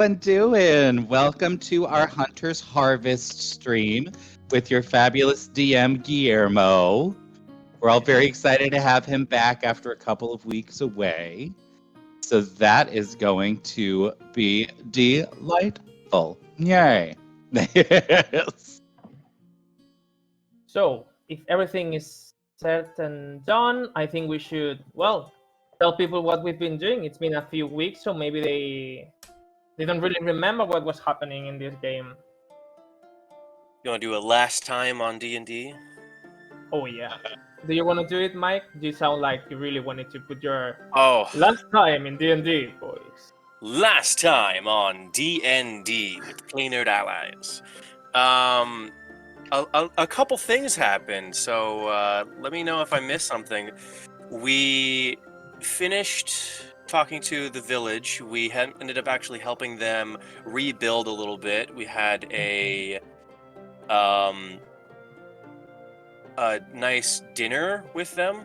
Doing? Welcome to our Hunter's Harvest stream with your fabulous DM Guillermo. We're all very excited to have him back after a couple of weeks away. So that is going to be delightful. Yay. Yes. So, if everything is said and done, I think we should, tell people what we've been doing. It's been a few weeks, so maybe they don't really remember what was happening in this game. You want to do a last time on D&D? Oh yeah. Do you want to do it, Mike? You sound like you really wanted to put your Oh, last time in D&D, boys. last time on D&D with Play Nerd Allies. A couple things happened, so let me know if I missed something. We finished talking to the village. We ended up actually helping them rebuild a little bit. We had a nice dinner with them,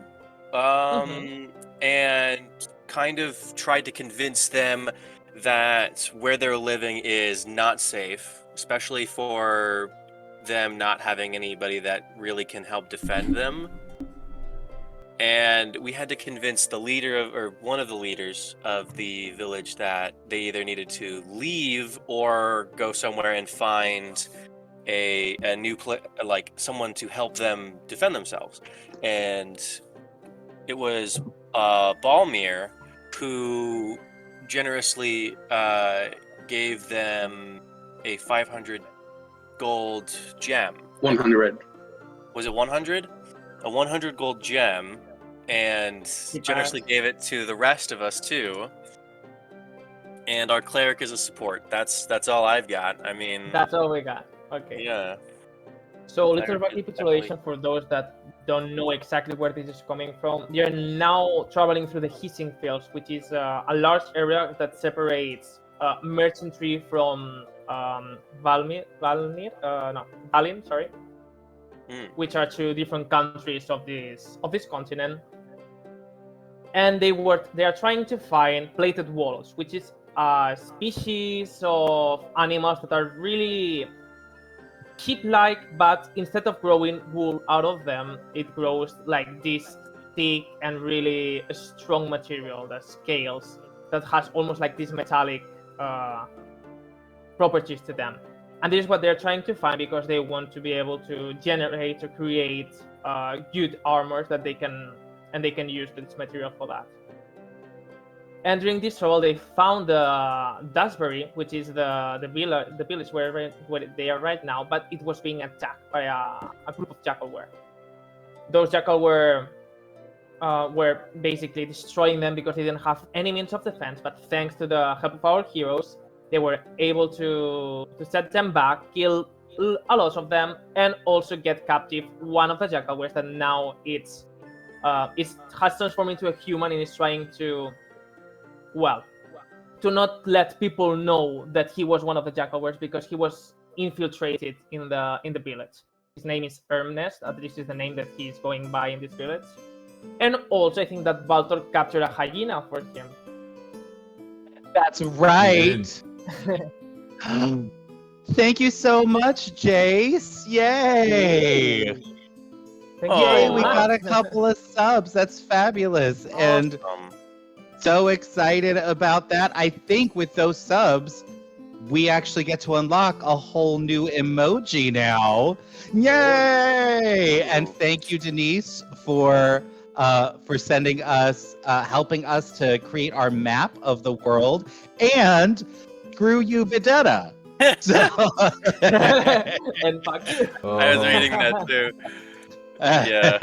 and kind of tried to convince them that where they're living is not safe, especially for them not having anybody that really can help defend them. And we had to convince the leader or one of the leaders of the village that they either needed to leave or go somewhere and find a new like someone to help them defend themselves. And it was Balmir who generously gave them a 500 gold gem. 100. Was it 100? A 100 gold gem, and generously gave it to the rest of us too. And our cleric is a support. That's all I've got. I mean, That's all we got. Okay. yeah. So, little recapitulation for those that don't know exactly where this is coming from. You're now traveling through the Hissing Fields, which is a large area that separates merchantry from Valin, sorry, which are two different countries of this continent. And they are trying to find plated walls, which is a species of animals that are really sheep-like, but instead of growing wool out of them, it grows like this thick and really strong material, the scales, that has almost like this metallic properties to them. And this is what they're trying to find because they want to be able to generate or create good armors that they can use this material for that. And during this trouble, they found Dustbury, which is the village where they are right now, but it was being attacked by a group of jackalware. Those jackalware were basically destroying them because they didn't have any means of defense, but thanks to the help of our heroes, they were able to set them back, kill a lot of them, and also get captive one of the jackalwares that now it has transformed into a human and is trying to not let people know that he was one of the jackalwares because he was infiltrated in the village. His name is Ernest, at least is the name that he's going by in this village. And also, I think that Baltor captured a hyena for him. That's right. Thank you so much, Jace. Yay! Yay, we got a couple of subs. That's fabulous. Awesome. And so excited about that. I think with those subs, we actually get to unlock a whole new emoji now. Yay! And thank you, Denise, for sending us, helping us to create our map of the world, and screw you, Vedetta. So, And fuck you. I was reading that too. Yeah.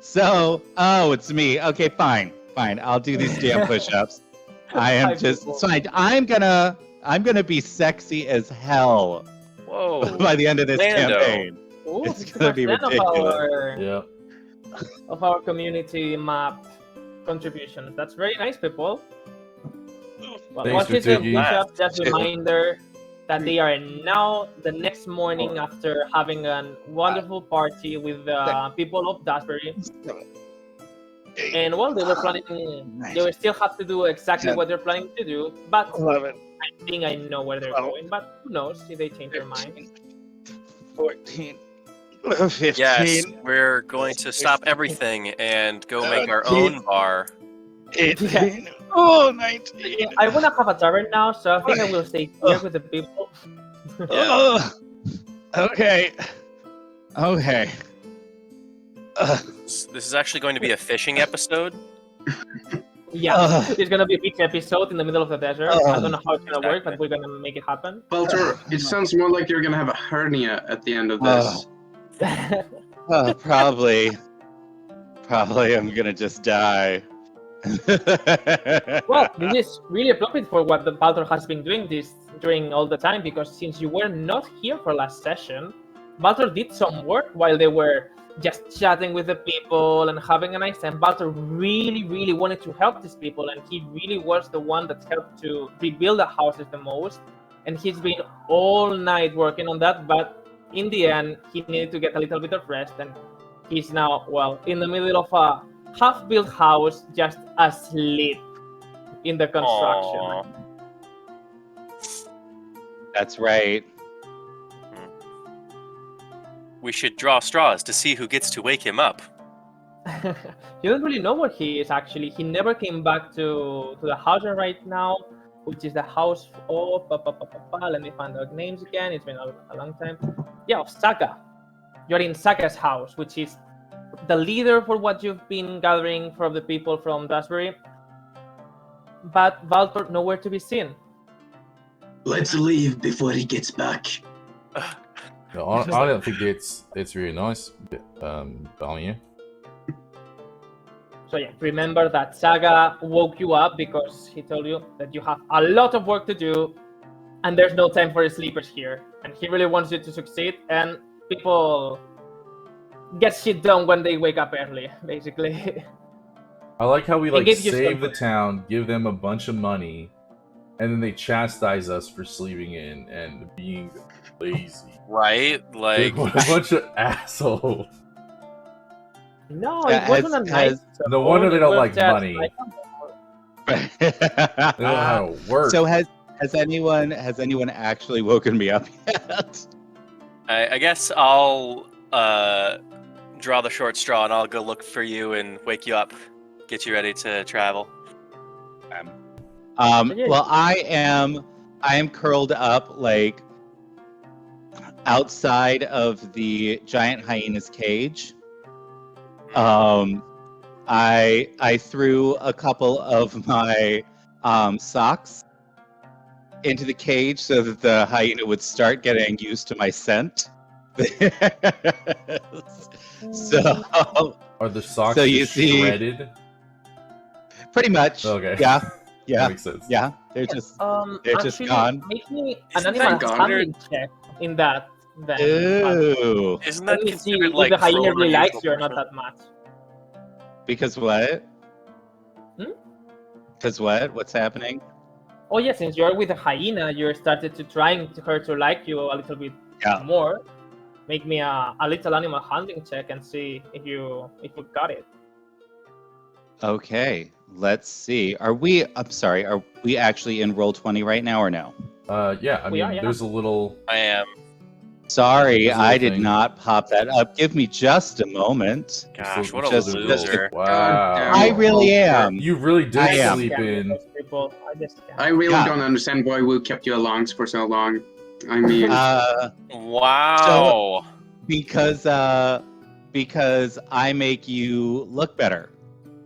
So, it's me. Okay, fine. I'll do these damn push-ups. I am just fine. I'm gonna be sexy as hell. Whoa. By the end of this campaign. Ooh, It's gonna be ridiculous. Of our community map contributions. That's very nice, people. Well, Thanks, once you say Ritugi. push-ups, just a reminder that they are now the next morning after having a wonderful party with the people of Dustbury. And well, they were planning. They will still have to do exactly what they're planning to do. But 11, I think I know where they're 12, going. But who knows if they change their mind? 14, 15. Yes, we're going to stop everything and go make our own bar. 18. Oh, 19. I wanna have a tavern now, so I think I will stay here with the people. Oh, okay. Okay. This is actually going to be a fishing episode. Yeah, it's gonna be a beach episode in the middle of the desert. I don't know how it's gonna work, but we're gonna make it happen. Baltor, it sounds more like you're gonna have a hernia at the end of this. Probably I'm gonna just die. Well, this is really appropriate for what the Baltor has been doing during all the time, because since you were not here for last session, Baltor did some work while they were just chatting with the people and having a nice time. Baltor really wanted to help these people, and he really was the one that helped to rebuild the houses the most. And he's been all night working on that, but in the end, he needed to get a little bit of rest, and he's now, well, in the middle of a half-built house, just asleep in the construction. Aww. That's right. We should draw straws to see who gets to wake him up. You don't really know where he is, actually. He never came back to the house right now, which is the house of... Let me find out names again. It's been a long time. Yeah, of Saka. You're in Saka's house, which is the leader for what you've been gathering from the people from Dasbury. But Baltor, nowhere to be seen. Let's leave before he gets back. No, I don't think it's really nice, Balmier. So yeah, remember that Saga woke you up because he told you that you have a lot of work to do and there's no time for sleepers here. And he really wants you to succeed, and people get shit done when they wake up early, basically. I like how we give you save the some- town, give them a bunch of money, and then they chastise us for sleeping in and being lazy. Right? Like, What a bunch of assholes. No, Yeah, it wasn't a nice. No wonder they don't it was like just money. like, They don't know how to work. So has anyone actually woken me up yet? I guess I'll draw the short straw and I'll go look for you and wake you up, get you ready to travel. Well, I am curled up like outside of the giant hyena's cage. I threw a couple of my socks into the cage so that the hyena would start getting used to my scent. So Are the socks So you just see- shredded? pretty much, Okay. yeah, That makes sense. yeah. They're just They're just gone. Make me an Isn't animal that handling check in that. Then. ooh. Isn't Let that me see considered if like the hyena cruel and really likes unusual you or not punishment? that much. Because what? Hmm? Because what? What's happening? Oh yeah, since you're with a hyena, you started to trying to her to like you a little bit Yeah. more. Make me a little animal handling check and see if you got it. Okay, let's see. I'm sorry, are we actually in Roll20 right now or no? Yeah, I We mean, are, yeah. there's a little... I am. Sorry, There's a I little did thing. not pop that up. Give me just a moment. Gosh, what a Just- loser. Wow. I really am. You really did I am. sleep Yeah, in. those people, I just can't. I really Yeah. don't understand why we kept you along for so long. I mean, Wow. Because I make you look better,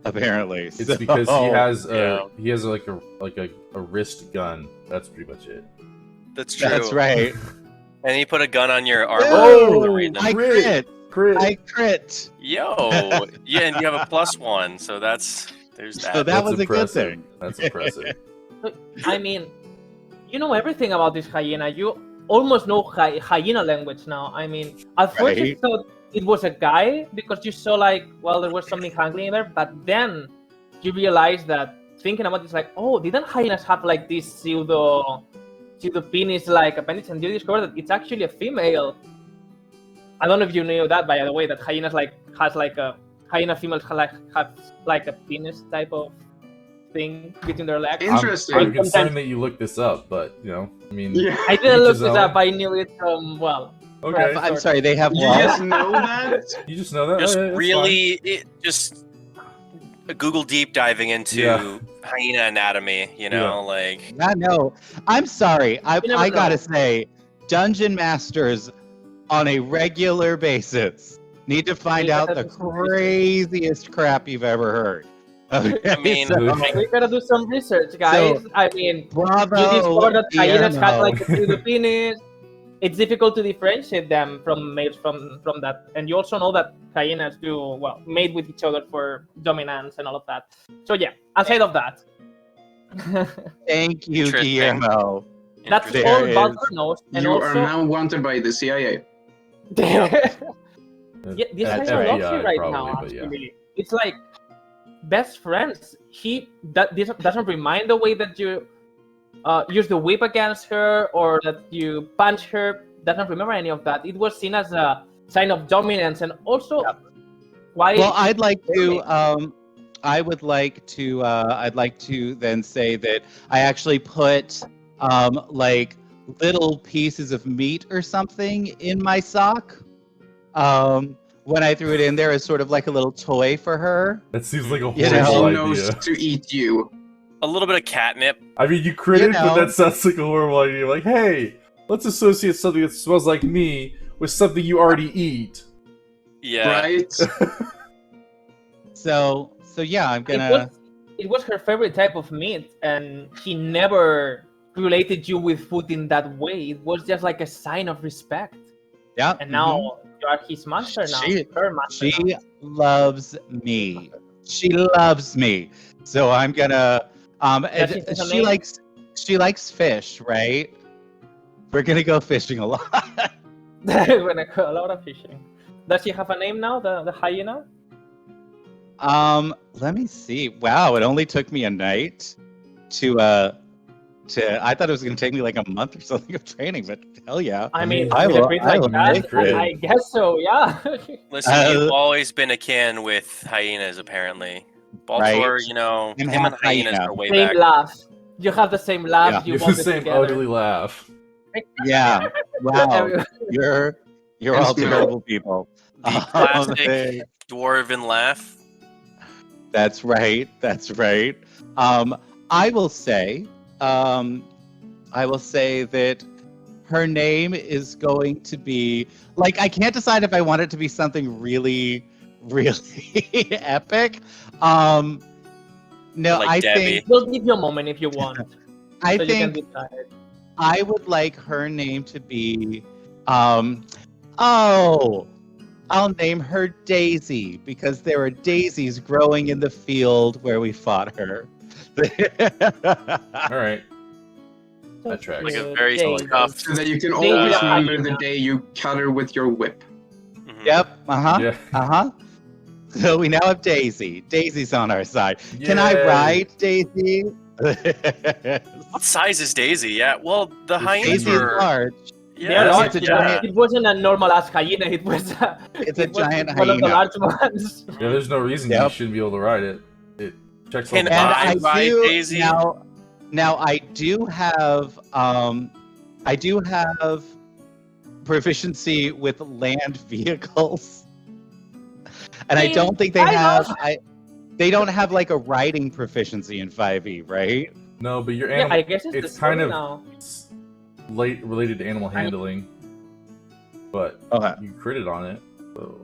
apparently. It's because he has yeah. like a wrist gun. That's pretty much it. That's true. That's right. And he put a gun on your armor Oh, for no reason. I Crit. crit. I crit. Yo. Yeah, and you have a +1, so there's that. So that That's was a good impressive. thing. That's impressive. I mean, you know everything about this hyena. You almost know hyena language now. I mean, at first you Right. thought it was a guy because you saw like, well, there was something hanging there, but then you realize that thinking about it's like, oh, didn't hyenas have like this pseudo penis like appendage? And you discover that it's actually a female. I don't know if you knew that, by the way, that hyenas like has like a hyena females have like a penis type of thing between their legs. Interesting. I'm Sometimes- concerned that you looked this up, but I mean, Yeah. I didn't each look his this own. up. I knew it from Okay, I'm sorry, they have You what? just know that? you just know that. Just Okay, that's really, just a Google deep diving into Yeah. hyena anatomy. You know, Yeah. like I know. I'm sorry. You never I gotta know. say, dungeon masters on a regular basis need to find We out gotta the do some craziest crap you've ever heard. Okay, mean, We gotta do some research, guys. I mean, bravo. you discover that hyenas have Guillermo. like a pseudo penis. It's difficult to differentiate them from males from that, and you also know that hyenas do mate with each other for dominance and all of that. So yeah, aside of that, Thank you, Interesting. Guillermo. that's There all is- Baldur knows. And You also, are now wanted by the CIA. yeah, this That's hyena right. loves you right Probably, now. but yeah. Actually, it's like best friends. This doesn't remind the way that you use the whip against her or that you punch her. Doesn't remember any of that. It was seen as a sign of dominance, and also why. Well, I'd like to. I'd like to then say that I actually put like little pieces of meat or something in my sock. When I threw it in there as sort of like a little toy for her. That seems like a You So know. horrible she knows idea. to eat you. a little bit of catnip. I mean, you critted, but know. that sounds like a horrible idea. Like, hey, let's associate something that smells like me with something you already eat. Yeah. Right? So yeah, I'm gonna. It was her favorite type of meat, and he never related you with food in that way. It was just like a sign of respect. Yeah. And now you are his master now. Her master She now. loves me. She loves me. So I'm gonna. Does she have a name? She likes fish, right? We're gonna go fishing a lot. When I go a lot of fishing. Does she have a name now, the hyena? Let me see. Wow, it only took me a night to I thought it was gonna take me like a month or something of training, but hell yeah. I mean, I with a will- crit I like will that, make it. I guess so, yeah. Listen, you've always been akin with hyenas, apparently. Baltor, Right. you know, I'm him and half hyenas hyena. are way Same back. laugh. You have the same laugh. Yeah. You You have the want it same together. ugly laugh. Yeah. Wow. Every- You're And all smell. terrible people. The classic They- dwarven laugh. That's right. That's right. I will say that her name is going to be like I can't decide if I want it to be something really, really epic. No, Like I Debbie. think We'll give you a moment if you want. I so you can think decide. I would like her name to be I'll name her Daisy because there are daisies growing in the field where we fought her. All right. That tracks. Like a Good very day. tough. So that you can Maybe always a remember hyena. the day you cut her with your whip. Mhm. Yep. Uh-huh. Yeah. Uh-huh. So we now have Daisy. Daisy's on our side. Can I Yay. ride Daisy? What size is Daisy? Yeah, well, the hyenas Daisy is were. large. They Yeah, are It's large, a yeah. giant- It wasn't a normal ass hyena. It was a, It's a it was giant one of the hyena. large ones. Yeah, there's no reason Yep. you shouldn't be able to ride it. It checks all Can the And I boxes. ride do Daisy? now I do have proficiency with land vehicles. And I don't think they I have they don't have like a riding proficiency in 5e, right? No, but your Yeah, animal, I guess it's it's the kind story of now. it's related to animal handling, but Okay. you critted on it. So.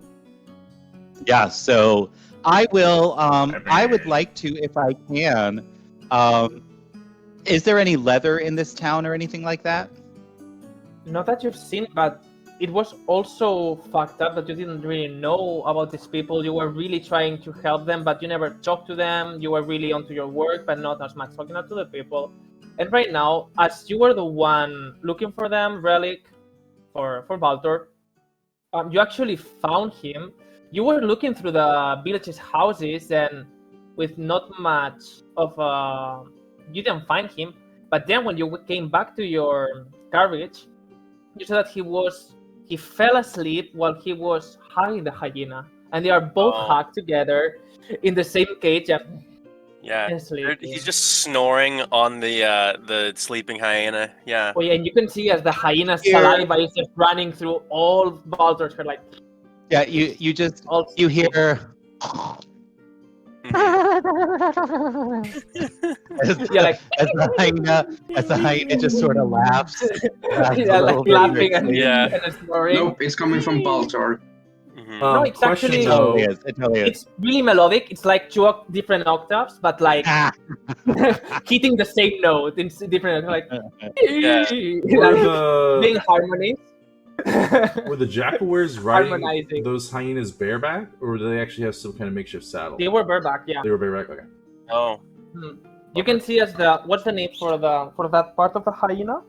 Yeah, so I will I would like to if I can is there any leather in this town or anything like that? Not that you've seen, but it was also fucked up that you didn't really know about these people. You were really trying to help them, but you never talked to them. You were really onto your work, but not as much talking to the people. And right now, as you were the one looking for them, Relic, for Baltor, you actually found him. You were looking through the village's houses, and with not much of you didn't find him. But then when you came back to your carriage, you saw that he fell asleep while he was hugging the hyena. and they are both Oh. hacked together in the same cage. And Yeah. sleeping. He's just snoring on the sleeping hyena. Yeah. Oh yeah, and you can see as the hyena's Here. saliva is just running through all Baltor's hair, like Yeah, you just all. you hear Mhm. Yeah, like as the hyena just sort of laughs. Laughs a yeah, little like bit laughing and, nervously. Yeah. and snoring. Nope, it's coming from Baltor. Mhm. No, it's Question actually- It though. totally is. It totally is. It's really melodic. It's like two different octaves, but like Ah. hitting the same note in different, like Yeah. Were like being the harmonies. were the Jackalwares riding Harmonizing. those hyenas bareback, or do they actually have some kind of makeshift saddle? They were bareback, yeah. They were bareback. Okay. Oh. You can see as what's the name for that part of the hyena?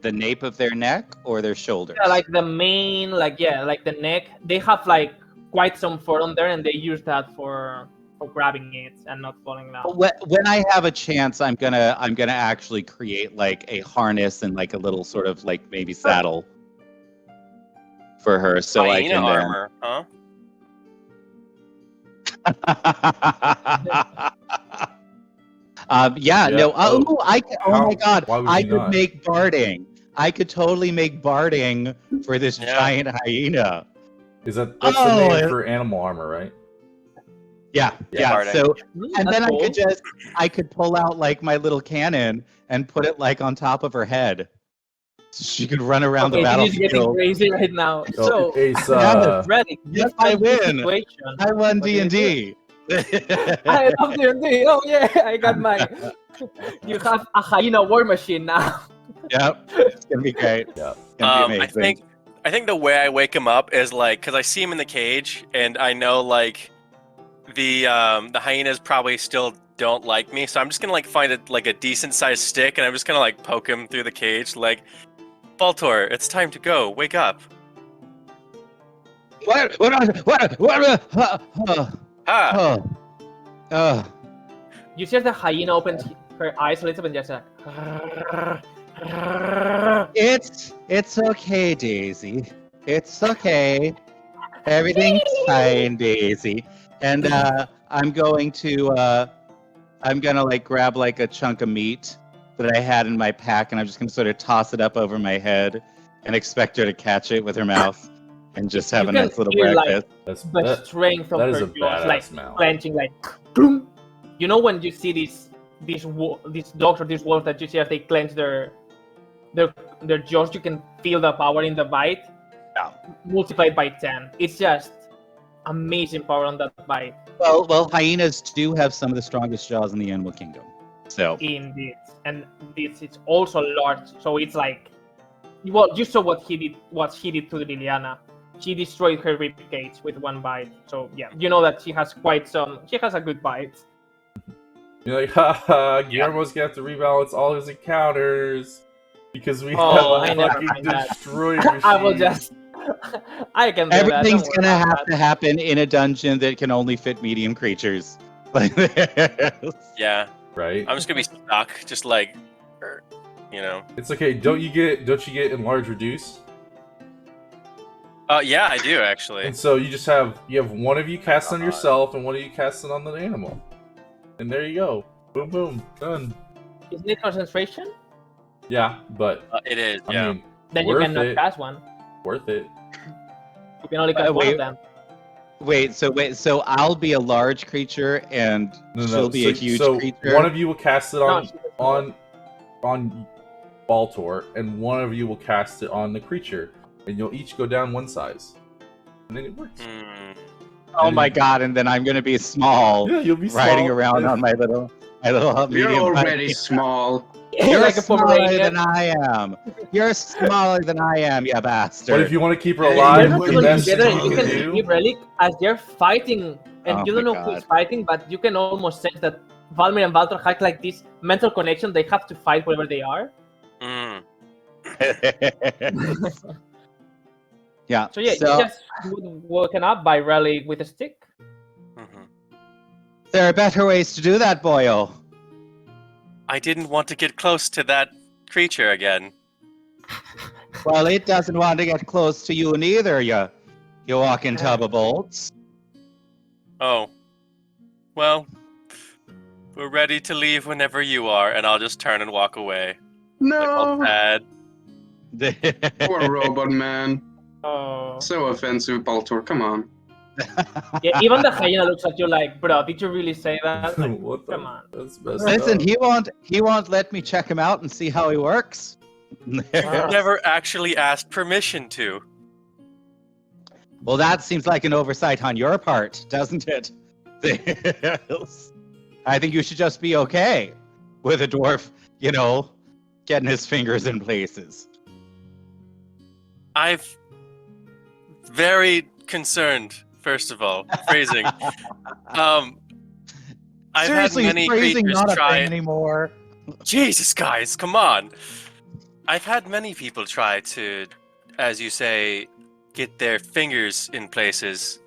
The nape of their neck or their shoulders. Yeah, like the main, like the neck. They have like quite some fur on there, and they use that for grabbing it and not falling down. When I have a chance, I'm gonna actually create like a harness and like a little sort of like maybe saddle for her, so Hyena I can. armor, huh? Yeah, no. Oh. Oh, How- my God! why would I you could not? make barding. I could totally make barding for this Yeah. giant hyena. That's the Oh, name it- for animal armor, right? Yeah, Yeah, yeah. barding. So, and That's then cool. I could pull out like my little cannon and put it like on top of her head, so she could run around the Okay, this is getting battlefield. crazy right now. Oh, So, Ace, Relic, Yes, define I the win. situation. I won What do you D&D. I love D&D. Oh yeah, I got my. You have a hyena war machine now. Yep, it's gonna be great. Yeah. It's gonna be I amazing. think the way I wake him up is like, because I see him in the cage, and I know like the hyenas probably still don't like me, so I'm just gonna like find a decent sized stick, and I'm just gonna like poke him through the cage, like, Baltor, it's time to go, wake up. What? Ah, You see as the hyena opens her eyes a little bit, just like. It's okay, Daisy. It's okay. Everything's fine, Daisy. And I'm gonna like grab like a chunk of meat that I had in my pack, and I'm just gonna sort of toss it up over my head and expect her to catch it with her mouth and just have You a can nice little feel, like, breakfast. That's The that, strength of that her is a jaws, like badass mount. clenching, like. Boom. You know when you see these dogs or these wolves that you see as they clench their jaws, you can feel the power in the bite. Yeah. Multiplied by 10. It's just amazing power on that bite. Well, hyenas do have some of the strongest jaws in the animal kingdom. So Indeed. And this is also large, so it's like, well, you saw what he did to Liliana. She destroyed her ribcage with one bite. So yeah, you know that she has a good bite. You're like, haha, Guillermo's gonna have to rebalance all his encounters because we Oh, I have a never fucking mind that. destroyed machine. I will just. I can do everything's that. gonna have to happen in a dungeon that can only fit medium creatures. Like this. yeah, Right? I'm just gonna be stuck, just like, you know. It's okay. Don't you get enlarge reduce? Yeah, I do actually. And so you have one of you cast on yourself and one of you cast it on the animal. And there you go. Boom boom. Done. Isn't it concentration? Yeah, but It is, I yeah. mean Then you Worth cannot it. cast one. worth it. You can only cast one wait. of them. So I'll be a large creature and she'll be a huge creature. One of you will cast it No, on she doesn't. on Baltor, and one of you will cast it on the creature, and you'll each go down one size, and then it works. Hmm. Oh my god! And then I'm gonna be small, Yeah, you'll be riding small. around on my little You're medium. already small. You're Like a smaller Pomeranian. than I am. You're smaller than I am, you bastard. But if you want to keep her Hey, alive, They're what not the even best together, you and you can can do. see Relic as they're fighting, and Oh you don't my know who's God. fighting, but you can almost sense that Valmir and Valtor have like this mental connection. They have to fight wherever they are. Hmm. Yeah. So yeah, you just woken up by Relic with a stick. Mhm. there are better ways to do that, boyo. I didn't want to get close to that creature again. Well, it doesn't want to get close to you neither, You walk in tub of bolts. Oh. Well, we're ready to leave whenever you are, and I'll just turn and walk away. Like all No, sad. poor robot man. Oh. So offensive, Baltor. Come on. Yeah, even the hyena looks at you like, bro, did you really say that? Like, What the? come on. That's messed Listen, up. he won't let me check him out and see how he works. Wow. Never actually asked permission to. Well, that seems like an oversight on your part, doesn't it? I think you should just be okay with a dwarf, getting his fingers in places. I've very concerned, first of all. Phrasing. I've Seriously, had many phrasing creatures not a try. thing anymore. Jesus, guys, come on. I've had many people try to, as you say, get their fingers in places.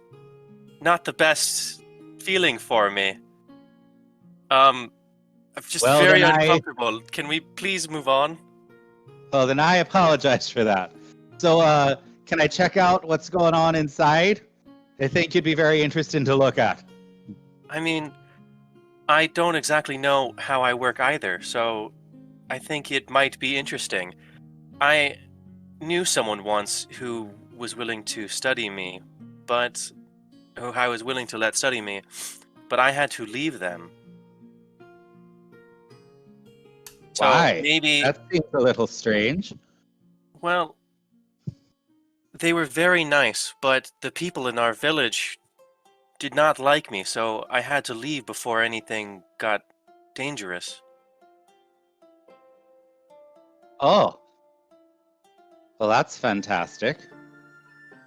Not the best feeling for me. I'm just Well, very then uncomfortable. Can we please move on? Well, then I apologize for that. So, can I check out what's going on inside? I think you'd be very interesting to look at. I mean, I don't exactly know how I work either, so I think it might be interesting. I knew someone once who was willing to study me, but who I was willing to let study me, but I had to leave them. So Why? maybe, That seems a little strange. well, they were very nice, but the people in our village did not like me, so I had to leave before anything got dangerous. Oh. Well, that's fantastic.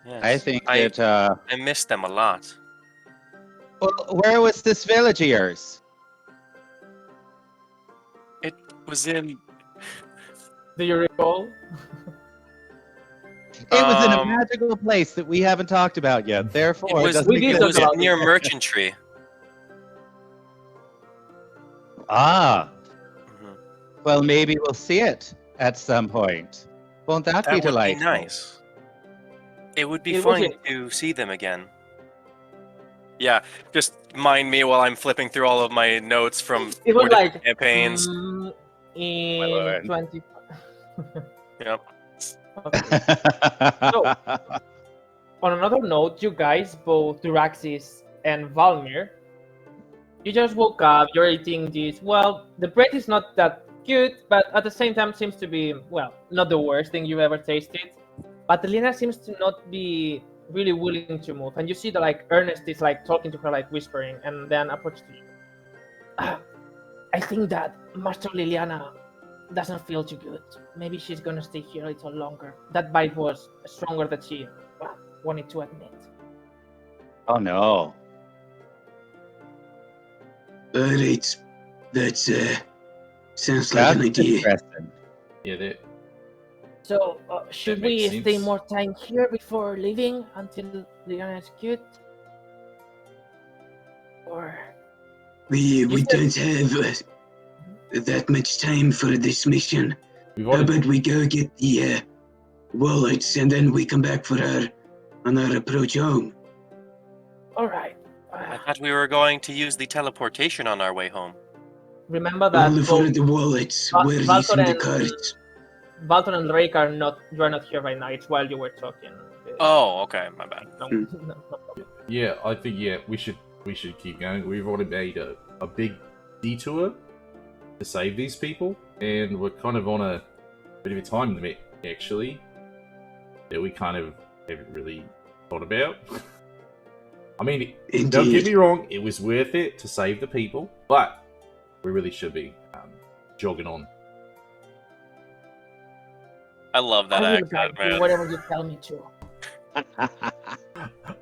Yes. I think I that, miss them a lot. well, where was this village of yours? It was in Do you recall? It was in a magical place that we haven't talked about yet. It Therefore, was, doesn't We did it exist was talk about near it. Merchantry. Ah, Mhm. well, maybe we'll see it at some point. Won't that, That be would be delightful? nice. It would be It was fun it. to see them again. Yeah, just mind me while I'm flipping through all of my notes from It was 4 different like campaigns. in lord. 20. Yep. Okay. So, on another note, you guys, both Duraxis and Valmir, you just woke up, you're eating this. Well, the bread is not that good, but at the same time seems to be, well, not the worst thing you've ever tasted. But Lena seems to not be really willing to move. And you see that, like, Ernest is, like, talking to her, like, whispering, and then approaches to you. I think that Master Liliana doesn't feel too good. Maybe she's gonna stay here a little longer. That bite was stronger than she wanted to admit. Oh no. Alright, that's sounds like That's an idea. interesting. Yeah, So, should That makes we stay sense. more time here before leaving until Liliana is good? Or We said- don't have that much time for this mission. we've How already. about we go get the wallets and then we come back for our approach home? all right. I thought we were going to use the teleportation on our way home. Remember that Only for both the wallets. Val- We're Valtor using the and- cards. Valton and Drake are not. You are not here right now. It's while you were talking. Oh, okay, my bad. No, Hmm. no. Yeah, I think we should keep going. We've already made a big detour to save these people, and we're kind of on a bit of a time limit actually that we kind of haven't really thought about. I mean, don't get me Indeed. wrong, it was worth it to save the people, but we really should be jogging on. I love that I will accent, guide you man. whatever you tell me to.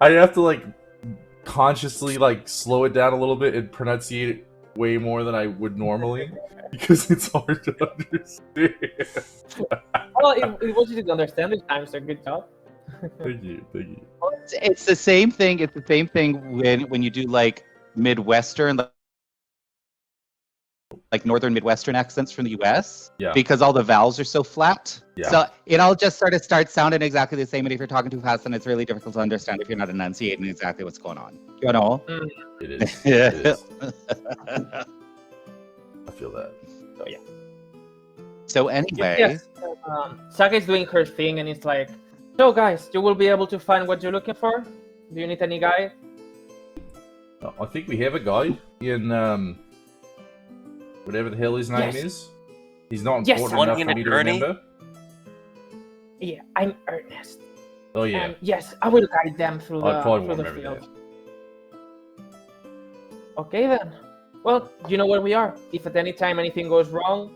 I have to like consciously like slow it down a little bit and pronunciate it way more than I would normally because it's hard to understand. Well, it was easy to understand this time, so good job. Thank you. It's the same thing. It's the same thing when you do like Midwestern, like northern Midwestern accents from the US Yeah. because all the vowels are so flat. Yeah. So it all just sort of starts sounding exactly the same. And if you're talking too fast, then it's really difficult to understand if you're not enunciating exactly what's going on. You know? It is. Yeah. It is. I feel that. So yeah. So anyway, Yes. Saga is doing her thing, and it's like, so guys, you will be able to find what you're looking for. Do you need any guide? I think we have a guy in whatever the hell his name Yes. is. He's not Yes, important one enough for unit me to Ernie. remember. Yeah, I'm Ernest. Oh yeah. And yes, I will guide them through I the probably through won't the remember field. Okay then. Well, you know where we are. If at any time anything goes wrong,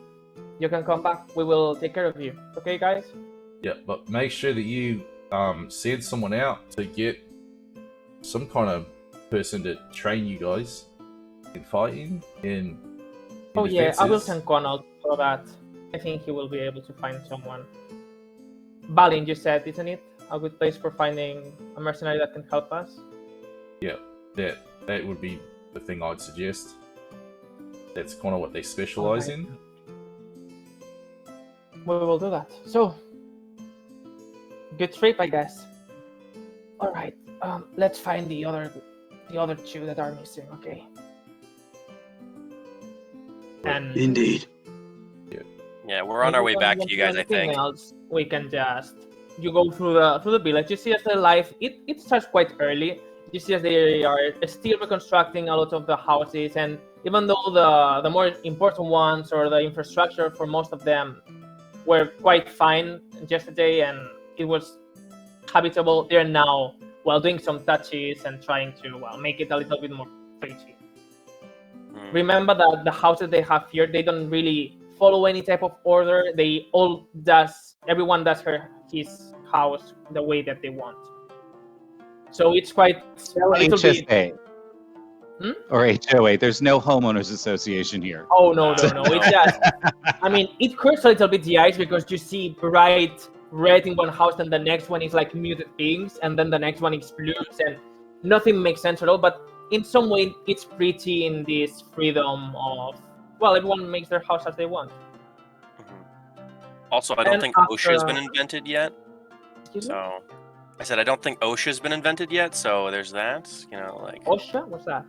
you can come back. We will take care of you. Okay, guys? Yeah, but make sure that you send someone out to get some kind of person to train you guys in fighting in Oh yeah, I will defenses. send Conal for that. I think he will be able to find someone. Balin, you said, isn't it? A good place for finding a mercenary that can help us? Yeah, that would be the thing I'd suggest. That's kind of what they specialize Alright. in. We will do that. So, good trip, I guess. All right. Let's find the other two that are missing. Okay. And Indeed. Yeah, we're on our way back to you guys, I anything think. else, we can just you go through the village. You see as the life it starts quite early. You see as they are still reconstructing a lot of the houses, and even though the more important ones or the infrastructure for most of them were quite fine yesterday and it was habitable, they're now doing some touches and trying to make it a little bit more pretty. Remember that the houses they have here, they don't really follow any type of order. Everyone does his house the way that they want. So it's quite a little bit. HSA or HOA. There's no homeowners association here. Oh no! It's just. I mean, it curves a little bit the eyes because you see bright red in one house and the next one is like muted pinks, and then the next one is blues, and nothing makes sense at all. But in some way, it's pretty in this freedom of everyone makes their house as they want. Also, I don't And think after- OSHA's been invented yet. Excuse me? So, I said I don't think OSHA's been invented yet. So there's that. You know, like. OSHA? What's that?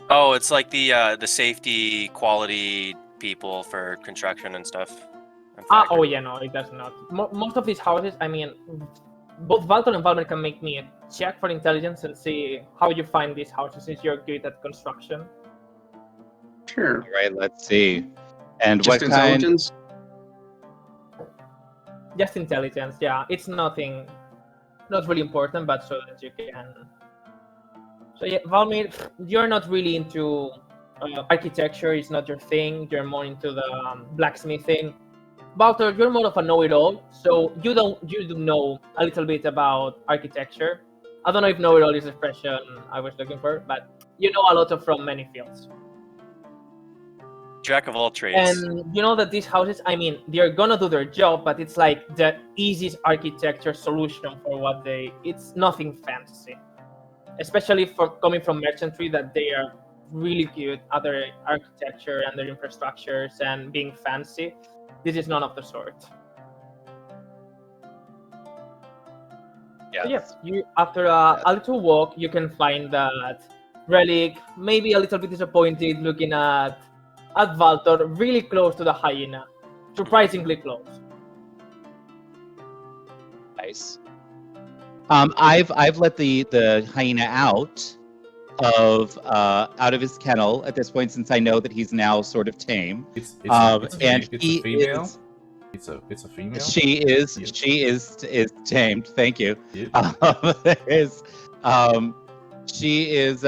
Oh, it's like the safety quality people for construction and stuff. and Oh factory. yeah, no, it does not. Most of these houses, I mean, both Valtor and Valmer can make me a check for intelligence and see how you find these houses since you're good at construction. Sure. All right, let's see. And Just what kind? intelligence? Just intelligence, yeah. It's not really important, but so that you can. So yeah, Valmir, you're not really into architecture. It's not your thing. You're more into the blacksmithing. Valtor, you're more of a know-it-all. So you do know a little bit about architecture. I don't know if know-it-all is the expression I was looking for, but you know a lot from many fields. Jack of all trades. And you know that these houses, I mean, they're gonna do their job, but it's like the easiest architecture solution for it's nothing fancy. Especially for coming from merchantry, that they are really good at their architecture and their infrastructures and being fancy. This is none of the sort. Yes. So yes, you after a little walk, you can find that Relic, maybe a little bit disappointed looking at Valtor, really close to the hyena, surprisingly close. Nice. I've let the hyena out of his kennel at this point, since I know that he's now sort of tame. It's And a he female. is. It's a female. She is. Yes. She is tamed. Thank you. Yep. She is.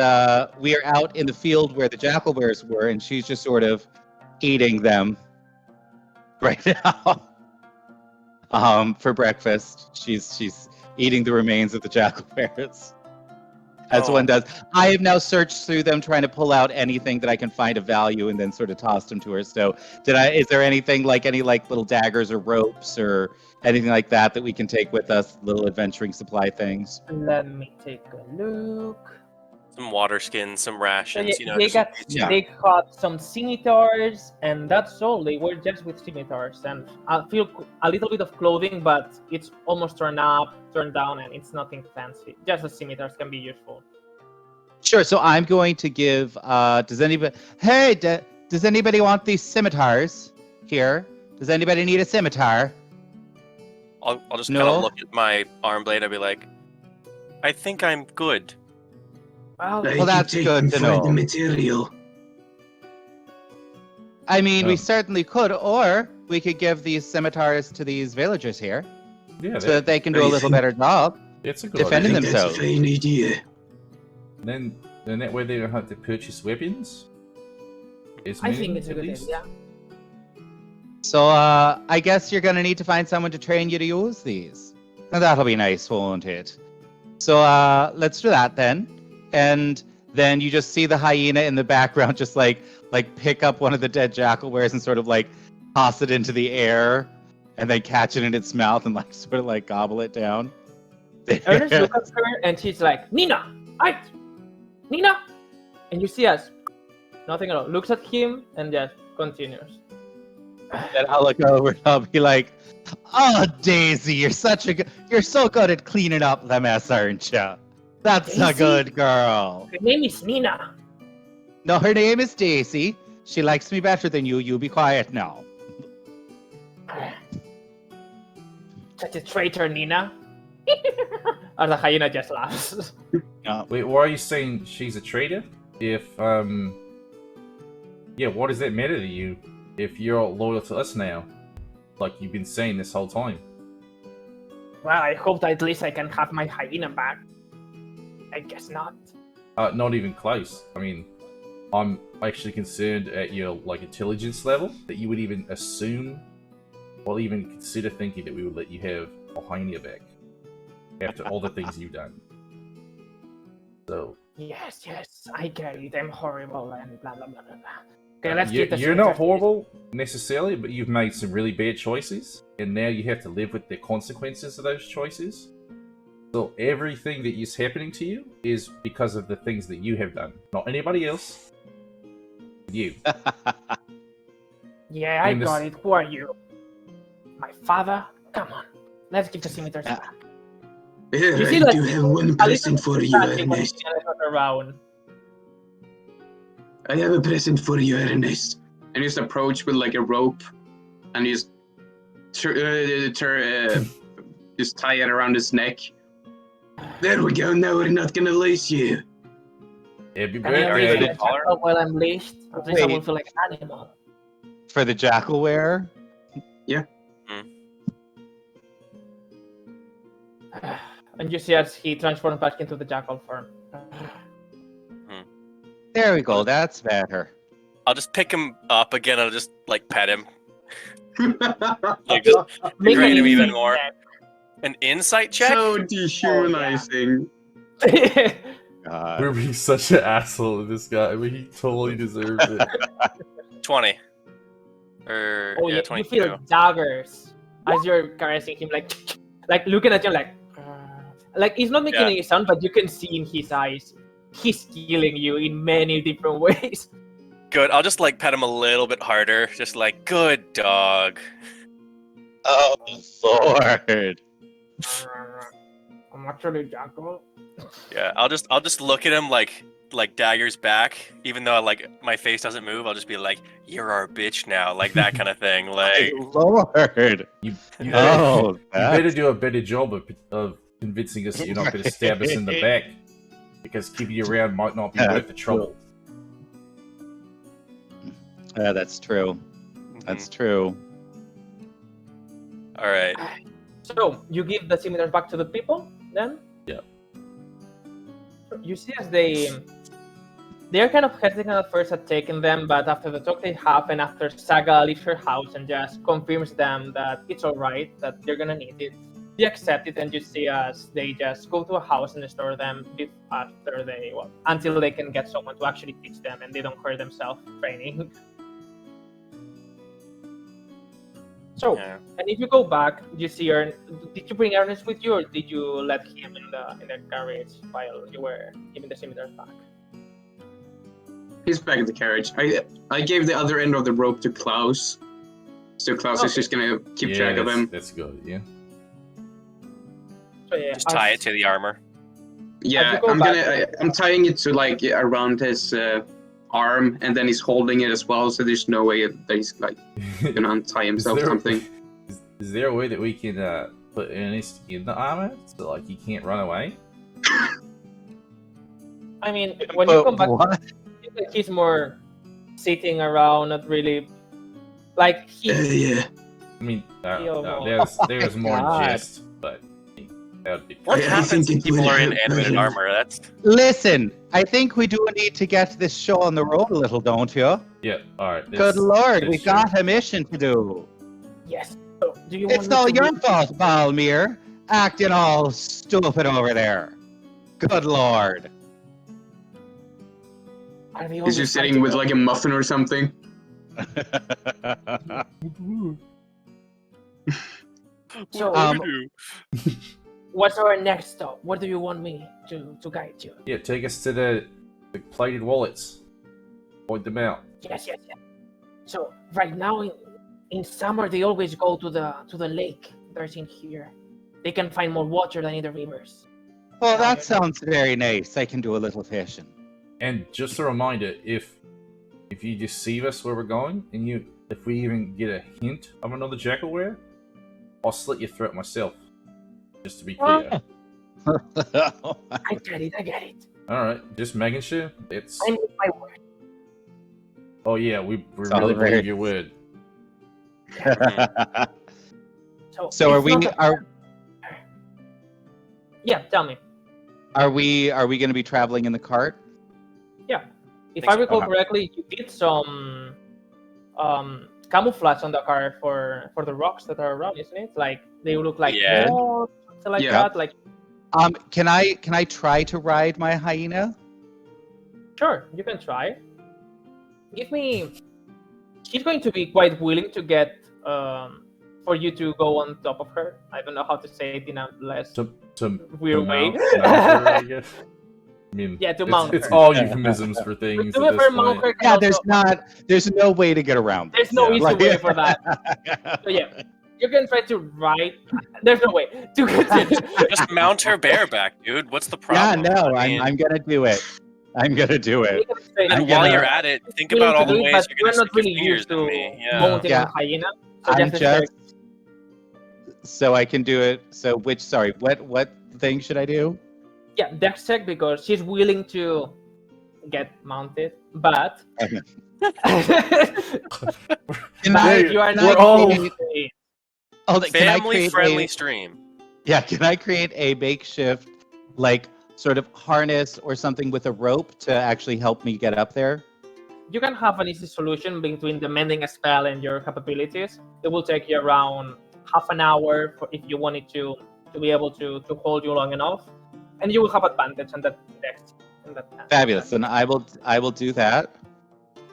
We are out in the field where the jackal bears were, and she's just sort of eating them right now. For breakfast, she's eating the remains of the jackal bears, as Oh. one does. I have now searched through them, trying to pull out anything that I can find of value, and then sort of tossed them to her. So, is there anything like any little daggers or ropes or anything like that we can take with us? Little adventuring supply things. Let me take a look. Some water skins, some rations, you know. they just- they got some scimitars, and that's all. They were just with scimitars, and I feel a little bit of clothing, but it's almost turned up, turned down, and it's nothing fancy. Just the scimitars can be useful. Sure. So I'm going to give. Does anybody? Hey, does anybody want these scimitars here? Does anybody need a scimitar? I'll just No? kind of look at my arm blade. I'll be like, I think I'm good. Well, I Well, that's keep good taking to for know. the material. I mean, we Um, certainly could, or we could give these scimitars to these villagers here, Yeah, so that they can do a I little think- better job. it's a good defending I idea. think that's themselves. a fine idea. Then that way they don't have to purchase weapons. I think it's a good least. idea. So I guess you're gonna need to find someone to train you to use these. And that'll be nice, won't it? So let's do that then. And then you just see the hyena in the background just like pick up one of the dead jackal wares and sort of like toss it into the air and then catch it in its mouth and like sort of like gobble it down. Ernest looks at her, and she's like, Nina, right? Nina! And you see us. Nothing at all. Looks at him, and just continues. And I'll look over and I'll be like, "Oh, Daisy, you're so good at cleaning up the mess, aren't you? That's a Daisy? good girl." Her name is Nina. No, her name is Daisy. She likes me better than you. You be quiet now. Such a traitor, Nina. Or the hyena just laughs. Wait, why are you saying she's a traitor? If yeah, what does that matter to you? If you're loyal to us now, like you've been saying this whole time. Well, I hope that at least I can have my hyena back. I guess not. Not even close. I mean, I'm actually concerned at your like intelligence level that you would even assume, or even consider thinking that we would let you have a hyena back after all the things you've done. So Yes, I get it. I'm horrible and blah blah blah blah blah. Okay, let's keep the you're not scimitars, horrible necessarily, but you've made some really bad choices, and now you have to live with the consequences of those choices. So everything that is happening to you is because of the things that you have done, not anybody else. You. Yeah, I And this- got it. Who are you? My father? Come on. Let's give the scimitars back. Here, You see, I like, do have one a present little for you, distracting when Ernest. Nina is not around. I have a present for you, Ernest. And just approach with like a rope, and just just tie it around his neck. There we go. Now we're not gonna lace you. Happy Can I Alright, read birthday. yeah. the jackal while I'm leashed? At least I will Wait. feel like an animal. For the jackal wear? And you see as he transforms back into the jackal form. There we go. That's better. I'll just pick him up again. I'll just like pet him, like just Make degrade him an even insight more. An insight check. So dehumanizing. check. We're being such an asshole to this guy. I mean, he totally deserves it. 20. Or Oh yeah, yeah, 22. you feel daggers as you're caressing him, like looking at you, like he's not making Yeah. any sound, but you can see in his eyes, he's killing you in many different ways. Good. I'll just like pet him a little bit harder. Just like good dog. Oh, Lord. I'm actually jackal. Yeah. I'll just look at him like daggers back, even though like my face doesn't move. I'll just be like, "You're our bitch now," like that kind of thing. Like, Lord. You Oh, better that's do a better job of convincing us that you're not going to stab us in the back, because keeping you around might not be worth the trouble. that's true. That's true. all right. So you give the scimitars back to the people, then? Yeah. You see as they're kind of hesitant at first at taking them, but after the talk they have, and after Saga leaves her house and just confirms them that it's alright, that they're gonna need it, they accept it, and you see as they just go to a house and store them after until they can get someone to actually teach them and they don't hurt themselves training. So, Yeah. and if you go back, you see did you bring Ernest with you, or did you let him in the carriage while you were giving the scimitars back? He's back in the carriage. I gave the other end of the rope to Klaus. So Klaus is Okay. just gonna keep track of him. That's good. Yeah. So yeah, Just tie it to the armor. Yeah, go I'm tying it to like around his arm, and then he's holding it as well. So there's no way that he's like gonna untie himself or something. Is there a way that we can put Ernest in the armor so like he can't run away? I mean, when you come back, What? he's more sitting around, not really. Like Yeah. I mean, Yo. there's more God. jest, but that would be. What I happens think when it people would are in help animated better. armor? That's Listen, I think we do need to get this show on the road a little, don't you? Yeah. All right. Good lord, that's we true. got a mission to do. yes. So, do you It's want all me to your fault, Balmir, acting all stupid over there. Good lord. Are we He's always just sitting fighting with over- like a muffin or something. So, what's our next stop? Where do you want me to guide you? Yeah. Take us to the plated wallets. Point them out. Yes. So right now in summer they always go to the lake. There's in here. They can find more water than in the rivers. Well, that sounds very nice. I can do a little fishing. And just a reminder, if you deceive us where we're going, and if we even get a hint of another jackalware, I'll slit your throat myself. Just to be clear. I get it. All right, just making sure. It's. I need my word. Oh yeah, we It's all really right. believe your word. So are it's we not a- Yeah, tell me. are we going to be traveling in the cart? If Think I so. recall Uh-huh. correctly, you did some camouflage on the car for the rocks that are around, isn't it? Like they look like Yeah. moss, something like Yeah. that. Like Can I try to ride my hyena? sure, you can try. Give me. She's going to be quite willing to get for you to go on top of her. I don't know how to say it in a less To weird way. mount her, I guess. I mean, Yeah, to mount it's her. all euphemisms for things. To at be this fair, mount point. her can Yeah, also- there's no way to get around. There's no Yeah. easy Like- way for that. So yeah, you can try to ride. There's no way to continue. just mount her bareback, dude. What's the Yeah, problem? no, I mean, I'm gonna do it. I'm gonna do it. and I'm while gonna- you're at it, think willing about to all do the it, ways but you're gonna not stick your really fingers used in to me. Yeah. mounting Yeah. a hyena. So I'm just a so I can do it. So what thing should I do? yeah, dex check because she's willing to get mounted, but Okay. but Can I, if you are can not I all- create, can I create Family-friendly a, stream. yeah, can I create a makeshift like sort of harness or something with a rope to actually help me get up there? you can have an easy solution between the mending a spell and your capabilities. It will take you around half an hour if you wanted to be able to hold you long enough, and you will have advantage on that dex. Fabulous. And I will do that.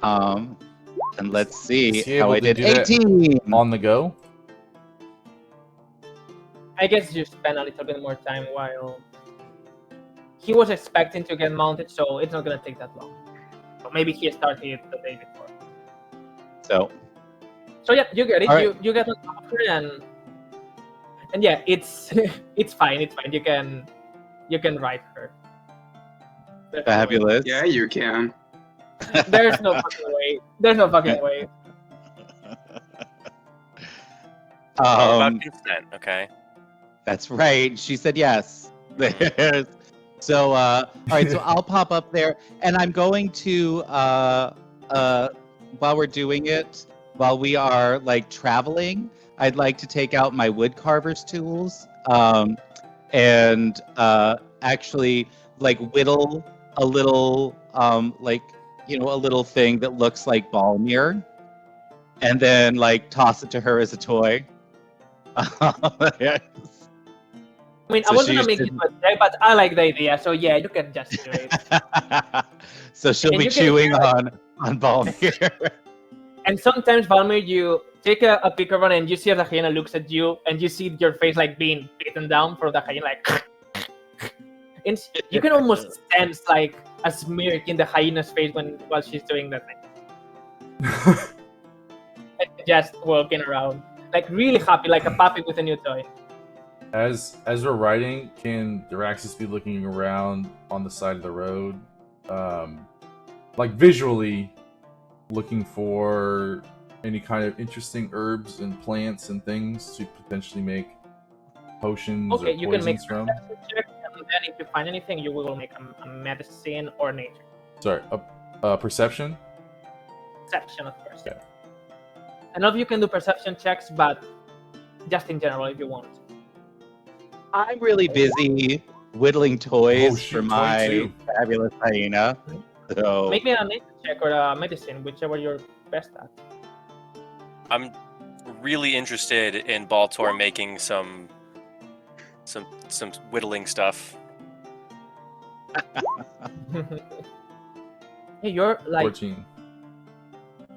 And let's see Is he how able I to did. do that 18. On the go. I guess you spend a little bit more time while he was expecting to get mounted, so it's not gonna take that long. So maybe he started the day before. So So yeah, you get it. All right. You get on top of her, and yeah, it's it's fine. It's fine. You can ride her. There's no way. fabulous. Yeah, you can. There's no fucking way. There's no fucking way. All Um, about consent, okay? That's right. She said yes. There's so all right, so I'll pop up there and I'm going to while we're doing it, while we are like traveling, I'd like to take out my wood carver's tools and actually like whittle a little like a little thing that looks like Balmir and then like toss it to her as a toy. Yes. I mean, So I wasn't she gonna make should- it a day, but I like the idea. So yeah, you can just do it. So she'll And be you can chewing try- on Balmir. And sometimes, Valmir, take a quick run, and you see as the hyena looks at you, and you see your face like being beaten down for the hyena, like. And you can almost sense like a smirk in the hyena's face while she's doing that thing. And just walking around, like really happy, like a puppy with a new toy. As we're riding, can Diraxis be looking around on the side of the road, like visually looking for any kind of interesting herbs and plants and things to potentially make potions Okay, or you can make poisons from? a check, and then if you find anything, you will make a medicine or nature. Sorry, perception? Perception, of course. Okay. I don't know if you can do perception checks, but just in general, if you want. I'm really busy whittling toys Oh, shoot, for my 22. fabulous hyena. So Make me a nature check or a medicine, whichever you're best at. I'm really interested in Baltor making some whittling stuff. Hey, you're like 14.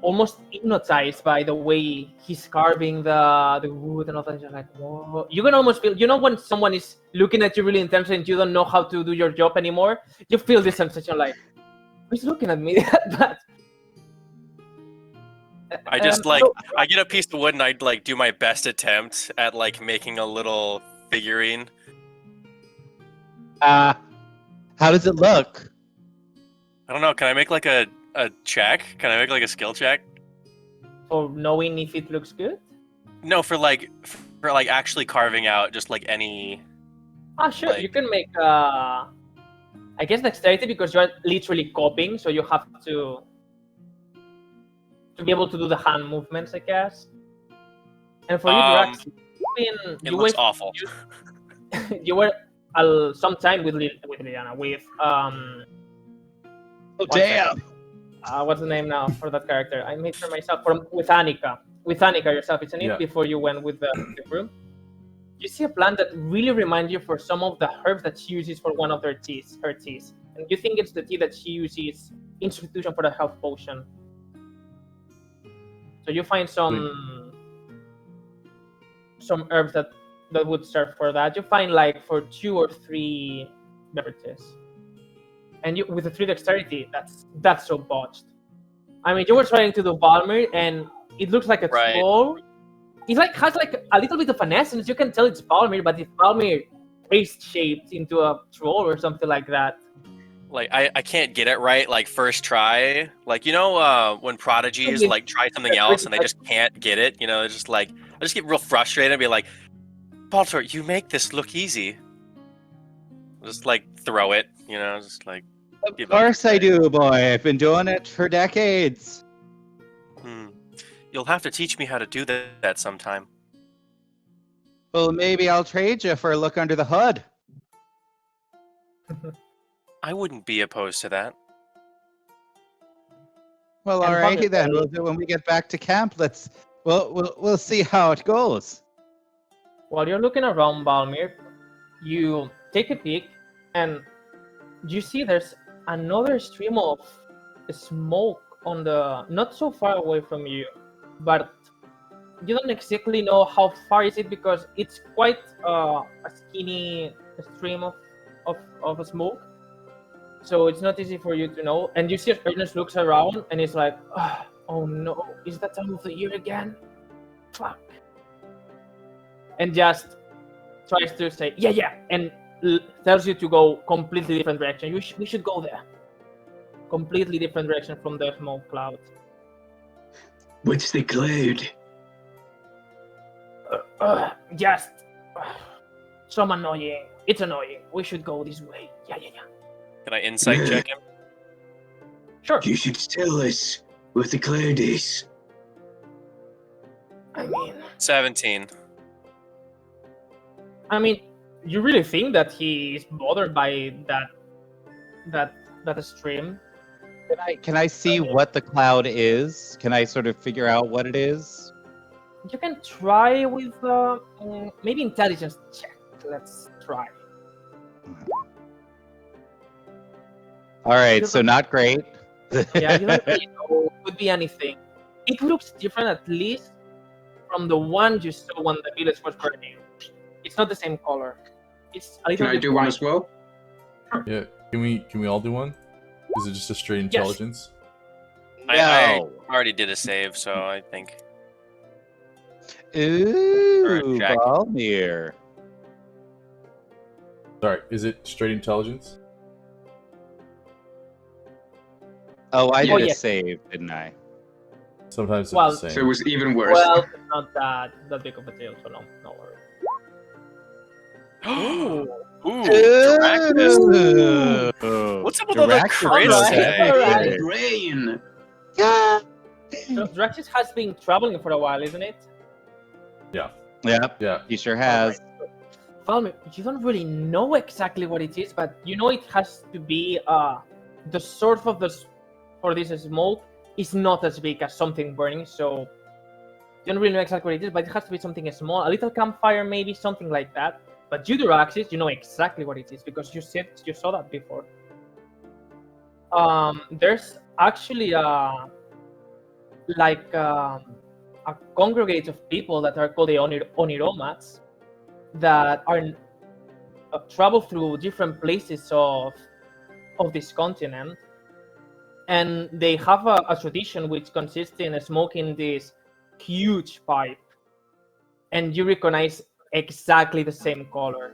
almost hypnotized by the way he's carving the wood and all that. You're like, whoa. You can almost feel, you know, when someone is looking at you really intensely and you don't know how to do your job anymore, you feel this sensation like, who's looking at me like that? I just I get a piece of wood and I'd like do my best attempt at like making a little figurine. how does it look? I don't know. Can I make like a check? Can I make like a skill check? For knowing if it looks good? No, for actually carving out just like any. Ah, sure. Like- You can make, I guess dexterity because you're literally copying, so you have to be able to do the hand movements, I guess. And for you, Drax, It looks awful. you were some time with Liliana, with Oh, damn. what's the name now for that character? I made for myself with Annika. With Annika yourself, isn't it? Yeah. Before you went with the room. You see a plant that really reminds you for some of the herbs that she uses for one of her teas, and you think it's the tea that she uses in substitution for the health potion. So you find some herbs that would serve for that. You find like for 2 or 3 beverages. And you with the 3 dexterity, that's so botched. I mean, you were trying to do Valmir, and it looks like a Right. troll. It like has like a little bit of an essence. You can tell it's Valmir, but if Valmir is shaped into a troll or something like that. Like I can't get it right like first try. Like when prodigies like try something else and they just can't get it. It's just like I just get real frustrated and be like, Baltor, you make this look easy. Just like throw it. Just like. Of course I do, boy. I've been doing it for decades. You'll have to teach me how to do that sometime. Well, maybe I'll trade you for a look under the hood. I wouldn't be opposed to that. Well, And alrighty Father then. Freddy- We'll do when we get back to camp. We'll see how it goes. While you're looking around Valmir, you take a peek and you see there's another stream of smoke on the not so far away from you, but you don't exactly know how far is it because it's quite a skinny stream of smoke. So it's not easy for you to know. And you see Ernest looks around and he's like, oh no, is that time of the year again? Fuck. And just tries to say, yeah, and tells you to go completely different direction. We should go there. Completely different direction from the smoke cloud. What's the cloud? Just some annoying. It's annoying. We should go this way. Yeah. Can I insight check him? Sure. You should tell us what the cloud is. I mean, 17. you really think that he is bothered by that stream? Can I see what the cloud is? Can I sort of figure out what it is? You can try with maybe intelligence check. Let's try. All right, so not great. Yeah, you don't really know. Could be anything. It looks different, at least from the one you saw when the village was burning. It's not the same color. It's a little Can I bit do one white. as well? Yeah. Can we all do one? Is it just a straight intelligence? I No. already did a save, so I think. Ooh, Jack. Valmir. Sorry, is it straight intelligence? Oh, I Oh, did a yeah. save, didn't I? Sometimes it's Well, the same. So it was even worse. Well, it's not that big of a deal, so no worries. Ooh. Ooh, Dractus. Ooh. What's up with all the Dractus crits knows today? everything. Brain. Yeah. So Draxis has been traveling for a while, isn't it? Yep, Yeah. he sure has. Valmir, you don't really know exactly what it is, but you know it has to be the source of for this smoke is not as big as something burning, so you don't really know exactly what it is, but it has to be something small, a little campfire maybe, something like that. But you, Draxis, you know exactly what it is because you saw that before. There's actually a congregate of people that are called the Oniromats that are travel through different places of this continent, and they have a tradition which consists in smoking this huge pipe, and you recognize exactly the same color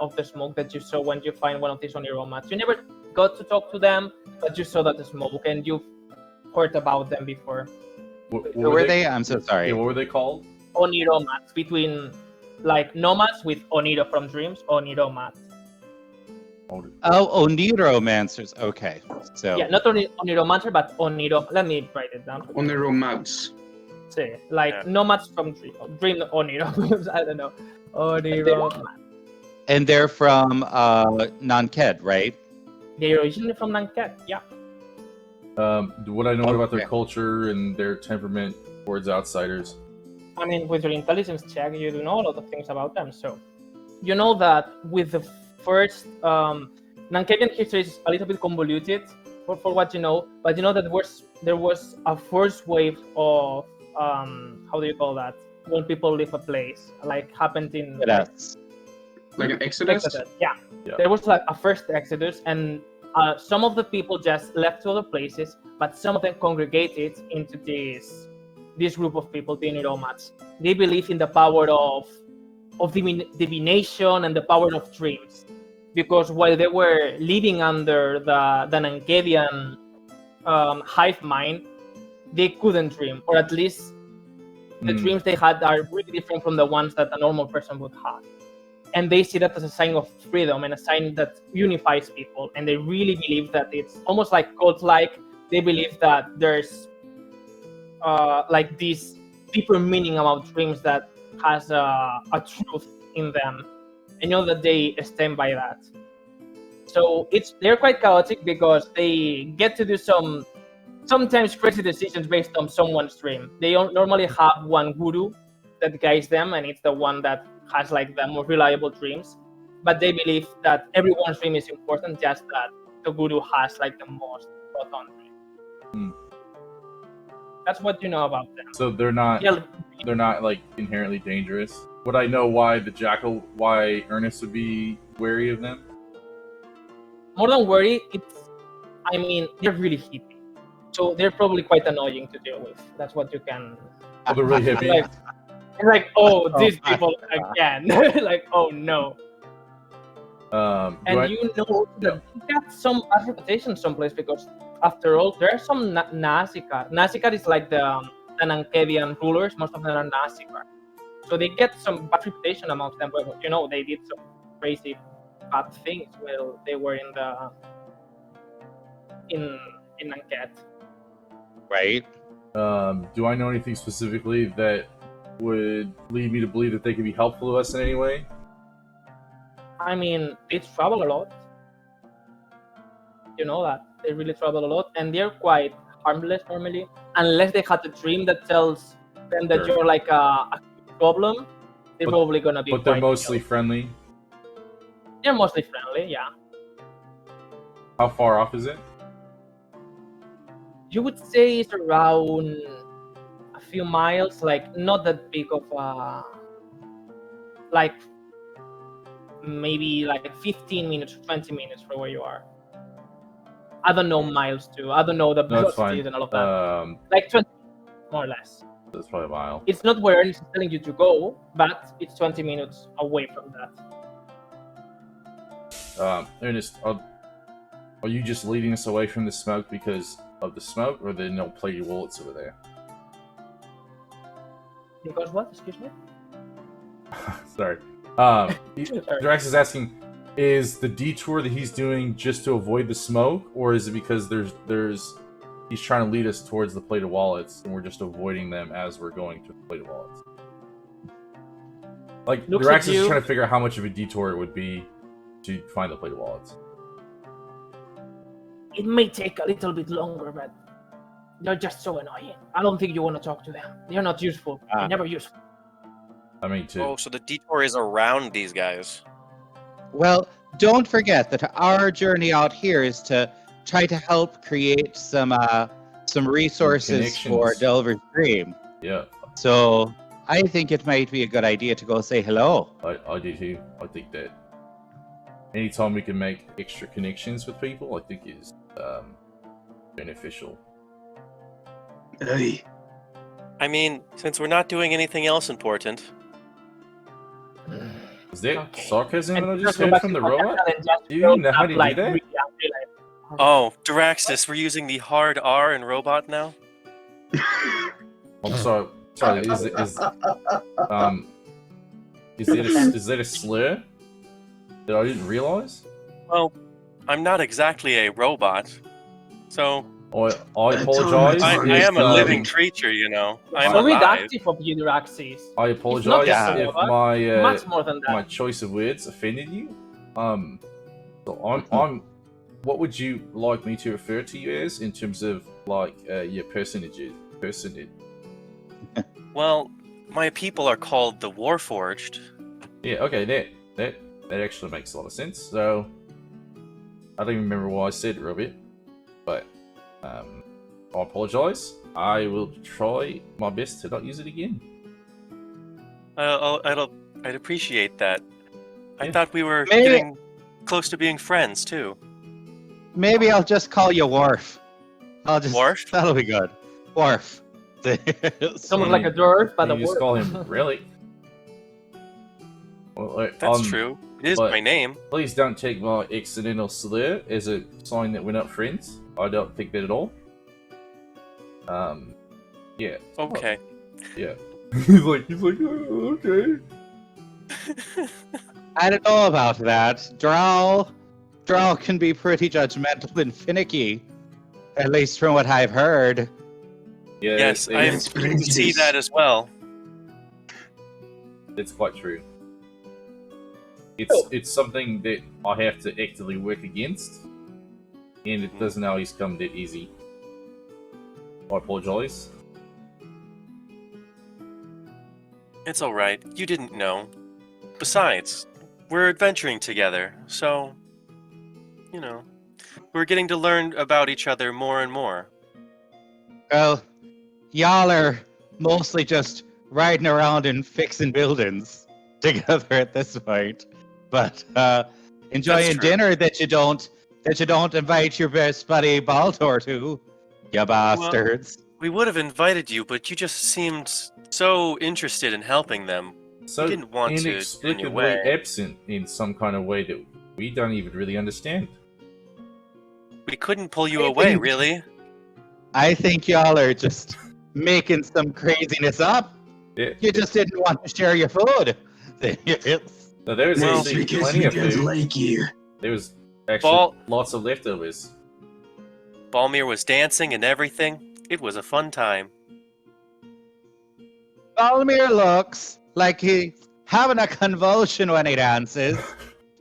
of the smoke that you saw when you find one of these Oniromats. You never got to talk to them, but you saw that smoke and you've heard about them before. What Who were they? I'm so sorry. Yeah, what were they called? Oniromats, between like nomads with Oniro from Dreams, Oniromats. Oh, Oniromancers. Okay, so Yeah, not Oniromancer, but Oniro. Let me write it down. On the romance. Say, like Yeah. nomads from Dream Oniro. I don't know. Oniro. and they're from Nanked, right? They're originally from Nanket. Yeah. What I know about their Okay. culture and their temperament towards outsiders. I mean, with your intelligence check, you do know a lot of things about them. So, you know that with the first Nanketian history is a little bit convoluted for what you know, but you know that there was a first wave of how do you call that? When people leave a place, like happened in Yes. Like an exodus? Yeah. Yeah. There was like a first exodus, and some of the people just left to other places, but some of them congregated into this group of people, the Neuroatypicals. They believe in the power of divination and the power of dreams, because while they were living under the Nankedian hive mind, they couldn't dream, or at least the dreams they had are really different from the ones that a normal person would have. And they see that as a sign of freedom and a sign that unifies people. And they really believe that it's almost like cult-like. They believe that there's like this deeper meaning about dreams that has a truth in them. And you know that they stand by that. So they're quite chaotic because they get to do sometimes crazy decisions based on someone's dream. They normally have one guru that guides them, and it's the one that has like the more reliable dreams. But they believe that everyone's dream is important, just that the guru has like the most spot on dream. That's what you know about them. So they're not like inherently dangerous. Would I know why Ernest would be wary of them? More than worry, they're really hippie. So they're probably quite annoying to deal with. That's what you can. Oh, they're really hippie. Like, these people again. Like, oh no. And you know that they got some bad reputation someplace because, after all, there are some Nazikar. Nazikar is like the Nankedian rulers. Most of them are Nazikar. So they get some bad reputation amongst them. But, you know, they did some crazy bad things while they were in Nanket. Right. Do I know anything specifically that would lead me to believe that they could be helpful to us in any way? I mean, they travel a lot. You know that. They really travel a lot, and they're quite harmless normally, unless they had a dream that tells them that you're like a problem. They're probably gonna be. But they're mostly friendly. They're mostly friendly, yeah. How far off is it? You would say it's around few miles, like not that big of like maybe like 15 minutes, 20 minutes from where you are. I don't know miles too. I don't know the No, it's fine. velocities and all of that. Like 20, more or less. That's probably a mile. It's not where Ernest is telling you to go, but it's 20 minutes away from that. Ernest, are you just leading us away from the smoke because of the smoke, or there are no plated wallets over there? Because what? Excuse me? Sorry. Drax is asking, is the detour that he's doing just to avoid the smoke, or is it because he's trying to lead us towards the plated wallets and we're just avoiding them as we're going to the plated wallets? Like, Looks Drax at is you. trying to figure out how much of a detour it would be to find the plated wallets. It may take a little bit longer, but they're just so annoying. I don't think you want to talk to them. They're not useful. They're never useful. I mean, too. Oh, so the detour is around these guys. Well, don't forget that our journey out here is to try to help create some resources for Connections. Delver's Dream. Yeah, So I think it might be a good idea to go say hello. I do too. I think that anytime we can make extra connections with people, I think is beneficial. Aye. I mean, since we're not doing anything else important, Is that Okay. sarcasm that I And just go heard back from to the my robot? channel and just Do you show know how up, to do like, that? really angry, like, oh, Duraxis, we're using the hard R in robot now. I'm sorry. Sorry, is that a slur that I didn't realize? Well, I'm not exactly a robot, so I That's apologize. I Sorry, am a um, living creature, you know. I'm so alive. reductive of you, Duraxis. I apologize just a if robot, my Much more than that. my choice of words offended you. So I'm. What would you like me to refer to you as in terms of like your personage? Well, my people are called the Warforged. Yeah. Okay. That actually makes a lot of sense. So I don't even remember why I said Robert, but I apologize. I will try my best to not use it again. I'd appreciate that. I Yeah. thought we were Maybe- getting close to being friends too. Maybe I'll just call you Worf. Worf? That'll be good. Worf. Someone like a dwarf, but You a just wolf. call him relic. Well, That's true. It is but- my name. Please don't take my accidental slur as a sign that we're not friends. I don't think that at all. Yeah. Okay. Yeah. he's like, oh, okay. I don't know about that. Drow can be pretty judgmental and finicky. At least from what I've heard. Yeah, Yes, I It's can see prejudice. that as well. it's quite true. It's something that I have to actively work against, and it doesn't always come that easy. I apologize. It's alright. You didn't know. Besides, we're adventuring together, so, you know, we're getting to learn about each other more and more. Well, y'all are mostly just riding around and fixing buildings together at this point. But enjoying true. dinner that you don't invite your best buddy Baltor to. You bastards. We would have invited you, but you just seemed so interested in helping them. So didn't want to get in your inexplicably way. absent in some kind of way that we don't even really understand. We couldn't pull you I away, think- really. I think y'all are just making some craziness up. Yeah. You just didn't want to share your food. It's- No, there was Well, It's actually because plenty we of don't food. like you. There was actually Ball- lots of leftovers. Balmir was dancing and everything. It was a fun time. Balmir looks like he's having a convulsion when he dances.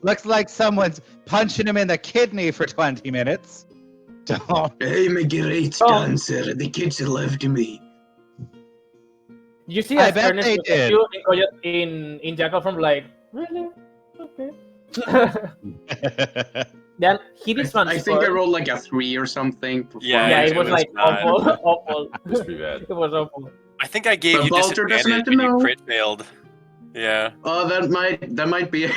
Looks like someone's punching him in the kidney for 20 minutes. Don't. I'm a great Oh. dancer. The kids love me. You see, I as bet Ernest they looks at did. you in Jackal from like, really? Okay. Then he did one I think I rolled like a 3 or something. Yeah, Yeah, it it was was like bad. awful, awful. It was pretty bad. It was awful. I think I gave But you Baldur doesn't have disadvantage to when you know. crit failed. Yeah, Oh, that might be.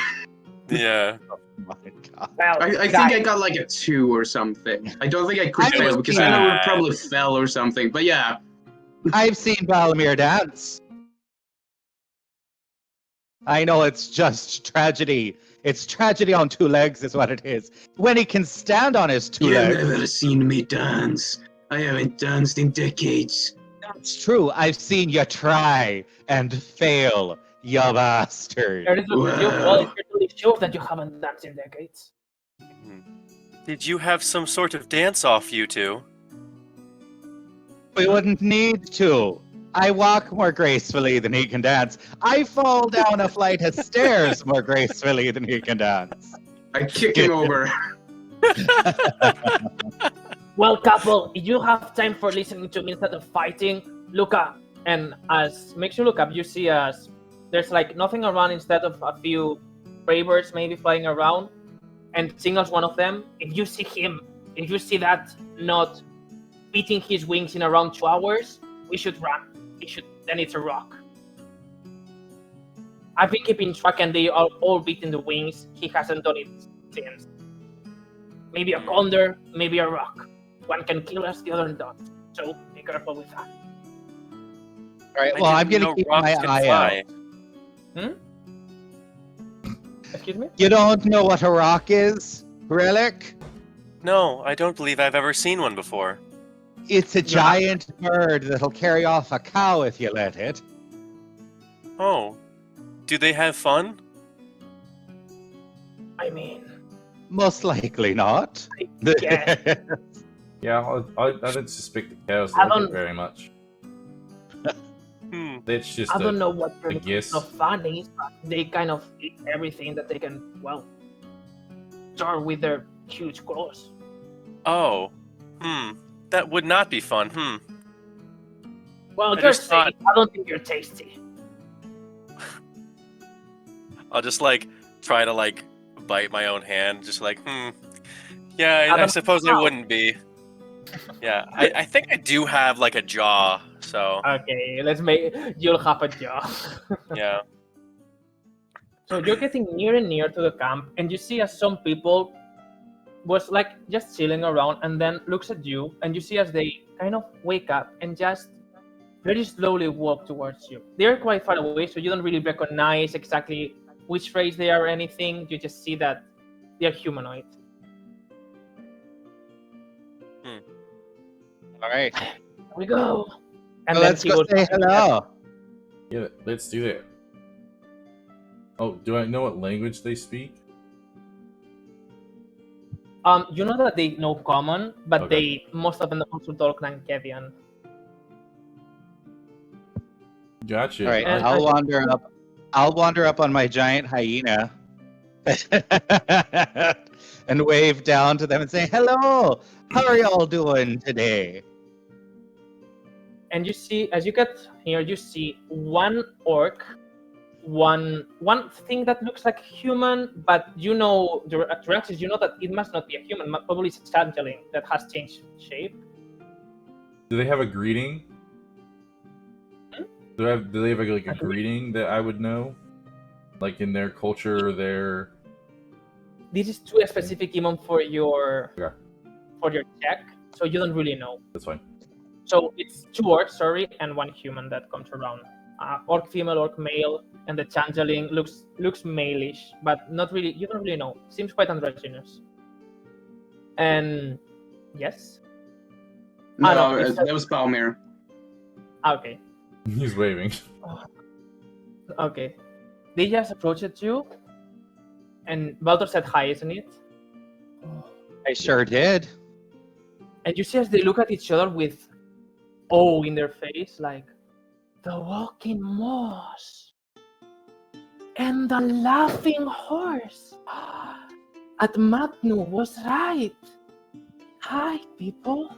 yeah. Oh my god. Well, I think guys, I got like a 2 or something. I don't think I crit I fail was because then I would bad. probably fell or something. But yeah, I've seen Balamir dance. I know it's just tragedy. It's tragedy on 2 legs is what it is. When he can stand on his 2 You've legs. never seen me dance. I haven't danced in decades. That's true. I've seen you try and fail, you bastard. there is a video Wow. quality really shows that you haven't danced in decades. Did you have some sort of dance off, you two? We wouldn't need to. I walk more gracefully than he can dance. I fall down a flight of stairs more gracefully than he can dance. I kick him over. Well, couple, if you have time for listening to me instead of fighting, look up. And as makes you look up, you see as there's like nothing around instead of a few prey birds maybe flying around. And signals one of them. If you see that not beating his wings in around 2 hours, we should run. Then it's a rock. I've been keeping track and they are all beating the wings. He hasn't done it since. Maybe a condor, maybe a rock. One can kill us, the other don't. So be careful with that. All right, I well, I'm didn't going to know keep my rocks could eye fly. out. Excuse me? You don't know what a rock is, Relic? No, I don't believe I've ever seen one before. It's a giant bird that'll carry off a cow if you let it. Oh. Do they have fun? I mean, Most likely not. yeah. Yeah, I don't suspect the cows I like it don't- very much. Hmm. That's just I don't know what I the guess. of fun is, but they kind of eat everything that they can, well, start with their huge claws. Oh. That would not be fun. Well, I you're just thought- safe. I don't think you're tasty. I'll just like try to like bite my own hand, just like, Yeah, I don't suppose I know. wouldn't be. Yeah, I think I do have like a jaw, so Okay, you'll have a jaw. yeah. So you're getting near and near to the camp, and you see as some people was like just chilling around, and then looks at you, and you see as they kind of wake up and just very slowly walk towards you. They're quite far away, so you don't really recognize exactly which race they are or anything. You just see that they're humanoid. All right. Here we go. And Well, then let's he go will- say hello. Yeah, let's do that. Oh, do I know what language they speak? You know that they know common, but Okay. most of them also talk Nankedian. Gotcha. All right, And I'll wander up on my giant hyena and wave down to them and say, "Hello, how are y'all doing today?" And you see, as you get here, you see one orc, one thing that looks like human, but you know, Draxis, you know that it must not be a human, probably it's a changeling that has changed shape. Do they have a greeting? Do they have like a greeting that I would know? Like in their culture, their This is too specific even for your Okay. check, so you don't really know. that's fine. So it's 2 orcs, sorry, and 1 human that comes around. Orc female, orc male, and the changeling looks male-ish, but not really. You don't really know. Seems quite androgynous. And yes. No, no, it's that was Balmir. Okay. He's waving. Okay. They just approached you, and Baldur said hi, isn't it? I sure did. And you see as they look at each other with awe in their face, like, the walking moss and the laughing horse. At Magnu was right. Hi, people.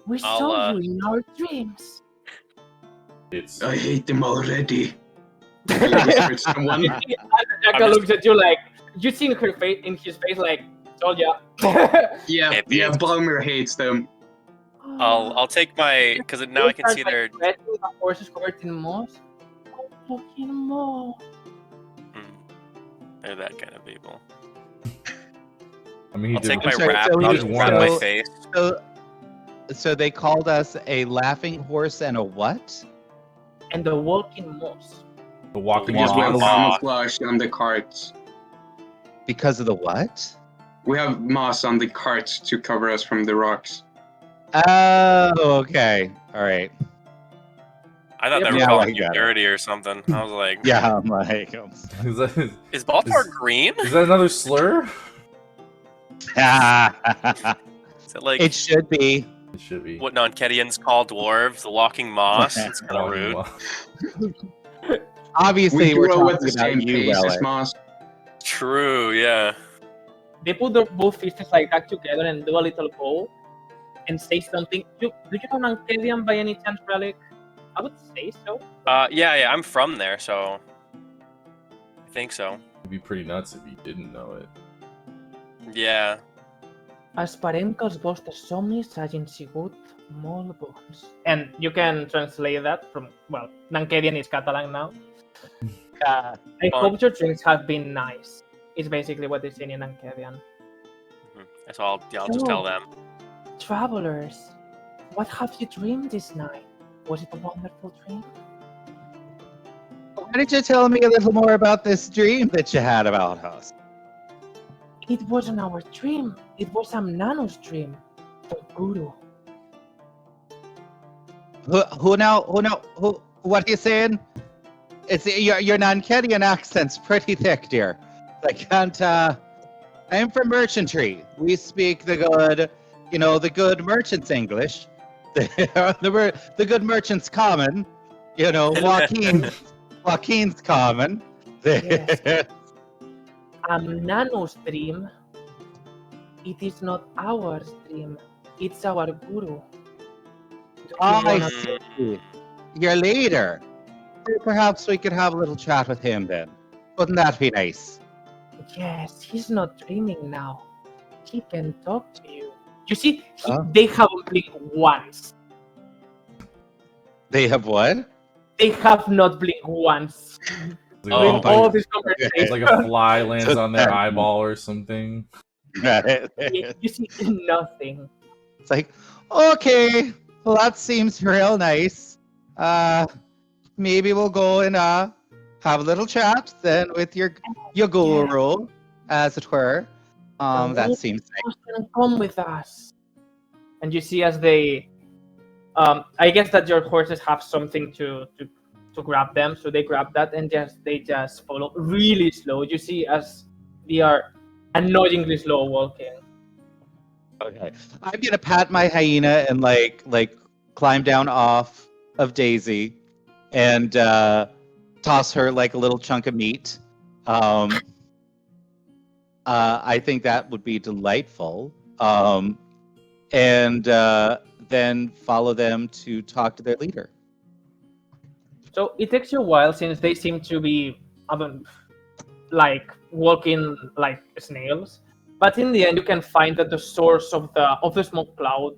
We saw you in our dreams. It's I hate them already. Someone. Jaka looks at you like, you see in his face like, told ya. Yeah, Happy. Balmir hates them. I'll take my because now I can see their. The horses covered in moss. Oh, fucking moss. They're that kind of people. I mean, I'll take my sorry, wrap so and he- just wrap my so- face. So they called us a laughing horse and a what? And the walking moss. the walking Because we have Moss. camouflage on the carts. Because of the what? We have moss on the carts to cover us from the rocks. Oh, okay. All right. I thought they were Yeah, calling I you got it. dirty or something. I was like, Yeah, I'm like, Is that, is Baltimore Is- green? is that another slur? Is it like it should be. It should be. what non-Kedians call dwarves, the walking moss? It's kind of Walking rude. moss. Obviously, we're grow at talking the about same you, pace as Relic. moss. True, yeah. They put their both fists like that together and do a little bow and say something. Do you know Nankedian by any chance, Relic? I would say so. Yeah, I'm from there, so I think so. It'd be pretty nuts if you didn't know it. Yeah. Esperem que els vostres somnis hagin sigut molt bons. And you can translate that from, well, Nankedian is Catalan now. I hope your dreams have been nice. It's basically what they say in Nankedian. So I'll just tell them. Travelers, what have you dreamed this night? Was it a wonderful dream? Why don't you tell me a little more about this dream that you had about us? It wasn't our dream. It was Amnano's dream. The guru. What are you saying? It's your non-Kedian accent's pretty thick, dear. I can't. I'm from merchantry. We speak the good merchant's English. The good merchant's common. Joaquin's common. Yes. Amnano's dream. It is not our dream. It's our guru. I see. Your leader. Perhaps we could have a little chat with him then. Wouldn't that be nice? Yes, he's not dreaming now. He can talk to you. You see, Huh? they haven't blinked once. They have what? They have not blinked once. It's like, Oh, During my- all this it's conversation. like a fly lands on their eyeball or something. You see nothing. It's like, okay, well that seems real nice. Maybe we'll go and have a little chat then with your guru, as it were. That seems nice. Can come with us. And you see as they, I guess that your horses have something to grab them, so they grab that and they just follow really slow. You see as they are annoyingly slow walking. Okay, I'm gonna pat my hyena and like climb down off of Daisy and toss her like a little chunk of meat. I think that would be delightful. And then follow them to talk to their leader. So it takes you a while since they seem to be like walking like snails. But in the end, you can find that the source of the smoke cloud.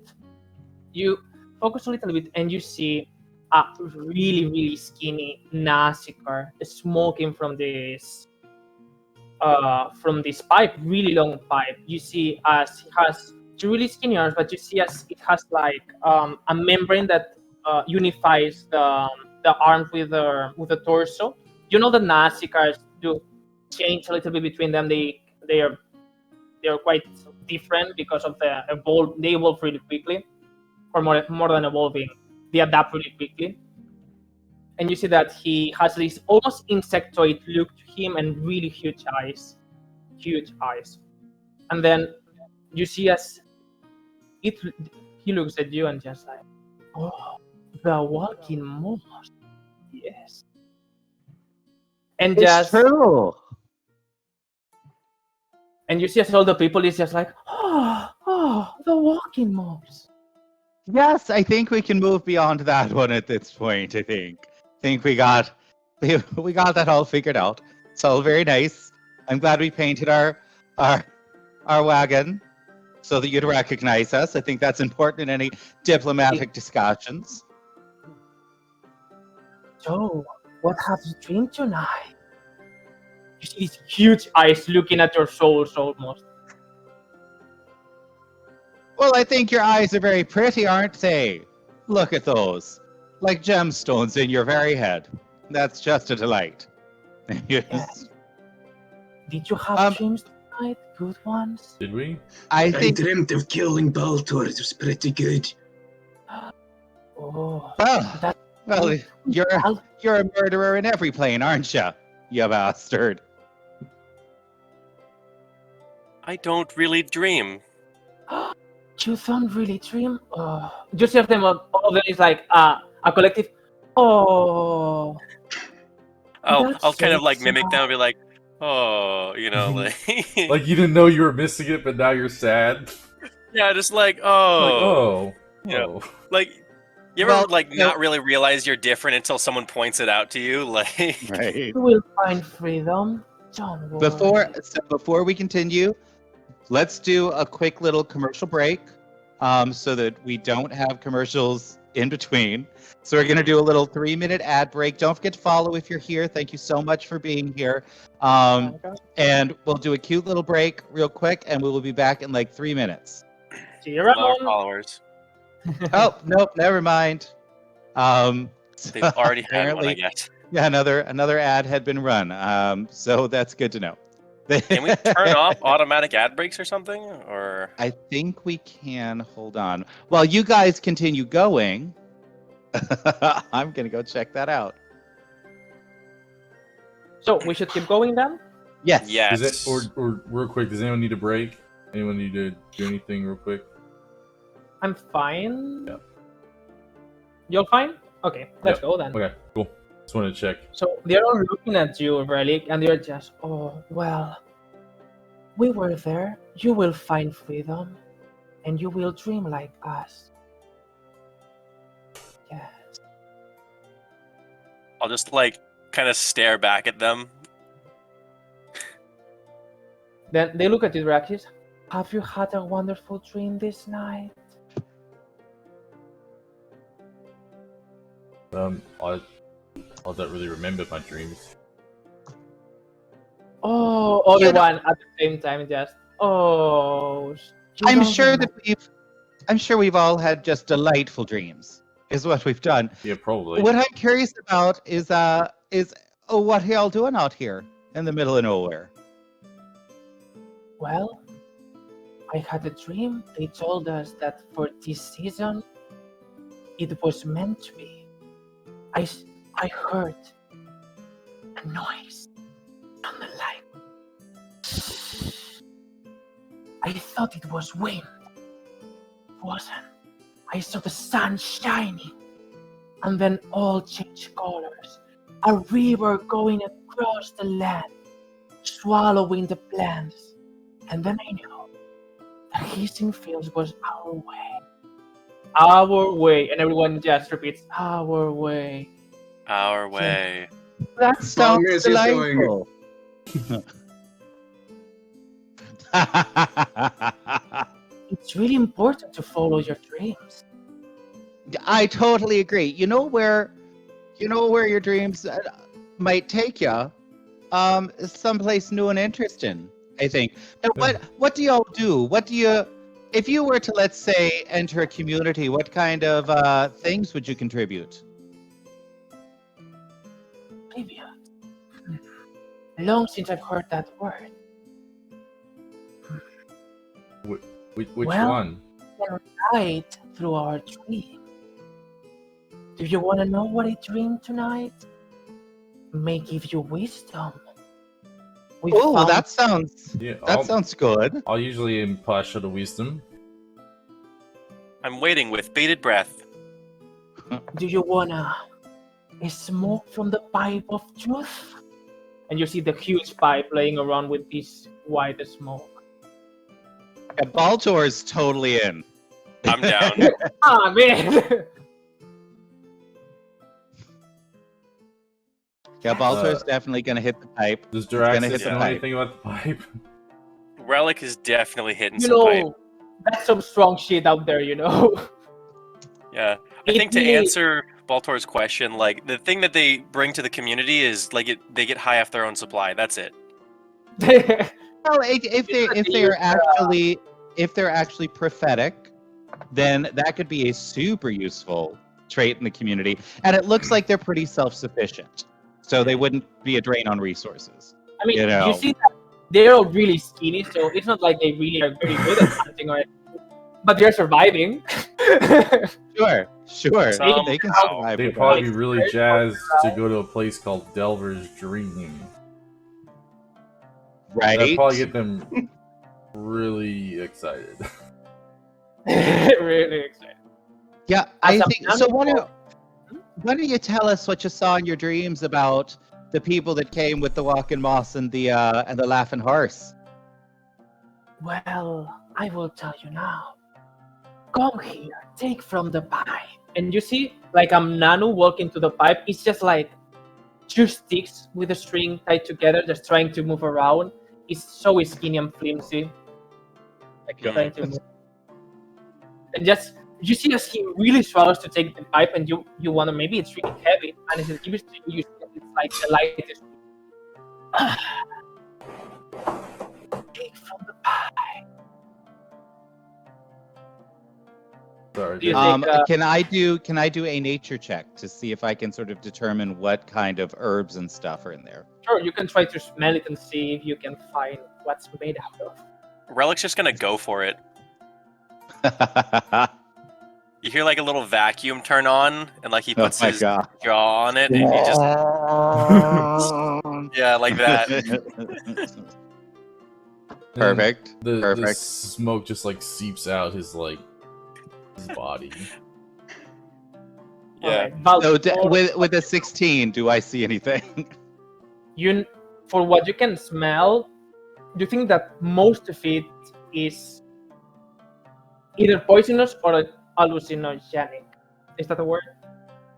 You focus a little bit and you see a really, really skinny Nasikar smoking from this pipe, really long pipe. You see as he has two really skinny arms, but you see as it has like a membrane that unifies the arms with the torso. You know the Nasikars do change a little bit between them. They are quite different because of they evolve really quickly, or more than evolving, they adapt really quickly. And you see that he has this almost insectoid look to him and really huge eyes. And then you see as he looks at you and just like, oh, the walking moss, yes. And It's true. And you see as all the people is just like, oh, the walking mobs. Yes, I think we can move beyond that one at this point. I think we got that all figured out. It's all very nice. I'm glad we painted our wagon. so that you'd recognize us. I think that's important in any diplomatic discussions. So, what have you dreamed tonight? You see these huge eyes looking at your souls almost. Well, I think your eyes are very pretty, aren't they? Look at those. Like gemstones in your very head. That's just a delight. Yes. Did you have Um, dreams tonight? Good ones? Did we? I I think. dreamt of killing Baltor. It was pretty good. Oh, Well, that well, you're Al- you're a murderer in every plane, aren't you? You bastard. I don't really dream. you don't really dream? You see them all of them is like a collective. Oh, I'll That's kind of so like mimic them sad. and be like, oh, you know, like, Like you didn't know you were missing it, but now you're sad. yeah, just like, Like, oh, oh, you know. oh. like, you ever Well, like no. not really realize you're different until someone points it out to you? Like, Right. you will find freedom. Don't worry. Before we continue, let's do a quick little commercial break, so that we don't have commercials in between. So we're gonna do a little 3-minute ad break. Don't forget to follow if you're here. Thank you so much for being here. And we'll do a cute little break real quick, and we will be back in like 3 minutes. See you all our around. followers, Oh, nope, never mind. they've already had one, I apparently, guess. yeah, another ad had been run. So that's good to know. Can we turn off automatic ad breaks or something? Or I think we can. Hold on. While you guys continue going, I'm gonna go check that out. So we should keep going then. Yes. yes, Is it or real quick? Does anyone need a break? Anyone need to do anything real quick? I'm fine. Yeah. You're fine? Okay, let's go then. Okay, cool. Just wanted to check. So they're all looking at you, Relic, and they're just, oh, well, we were there. You will find freedom, and you will dream like us. Yes. I'll just like kind of stare back at them. Then they look at you, Draxis. Have you had a wonderful dream this night? I don't really remember my dreams. Oh, everyone at the same time, just, oh. you I'm don't sure that remember- I'm sure we've all had just delightful dreams. Is what we've done. Yeah, probably. What I'm curious about is what are y'all doing out here in the middle of nowhere? Well, I had a dream. They told us that for this season, it was meant to be. I heard a noise on the light. I thought it was wind. It wasn't. I saw the sun shining, and then all changed colors. A river going across the land, swallowing the plants. And then I knew the hissing fields was our way. Our way. And everyone just repeats, our way. Our way. That long sounds as he's going. delightful. It's really important to follow your dreams. I totally agree. You know where your dreams might take you? Someplace new and interesting, I think. Now, what do y'all do? If you were to, let's say, enter a community, what kind of things would you contribute? Tribute. Long since I've heard that word. Which Well- one? Right through our dream. Do you want to know what I dreamed tonight? May give you wisdom. We Oh, found- that sounds Yeah, sounds good. I usually am partial to wisdom. I'm waiting with bated breath. Do you wanna smoke from the pipe of truth? And you see the huge pipe laying around with this white smoke. Yeah, Baltor's totally in. I'm down. Ah, man! Yeah, Baltor's definitely gonna hit the pipe. Does gonna Duraxis hit the know pipe. anything about the pipe? Relic is definitely hitting you some pipe. know, That's some strong shit out there, you know. Yeah, I It think to really- answer Baltor's question, like the thing that they bring to the community is like they get high off their own supply. That's it. Well, if they're actually prophetic, then that could be a super useful trait in the community. And it looks like they're pretty self-sufficient, so they wouldn't be a drain on resources. I mean, You know. you see that they're all really skinny, so it's not like they really are very good at hunting or anything, but they're surviving. Sure. Somehow. They can survive. They'd with probably that. be really jazzed to go to a place called Delver's Dream. That'd Right. probably get them really excited. Really excited. Yeah, As I a think so. manager- Why don't you tell us what you saw in your dreams about the people that came with the walking moss and the laughing horse? Well, I will tell you now. Come here, take from the pipe. And you see, like Nanu walking to the pipe. It's just like 2 sticks with a string tied together, just trying to move around. It's so skinny and flimsy. Like trying to move. And just you see as he really struggles to take the pipe, and you wonder maybe it's really heavy, and as it gives to you, it's like the lightest. Take from the pipe. Sorry. Do you dude. think, Can I do a nature check to see if I can sort of determine what kind of herbs and stuff are in there? Sure, you can try to smell it and see if you can find what's made out of. Relic's just gonna go for it. You hear like a little vacuum turn on, and like he Oh puts my his god. jaw on it, and he just yeah, like that. Perfect. The Perfect. smoke just like seeps out his body. Yeah. Alright, So Baltor, with a 16, do I see anything? you, for what you can smell, you think that most of it is either poisonous or hallucinogenic. Is that a word?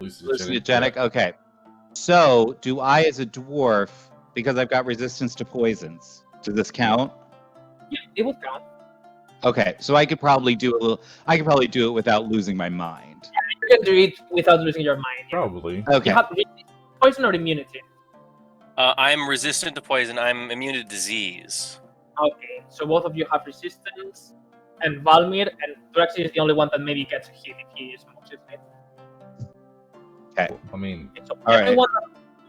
Hallucinogenic. Okay. So, do I, as a dwarf, because I've got resistance to poisons, does this count? Yeah, it would count. Okay, so I could probably do it without losing my mind. You can do it without losing your mind. Yeah. Probably. Okay. You have poison or immunity. I'm resistant to poison. I'm immune to disease. Okay, so both of you have resistance, and Valmir and Draxi is the only one that maybe gets a hit if he smokes it. I mean, So All right. everyone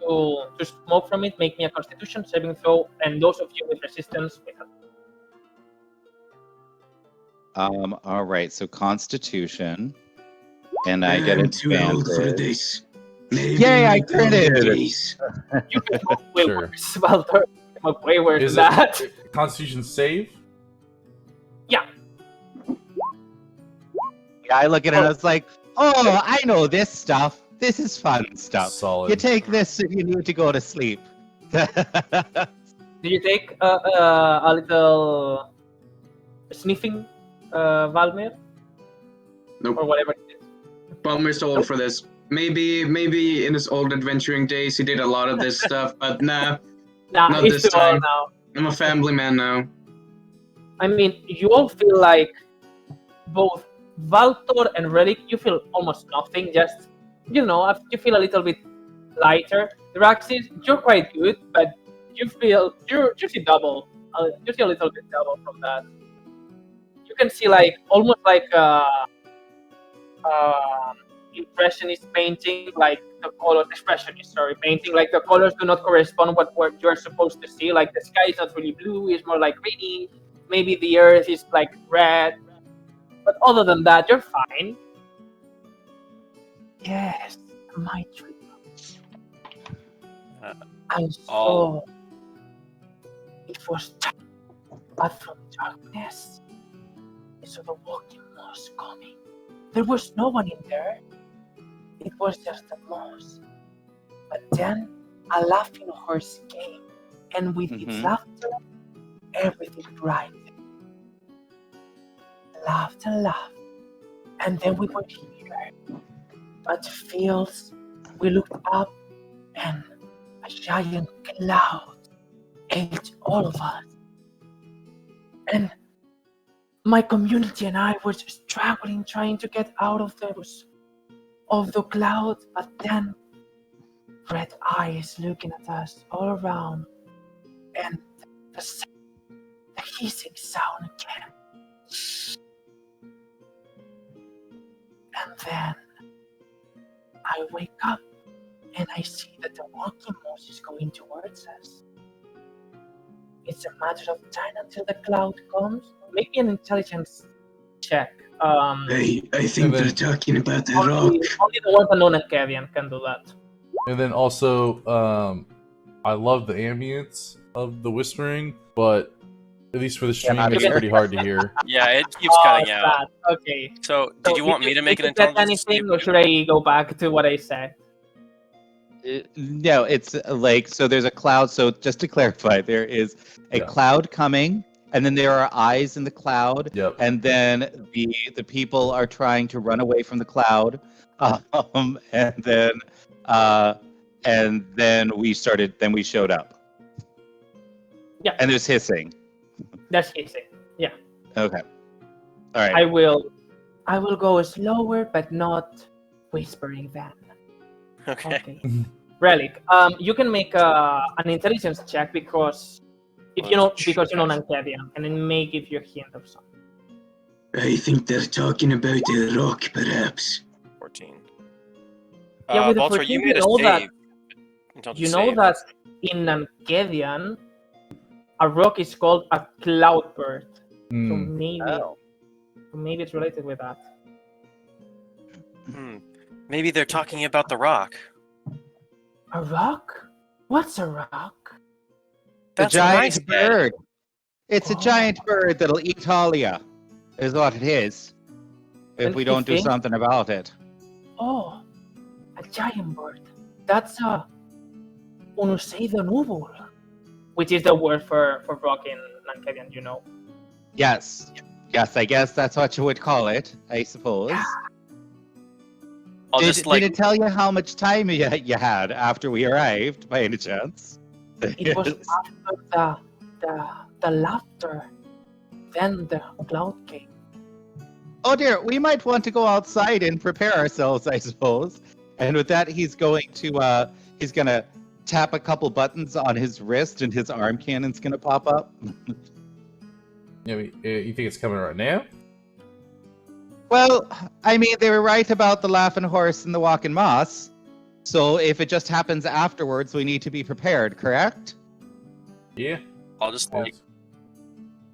to smoke from it, make me a Constitution saving throw, and those of you with resistance with a All right. So Constitution, and I get I'm too old for advantage. this. Maybe Yay, I in the golden critted. days. You can smoke way Sure. worse, Baltor. Smoke way worse is than that. it Constitution save? Yeah. Yeah, I look at it and I was like, oh, I know this stuff. This is fun stuff. Solid. You take this if you need to go to sleep. Do you take a little sniffing, Valmir? Nope. Or whatever it is? Balmer's too old for this. Maybe in his old adventuring days he did a lot of this stuff, but nah, Nah, Not it's this too old time. now. I'm a family man now. I mean, you all feel like both Valtor and Relic, you feel almost nothing, just, you feel a little bit lighter. Draxis, you're quite good, but you see double. You see a little bit double from that. You can see almost like impressionist painting, like the colors, painting, like the colors do not correspond what you're supposed to see. Like the sky is not really blue, it's more like greeny. Maybe the earth is like red. But other than that, you're fine. Yes, my dream. I saw it was dark, but from darkness, I saw the walking moss coming. There was no one in there. It was just a moss. But then a laughing horse came, and with its laughter, everything brightened. Laughed and laughed, and then we were here. But fields, we looked up, and a giant cloud ate all of us. And my community and I were struggling trying to get out of the cloud, but then red eyes looking at us all around, and the hissing sound again. And then I wake up and I see that the walking mouse is going towards us. It's a matter of time until the cloud comes. Make me an intelligence check. I think they're talking about the rock. Only the ones that know Acadian can do that. And then also, I love the ambience of the whispering, but at least for the stream, not it's here. pretty hard to hear. Yeah, it keeps cutting out. Sad. Okay. So, did you want me to make an Did you get intelligence? anything, or should I go back to what I said? No, it's like, so there's a cloud. So just to clarify, there is a Yeah. cloud coming, and then there are eyes in the cloud, Yep. and then the people are trying to run away from the cloud, and then we showed up. Yeah. And there's hissing. That's easy. Yeah. Okay. All right. I will go slower, but not whispering then. Okay. Okay. Relic. You can make an intelligence check because you know Ancadian, and it may give you a hint of something. I think they're talking about the rock, perhaps. 14. Yeah, with the Baltar, 14, you made a you know that- save. Intelligence You know save. that in Ancadian, a rock is called a cloudbird. So Hmm. maybe it's related with that. Maybe they're talking about the rock. A rock? What's a rock? The That's what I giant said. bird. It's a Oh. giant bird that'll eat Talia, is what it is. If And we you don't do think- something about it. Oh, a giant bird. That's a Unuseido nubul, which is the word for rock in Ancadian, you know. Yes. Yes, I guess that's what you would call it, I suppose. I'll Did, just like did it tell you how much time you had after we arrived, by any chance? It was after the laughter, then the cloud came. Oh dear, we might want to go outside and prepare ourselves, I suppose. And with that, he's gonna tap a couple buttons on his wrist, and his arm cannon's gonna pop up. Yeah, you think it's coming right now? Well, I mean, they were right about the laughing horse and the walking moss. So if it just happens afterwards, we need to be prepared, correct? Yeah. I'll just like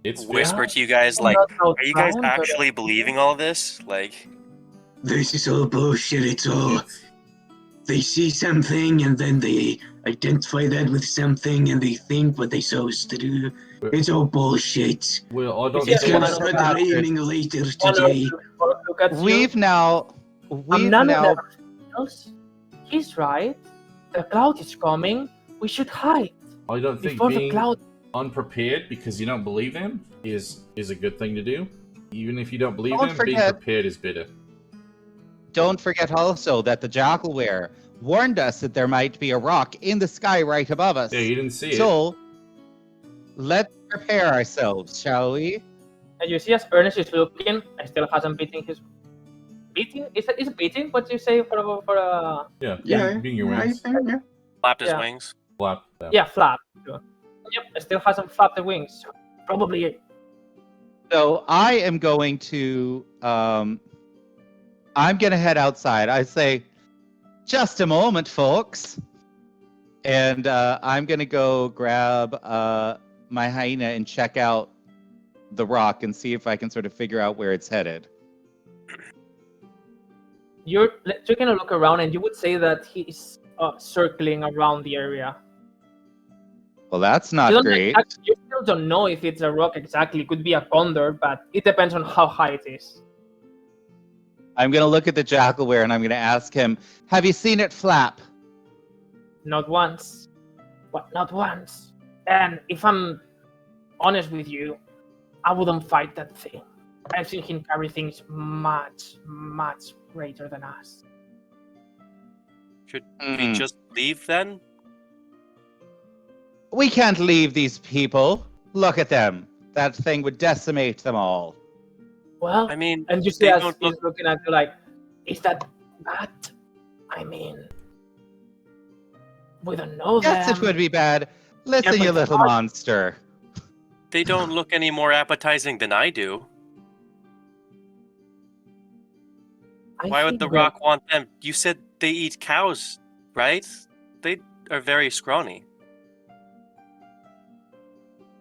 It's whisper to you guys like, Not are you guys outside, but- actually believing all this? Like, This is all bullshit. It's all. They see something and then they identify that with something and they think what they're supposed to do. It's all bullshit. Well, I don't Yeah, It's think gonna one of start that- raining later One today. look at you. We've now None of them else. He's right. The cloud is coming. We should hide I don't think before the being cloud. unprepared because you don't believe them is a good thing to do. Even if you don't believe Don't them, being forget- prepared is better. Don't forget also that the Jackalware warned us that there might be a rock in the sky right above us. Yeah, you didn't see it. So, let's prepare ourselves, shall we? And you see as Ernest is looking, I still hasn't beaten his. Beating? Is it beating? What you say for a? Yeah, being your wings. flapped his Yeah. wings. Flap. Yeah, flap. Yep, it still hasn't flapped the wings. So probably. So I am going to I'm gonna head outside. I say, just a moment, folks. And I'm gonna go grab my hyena and check out the rock and see if I can sort of figure out where it's headed. You're taking a look around, and you would say that he's circling around the area. Well, that's not You don't great. you still don't know if it's a rock exactly. It could be a condor, but it depends on how high it is. I'm gonna look at the Jackalware and I'm gonna ask him, have you seen it flap? Not once. What? Not once. And if I'm honest with you, I wouldn't fight that thing. I've seen him carry things much, much greater than us. Should Hmm. we just leave then? We can't leave these people. Look at them. That thing would decimate them all. Well, I mean, and you see they us don't he's look. looking at you like, is that bad? I mean, we don't know Yes, them. it would be bad. Listen, but you it's little hard. monster. They don't look any more appetizing than I do. Why would the Rock want them? You said they eat cows, right? They are very scrawny.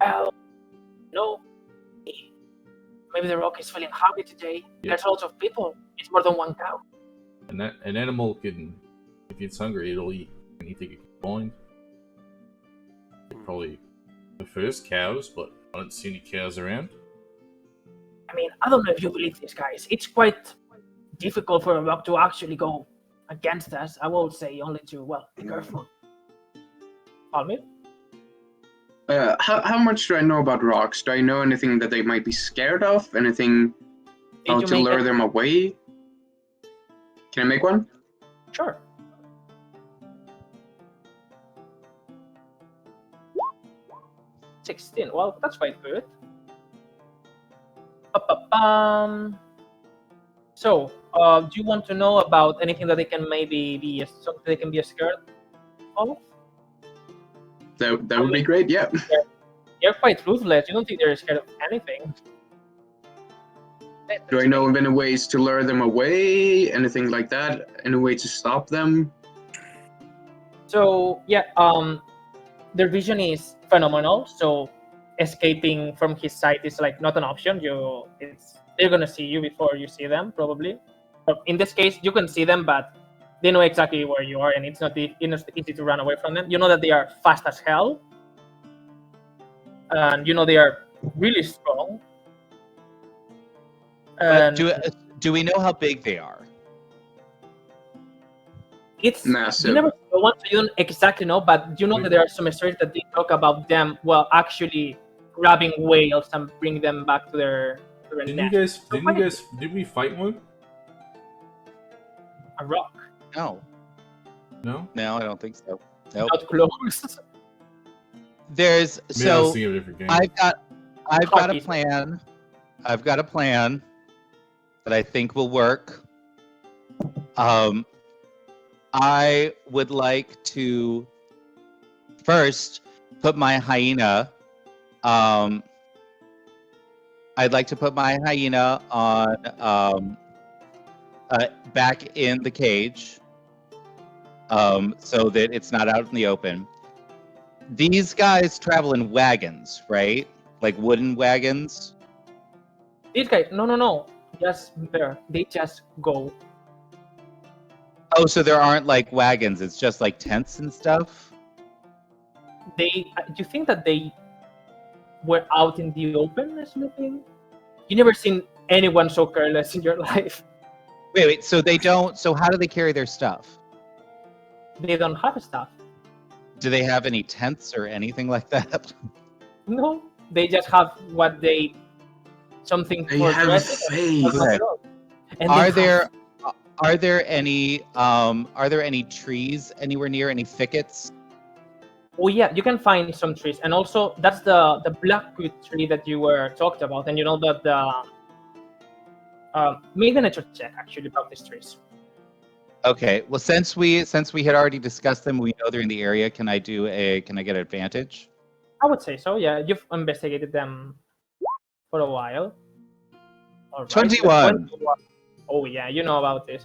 Well, no. Maybe the Rock is feeling hungry today. Yeah. There's lots of people. It's more than one cow. And that an animal can, if it's hungry, it'll eat anything it can find. It probably prefers cows, but I don't see any cows around. I mean, I don't know if you believe this, guys. It's quite difficult for a Rock to actually go against us. I will say only to, well, be careful. Almir? How much do I know about rocks? Do I know anything that they might be scared of? Anything how you to make lure it? them away? Can I make one? Sure. $16. Well, that's quite good. So, do you want to know about anything that they can maybe be something they can be scared of? That would be great. Yeah. They're quite ruthless. You don't think they're scared of anything. Do I know of any ways to lure them away? Anything like that? Any way to stop them? So yeah, their vision is phenomenal. So escaping from his sight is like not an option. They're gonna see you before you see them probably. But in this case, you can see them, but they know exactly where you are, and it's not easy to run away from them. You know that they are fast as hell, and you know they are really strong. But And do we know how big they are? it's Massive. You never know one, so you don't exactly know, but you know that there are some stories that they talk about them, well, actually grabbing whales and bring them back to their nest. Did we fight one? A rock, No. No? No, I don't think so. Nope. not close. There's Maybe I was so thinking of a different game. I've got a Hockey. plan. I've got a plan that I think will work. I would like to first put my hyena. I'd like to put my hyena on back in the cage, so that it's not out in the open. These guys travel in wagons, right? Like wooden wagons. These guys, no, just there. They just go. Oh, so there aren't like wagons. It's just like tents and stuff. Do you think that they were out in the open sleeping? You never seen anyone so careless in your life. Wait. So they don't. So how do they carry their stuff? They don't have stuff. Do they have any tents or anything like that? No, they just have something They for have dressing. faith. Okay. And Are they have- there any trees anywhere near, any thickets? Oh yeah, you can find some trees, and also that's the blackwood tree that you were talked about, and you know that make a nature check actually about these trees. Okay. Well, since we had already discussed them, we know they're in the area. Can I get advantage? I would say so. Yeah, you've investigated them for a while. All right. 21. Oh yeah, you know about this.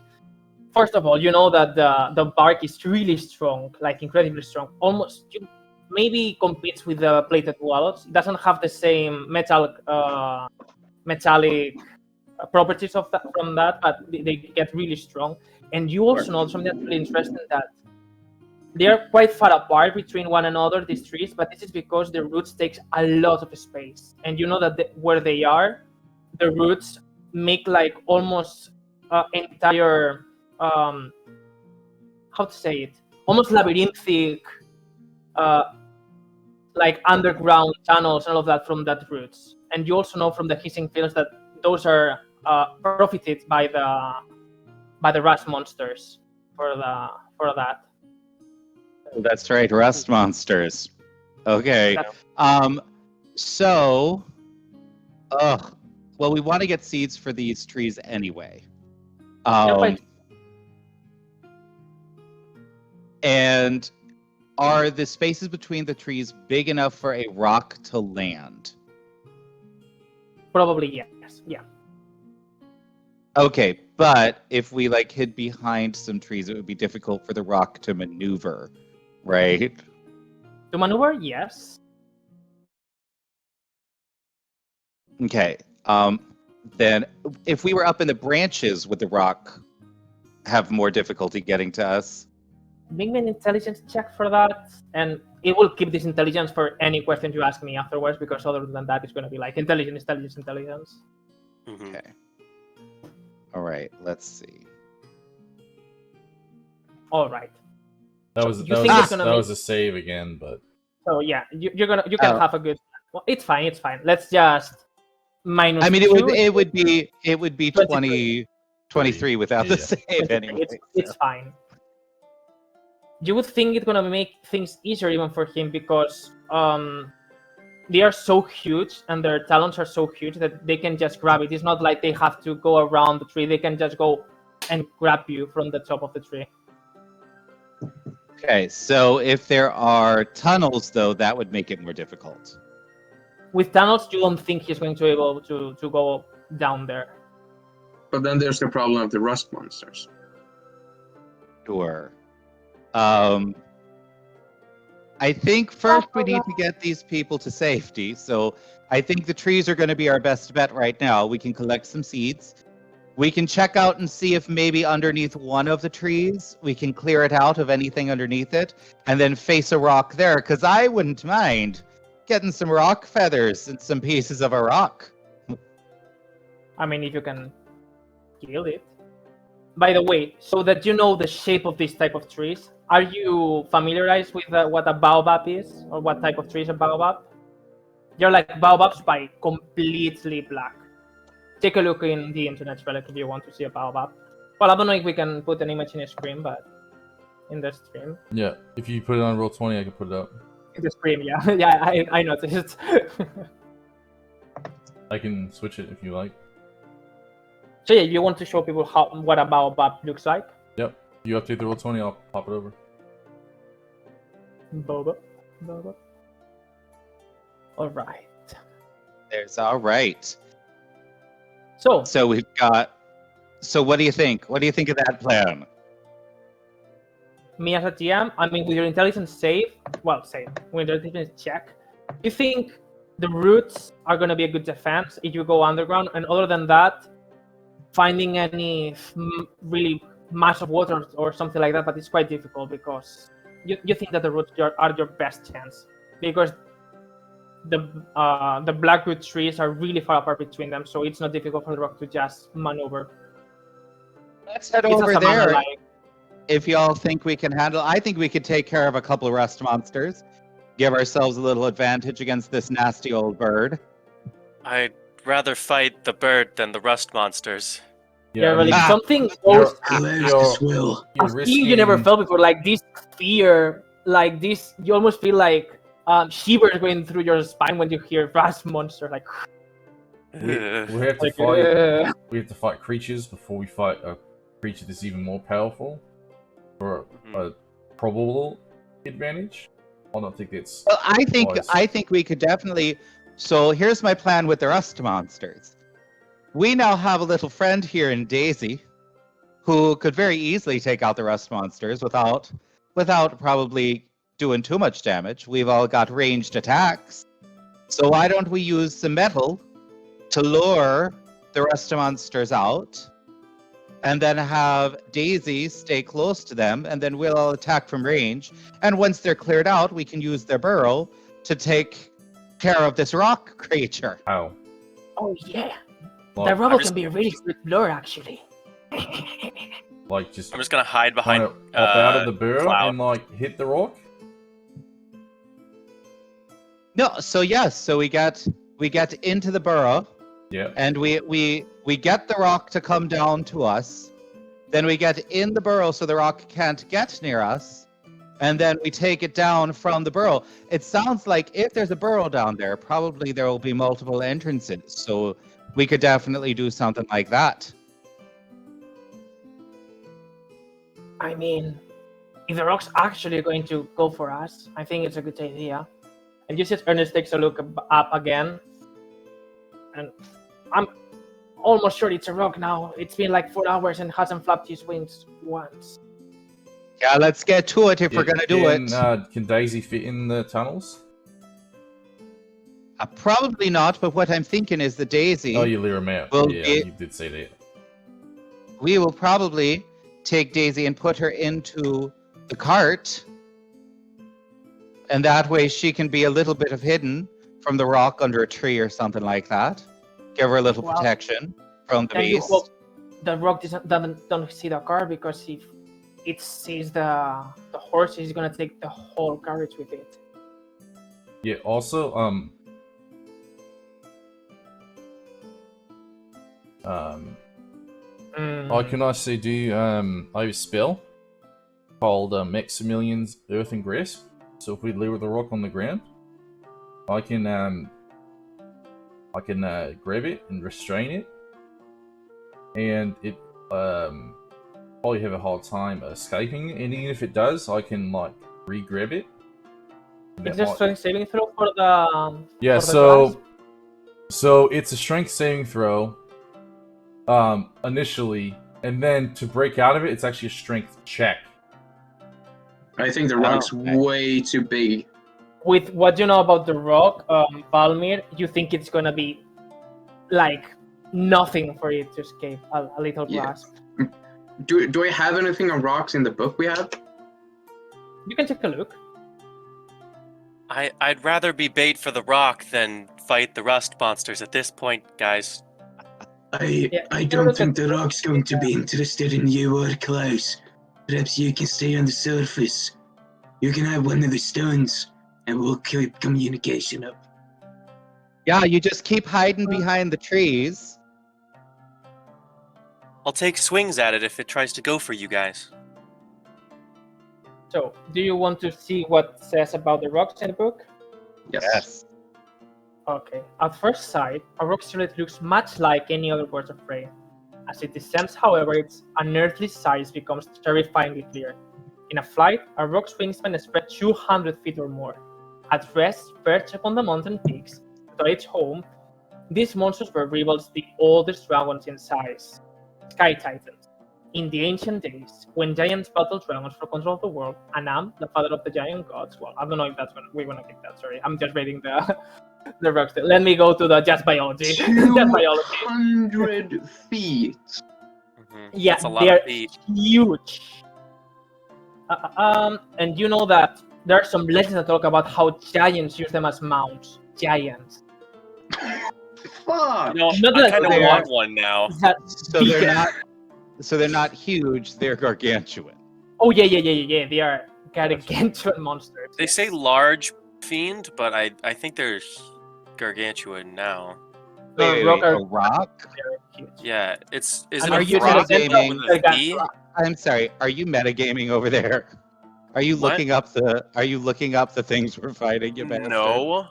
First of all, you know that the bark is really strong, like incredibly strong. Almost maybe competes with the plated walnuts. It doesn't have the same metallic properties from that, but they get really strong. And you also know something that's really interesting, that they are quite far apart between one another, these trees, but this is because the roots takes a lot of space. And you know that where they are, the roots make like almost entire how to say it, almost labyrinthic like underground tunnels and all of that from that roots. And you also know from the hissing fields that those are profited by the rust monsters for that. That's right, rust monsters. Okay. So, well, we want to get seeds for these trees anyway. but- And are the spaces between the trees big enough for a rock to land? Probably yes. Yeah. Okay, but if we like hid behind some trees, it would be difficult for the rock to maneuver, right? To maneuver, yes. Okay. Then if we were up in the branches, would the rock have more difficulty getting to us? Make me an intelligence check for that, and it will keep this intelligence for any question you ask me afterwards, because other than that, it's going to be like intelligence. Mhm. Okay. All right, let's see. All right. That was You think it's gonna that make- was a save again, but So yeah, you can Oh. have a good. Well, it's fine. It's fine. Let's just minus. I mean, 2. it would be 23. 23 without the Yeah. save anyway. It's fine. You would think it's gonna make things easier even for him, because they are so huge and their talons are so huge that they can just grab it. It's not like they have to go around the tree. They can just go and grab you from the top of the tree. Okay, so if there are tunnels, though, that would make it more difficult. With tunnels, you don't think he's going to be able to go down there. But then there's the problem of the rust monsters. Sure. I think first we need to get these people to safety. So I think the trees are going to be our best bet right now. We can collect some seeds. We can check out and see if maybe underneath one of the trees we can clear it out of anything underneath it, and then face a rock there. Because I wouldn't mind getting some rock feathers and some pieces of a rock. I mean, if you can kill it. By the way, so that you know the shape of this type of trees, are you familiarized with what a baobab is, or what type of tree is a baobab? They're like baobabs by completely black. Take a look in the internet, Relic, if you want to see a baobab. Well, I don't know if we can put an image in a screen, but in the stream. yeah, if you put it on roll 20, I can put it up. In the stream, yeah, yeah, I noticed. I can switch it if you like. So yeah, you want to show people what a baobab looks like? Yep. You update the roll 20, I'll pop it over. Baobab. All right. There's all right. So we've got. So what do you think? What do you think of that plan? me as a GM, I mean, with your intelligence save, with your intelligence check, you think the roots are going to be a good defense if you go underground, and other than that, finding any really mass of water or something like that, but it's quite difficult because you think that the roots are your best chance, because the blackwood trees are really far apart between them, so it's not difficult for the rock to just maneuver. Let's head It's a over savanna there. like. If y'all think we can handle, I think we could take care of a couple of rust monsters, give ourselves a little advantage against this nasty old bird. I'd rather fight the bird than the rust monsters. Yeah, really. Ah, Something goes. Glass to swill. You're A fear you never risking- felt before, like this fear, like this. You almost feel like shivers going through your spine when you hear rust monster. Like, We Ugh. have to like fight. We have to fight creatures before we fight a creature that's even more powerful, for a probable advantage. I don't think it's. Well, I wise. think we could definitely. So here's my plan with the rust monsters. We now have a little friend here in Daisy, who could very easily take out the rust monsters without probably doing too much damage. We've all got ranged attacks. So why don't we use some metal to lure the rust monsters out, and then have Daisy stay close to them, and then we'll all attack from range. And once they're cleared out, we can use their burrow to take care of this rock creature. How? oh yeah, Like, the robot just- can be a really good lure, actually. like just I'm just gonna hide kind behind. of pop out of the burrow cloud. and like hit the rock. No, so yes, so we get into the burrow, Yeah. and we get the rock to come down to us. Then we get in the burrow so the rock can't get near us, and then we take it down from the burrow. It sounds like if there's a burrow down there, probably there will be multiple entrances. So we could definitely do something like that. I mean, if the rock's actually going to go for us, I think it's a good idea. And just as Ernest takes a look up again, and I'm almost sure it's a rock now. It's been like 4 hours and hasn't flapped his wings once. Yeah, let's get to it if we're gonna do it. Can Daisy fit in the tunnels? Probably not, but what I'm thinking is the Daisy. Oh, you lure him out. Well, yeah, you did say that. We will probably take Daisy and put her into the cart, and that way she can be a little bit of hidden from the rock under a tree or something like that. Give her a little protection from the Then you beast. hope the rock don't see the car, because if it sees the horse, it's gonna take the whole carriage with it. Yeah. Also, I can also do I have a spell called Maximilian's Earth and Grass. So if we lure the rock on the ground, I can grab it and restrain it, and it probably have a hard time escaping. And even if it does, I can like re-grab it. It's just a saving throw for the yeah. for the glass? So it's a strength saving throw initially, and then to break out of it, it's actually a strength check. I think the rock's way too big. With what you know about the rock, Valmir, you think it's gonna be like nothing for it to escape a little grasp. Do I have anything on rocks in the book we have? You can take a look. I'd rather be bait for the rock than fight the rust monsters at this point, guys. I don't think the rock's going to be interested in you or Klaus. Perhaps you can stay on the surface. You can have one of the stones, and we'll keep communication up. Yeah, you just keep hiding behind the trees. I'll take swings at it if it tries to go for you guys. So, do you want to see what it says about the rocks in the book? Yes. Okay. At first sight, a rock silhouette looks much like any other bird of prey. As it descends, however, its unearthly size becomes terrifyingly clear. In a flight, a rock's wingspan spread 200 feet or more. At rest, perched upon the mountain peaks, to its home, these monsters were rivals the oldest dragons in size, Sky Titans. In the ancient days, when giants battled dragons for control of the world, Anam, the father of the giant gods, well, I don't know if we're gonna get that, sorry. I'm just reading the rocks. Let me go to the just biology. Just biology. 200 feet. Yeah, That's a lot they're of feet. huge. And you know that there are some legends that talk about how giants use them as mounts. Giants. Fuck! You know, Not I like kind of they are. want one now. So they're not huge, they're gargantuan. Oh yeah. They are gargantuan monsters. They say large fiend, but I think they're gargantuan now. Wait, a rock? Yeah, is And it are a you rock gaming? with a V? I'm sorry, are you metagaming over there? Are you What? looking up the things we're fighting, you bastard? No.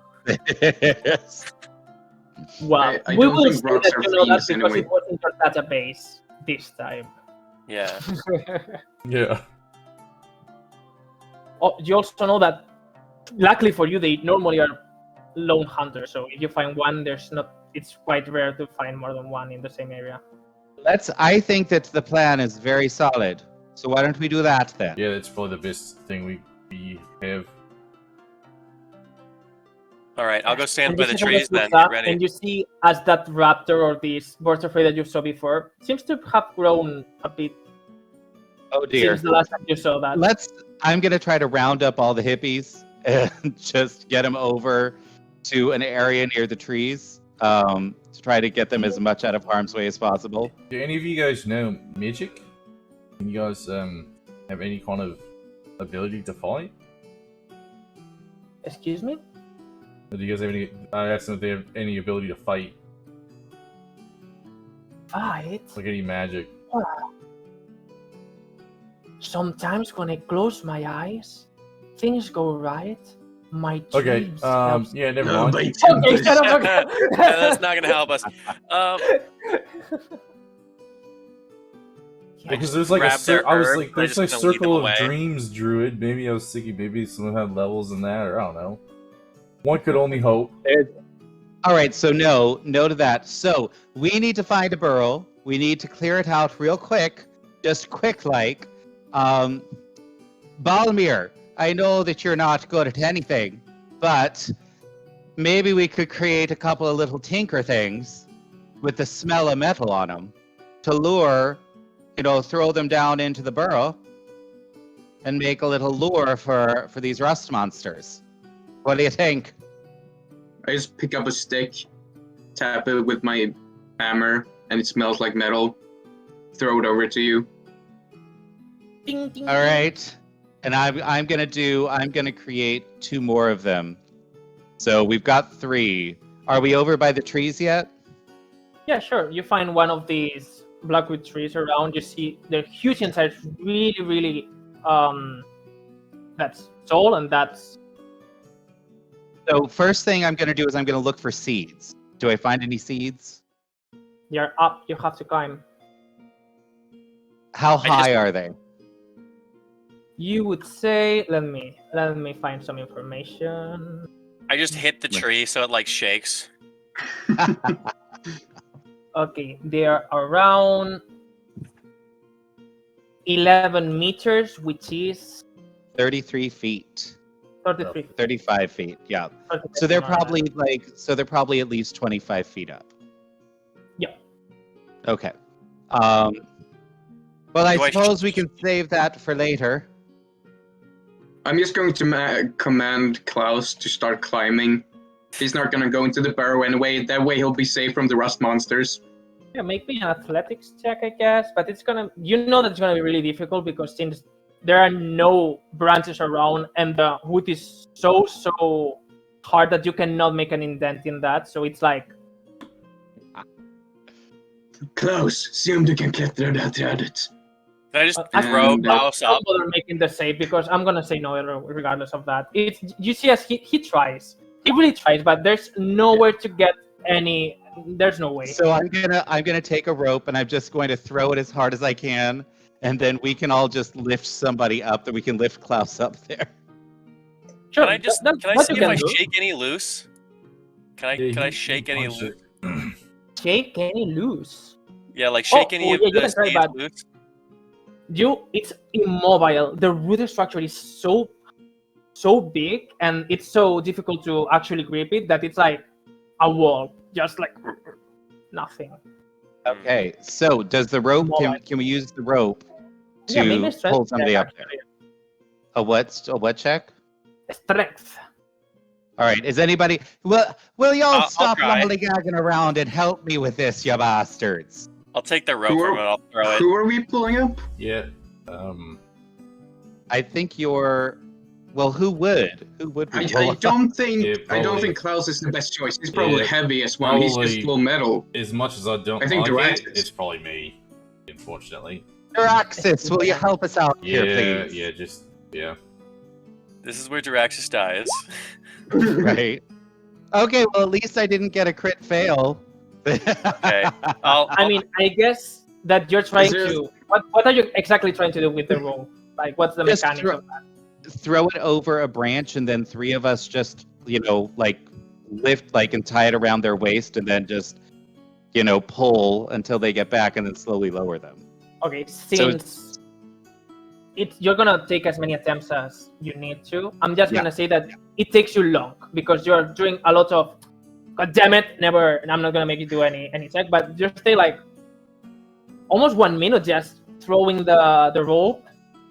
Well, I we don't will think see rocks that are you know that fiends because anyway. it was in your database this time. Yeah. Yeah. Oh, you also know that, luckily for you, they normally are lone hunters. So if you find one, it's quite rare to find more than one in the same area. I think that the plan is very solid. So why don't we do that then? Yeah, that's probably the best thing we have. All right, I'll go stand And by this the is when trees you then. look up, Get ready. And you see as that raptor or this bird of prey that you saw before seems to have grown a bit Oh dear. since the last time you saw that. I'm gonna try to round up all the hippies and just get them over to an area near the trees to try to get them as much out of harm's way as possible. Do any of you guys know magic? Can you guys have any kind of ability to fight? Excuse me? Or do you guys have any? I asked them if they have any ability to fight, Fight? like any magic. Sometimes when I close my eyes, things go right, My Okay. dreams helps- Yeah. Never No, mind. by Okay, tempest. shut up. Yeah, that's not gonna help us. Because there's like grab their I was herb, like, and there's I'm like just gonna lead them circle of away. dreams druid. Maybe I was thinking maybe someone had levels in that, or I don't know. One could only hope. All right, so no to that. So we need to find a burrow. We need to clear it out real quick, just quick like. Balmir, I know that you're not good at anything, but maybe we could create a couple of little tinker things with the smell of metal on them to lure, throw them down into the burrow and make a little lure for these rust monsters. What do you think? I just pick up a stick, tap it with my hammer, and it smells like metal. Throw it over to you. Ding, ding, All ding. right. And I'm gonna create 2 more of them. So we've got 3. Are we over by the trees yet? Yeah, sure. You find one of these blackwood trees around. You see they're huge in size, really, really. That's tall, and that's. So first thing I'm gonna do is I'm gonna look for seeds. Do I find any seeds? You're up. You have to climb. How just- high are they? You would say, let me find some information. I just hit the tree so it like shakes. Okay, they are around 11 meters, which is 33 feet. 33. 35 feet. Yeah. 33, So they're something like probably at least 25 feet up. Yeah. Okay. Well, I Do I suppose we can save that for later. I'm just going to command Klaus to start climbing. He's not gonna go into the burrow anyway. That way he'll be safe from the rust monsters. that. Yeah, make me an athletics check, I guess. But it's gonna, that it's gonna be really difficult because since there are no branches around and the wood is so hard that you cannot make an indent in that. So it's like, Klaus, se om du kan klättra det här trädet. Can I just I throw And, Klaus don't up? bother making the save because I'm gonna say no regardless of that. It's, you see, as he tries, he really tries, but there's nowhere to get any. There's no way. So I'm gonna take a rope and I'm just going to throw it as hard as I can, and then we can all just lift somebody up. That we can lift Klaus up there. Sure, Can I just that's can I what see you if I do. shake any loose? Can I shake any loose? Shake any loose. Yeah, like shake any of you the can try seeds that. loose. It's immobile. The root structure is so big and it's so difficult to actually grip it that it's like a wall, just like nothing. Okay. So does the rope? Can we use the rope to Yeah, maybe strength hold somebody check, up there? actually. A what check? Strength. All right. Is anybody? Will y'all I'll stop try. lollygagging around and help me with this, you bastards? I'll take the rope Who from are- it. I'll throw it. Who are we pulling up? Yeah. I think you're. Well, who would? Who would? we pull I up? don't think Yeah, I don't probably. think Klaus is the best choice. He's probably Yeah, heavy as well. He's probably. just full metal. As much as I don't I think like it, Duraxis. it's probably me. Unfortunately. Duraxis, will you help us out Yeah. here, please? Yeah. Just yeah. This is where Duraxis dies. Right. Okay. Well, at least I didn't get a crit fail. Okay. I'll I mean, I guess that you're trying there- to. What are you exactly trying to do with the rope? Like, what's the Just mechanics throw- of that? throw it over a branch, and then 3 of us just, like lift, and tie it around their waist, and then just, pull until they get back, and then slowly lower them. Okay, since you're gonna take as many attempts as you need to, I'm just gonna say that it takes you long because you're doing a lot of. God damn it! Never. I'm not gonna make you do any check, but just stay like almost 1 minute just throwing the rope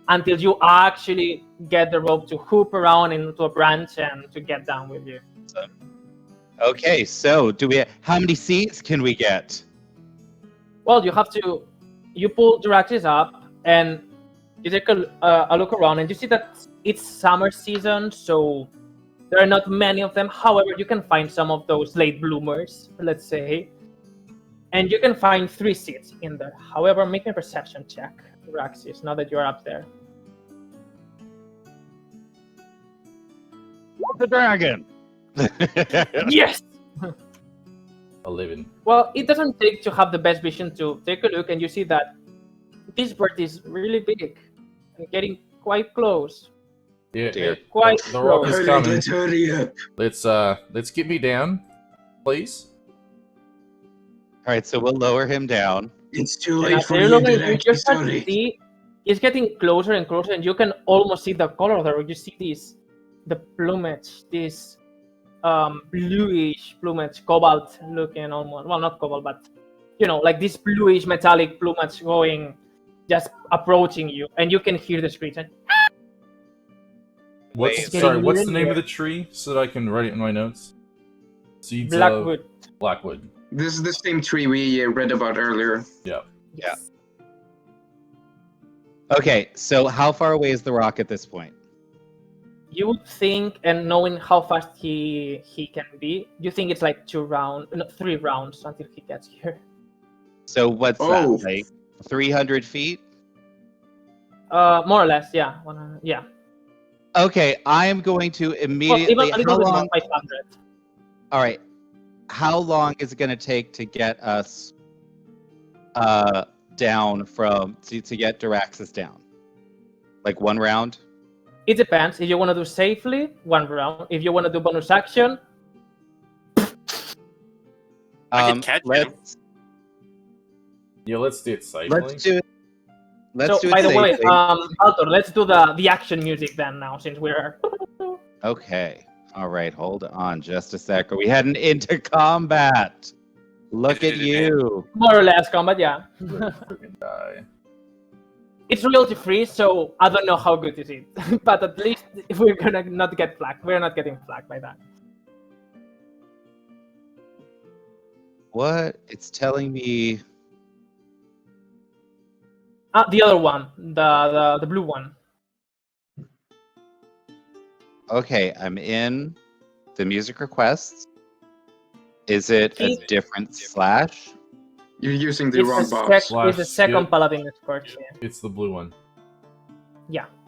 until you actually get the rope to hoop around into a branch and to get down with you. Okay, so how many seats can we get? Well, you pull Duraxis up and you take a look around and you see that it's summer season, so there are not many of them. However, you can find some of those late bloomers, let's say, and you can find 3 seats in there. However, make me a perception check, Duraxis, now that you're up there. the dragon. Yes. 11. Well, it doesn't take to have the best vision to take a look, and you see that this bird is really big and getting quite close. Yeah, Dear. Quite the rock close. is Alright, coming. let's hurry up. Let's get me down, please. All right, so we'll lower him down. It's too And late as for they're you, looking, Derek. you just start to Sorry. see it's getting closer and closer, and you can almost see the color there. You see the plumage, this bluish plumage, cobalt looking almost. Well, not cobalt, but like this bluish metallic plumage just approaching you, and you can hear the screech. And Wait, What's the name of the tree so that I can write it in my notes? Seeds Blackwood. of Blackwood. This is the same tree we read about earlier. Yeah. Yes. Okay, so how far away is the rock at this point? You would think, and knowing how fast he can be, you think it's like 3 rounds until he gets here. So what's Oh. that, like 300 feet? More or less, yeah. Yeah. Okay, I am going to Well, immediately. even a How little bit more, long? 500. All right, how long is it going to take to get us down to get Daraxus down? Like 1 round? It depends. If you want to do safely, 1 round. If you want to do bonus action, I can catch him. let's Yeah, let's do it safely. let's do it. Let's so do it by the way, safely. Altor, let's do the action music then now, since we're Okay. All right, hold on just a sec. Are we heading into combat? Look at you. more or less combat, yeah. Freaking die. It's royalty free, so I don't know how good is it. But at least if we're gonna not get flagged. We're not getting flagged by that. What? It's telling me. The other one, the blue one. Okay, I'm in the music requests. Is it a different slash? You're using the It's wrong the box. it's the second Yep. paladin scorch. Yeah. It's the blue one.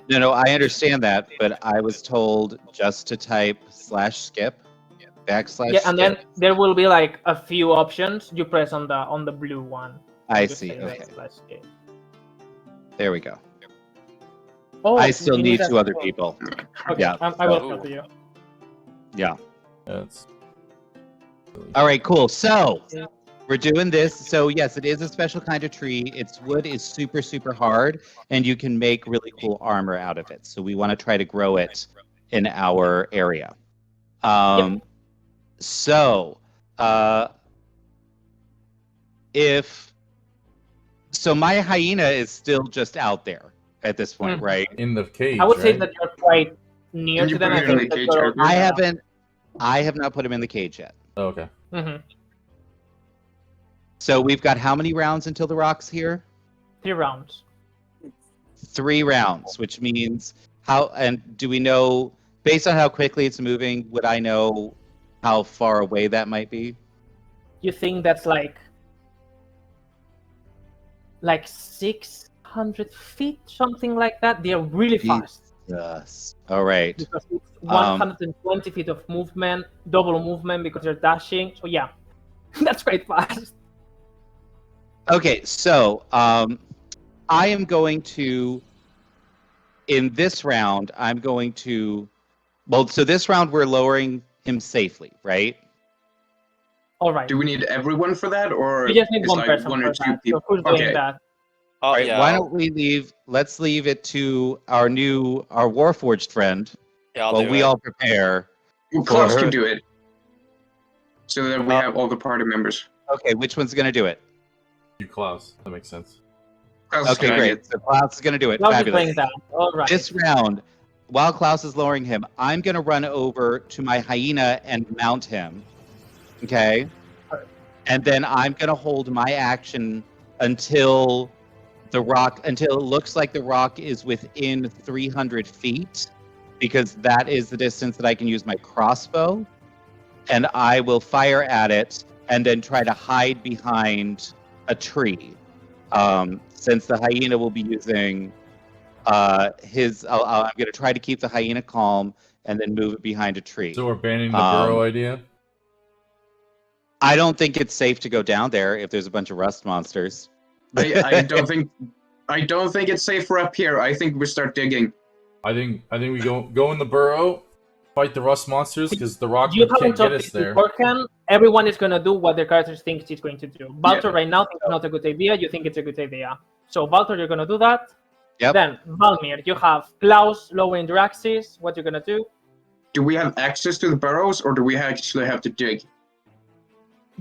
No, I understand that, but I was told just to type /skip, / Yeah, and then skip. there will be like a few options. You press on the blue one. I You see. say Okay, /skip. there we go. Oh, I still you need that 2 other as well. people. Okay, Yeah. I will Oh. help you. Yeah. That's. All right, cool. So Yeah. we're doing this. So yes, it is a special kind of tree. Its wood is super, super hard, and you can make really cool armor out of it. So we want to try to grow it in our area. So my hyena is still just out there at this point, right? In the cage. I would say right? that you're quite near Can to you them. put I it in think the that cage, you're- Edgar? I have not put him in the cage yet. Oh, okay. Mhm. So we've got how many rounds until the rock's here? 3 rounds. 3 rounds, which means do we know, based on how quickly it's moving, would I know how far away that might be? You think that's like 600 feet, something like that? They're really fast. Yes. All right. Because it's 120 feet of movement, double movement because they're dashing. So yeah, that's quite fast. Okay, so I am going to, in this round, so this round we're lowering him safely, right? All right. Do we need everyone for that, or We just need it's one like person 1 for or 2 that. people? So who's doing Okay. that? Oh, All right, yeah. why don't we let's leave it to our Warforged friend Yeah, I'll while do we it. all prepare. Well, Klaus her. can do it. So that we have all the party members. Okay, which one's going to do it? You Klaus. That makes sense. Klaus is Okay, gonna great. get- So Klaus is going to do it. Now we're Fabulous. doing that. All right. This round, while Klaus is lowering him, I'm going to run over to my hyena and mount him. Okay? And then I'm going to hold my action until it looks like the rock is within 300 feet, because that is the distance that I can use my crossbow. And I will fire at it and then try to hide behind a tree. Since the hyena will be using I'm going to try to keep the hyena calm and then move it behind a tree. So we're banning the burrow idea? I don't think it's safe to go down there if there's a bunch of rust monsters. I don't think it's safe for up here. I think we start digging. I think we go in the burrow, fight the rust monsters, because the rock You can't haven't get talked us there. beforehand. Everyone is gonna do what their character thinks he's going to do. Valtor Yeah. right now thinks it's not a good idea. You think it's a good idea. So Valtor, you're gonna do that. Yep. Then Valmir, you have Klaus lowering their axis. What you're gonna do? Do we have access to the burrows, or do we actually have to dig?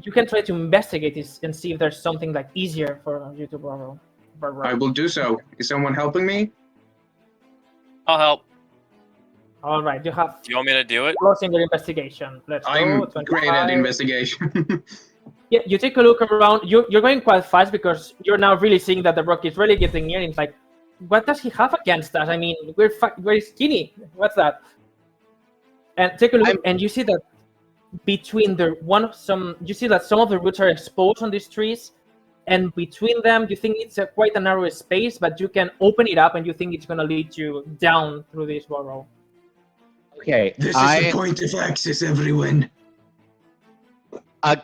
You can try to investigate this and see if there's something like easier for you to burrow. I will do so. Is someone helping me? I'll help. All right, you have Do you want me to do it? closing your investigation. Let's I'm go. great at 25. investigation. Yeah, you take a look around. You're going quite fast because you're now really seeing that the rock is really getting near. And it's like, what does he have against us? I mean, we're skinny. What's that? And take a look, and you see that between you see that some of the roots are exposed on these trees, and between them, you think it's quite a narrow space, but you can open it up, and you think it's going to lead you down through this burrow. Okay. This is the point of access, everyone.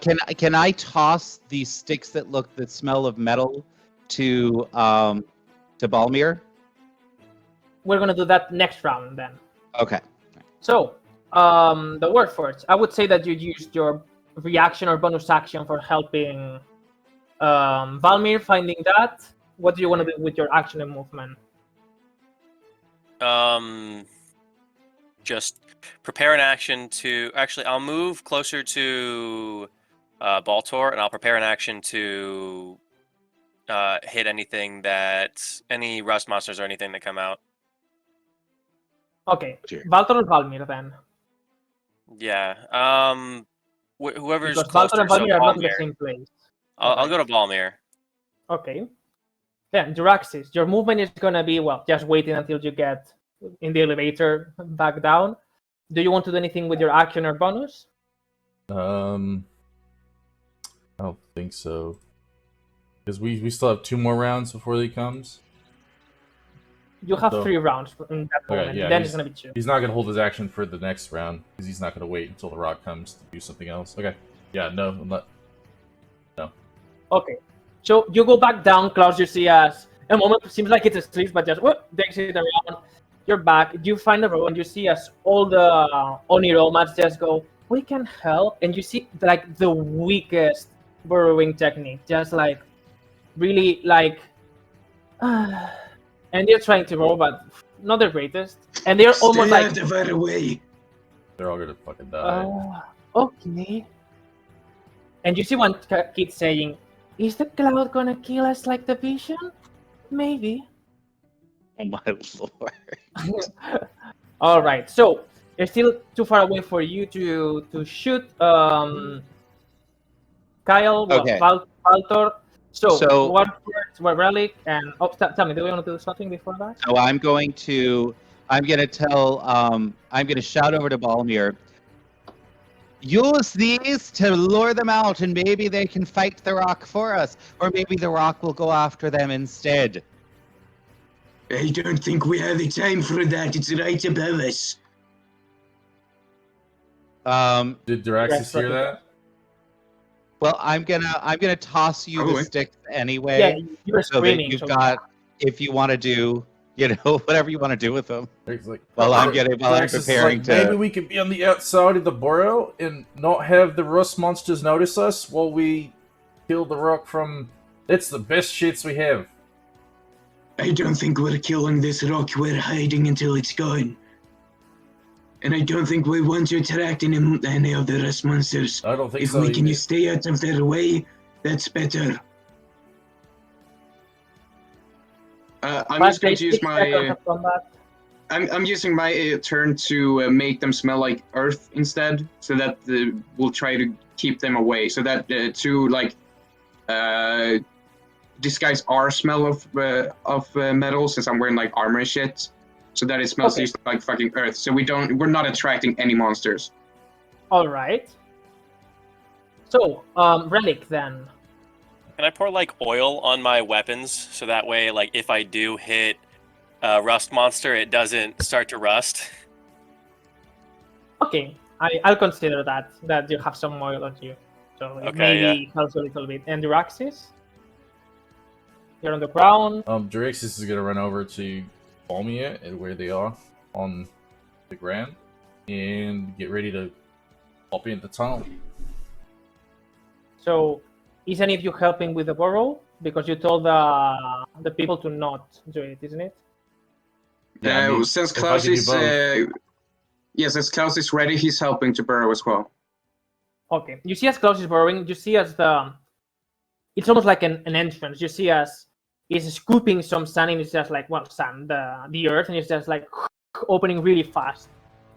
Can I toss these sticks that smell of metal to Balmir? We're going to do that next round then. Okay. So, the word for it. I would say that you used your reaction or bonus action for helping Valmir finding that. What do you want to do with your action and movement? Just prepare an action to... Actually, I'll move closer to Baltor, and I'll prepare an action to hit anything any rust monsters or anything that come out. Okay, Sure. Valtor or Valmir then? Yeah. Whoever's Because closer, Valtor and so Valmir are not in the Balmir. same place. I'll go to Balmir. Okay. Then, Duraxis, your movement is going to be, just waiting until you get in the elevator back down. Do you want to do anything with your action or bonus? I don't think so. Because we still have 2 more rounds before he comes. You have So- 3 rounds in that Okay, moment. yeah, Then it's going to be 2. He's not going to hold his action for the next round, because he's not going to wait until the rock comes to do something else. Okay. Yeah, no, I'm not. Okay. So you go back down, Klaus, you see as a moment seems like it's asleep, but just takes it around. You're back. You find a row and you see as all the Oniromas just go, we can help. And you see like the weakest burrowing technique, just like really like and they're trying to roll, but not the greatest. And they're almost Stay like out of our way. They're all going to fucking die. okay. And you see one kid saying, is the cloud gonna kill us like the vision? Maybe. Oh my lord. All right. So it's still too far away for you to shoot. Kyle, Okay. Valtor. So So- what relic and tell me, do we want to do something before that? So I'm going to shout over to Balmir. Use these to lure them out, and maybe they can fight the rock for us, or maybe the rock will go after them instead. I don't think we have the time for that. It's right above us. Did Duraxis hear that? Well, I'm gonna toss you Oh, the sticks anyway, Yeah, you were so that screaming. you've so- got, if you want to do, whatever you want to do with them. It's like, While I'm Duraxis is preparing like, to. maybe we could be on the outside of the burrow and not have the rust monsters notice us while we kill the rock from... It's the best shits we have. I don't think we're killing this rock. We're hiding until it's gone. And I don't think we want to interact in any of the rust monsters. I don't think If so. we can either. stay out of their way, that's better. I'm just going to use 6 seconds my. of combat. I'm using my turn to make them smell like earth instead, so that we'll try to keep them away. So that to like disguise our smell of metal, since I'm wearing like armor and shit, so that it smells Okay. just like fucking earth. So we're not attracting any monsters. All right. So, relic then. Can I pour like oil on my weapons so that way, like if I do hit rust monster, it doesn't start to rust. Okay, I'll consider that you have some oil on you, so it Okay, maybe helps a little bit. And Duraxis, you're on the ground. Drixis is gonna run over to Balmia and where they are on the ground and get ready to pop in the tunnel. So, is any of you helping with the burrow? Because you told the people to not do it, isn't it? Yeah, I mean, Since if I Klaus could do is since Klaus is ready, he's helping to burrow as well. Okay. You see as Klaus is burrowing, you see as it's almost like an entrance. You see as he's scooping some sand and it's just like, well, sand, the earth, and it's just like opening really fast.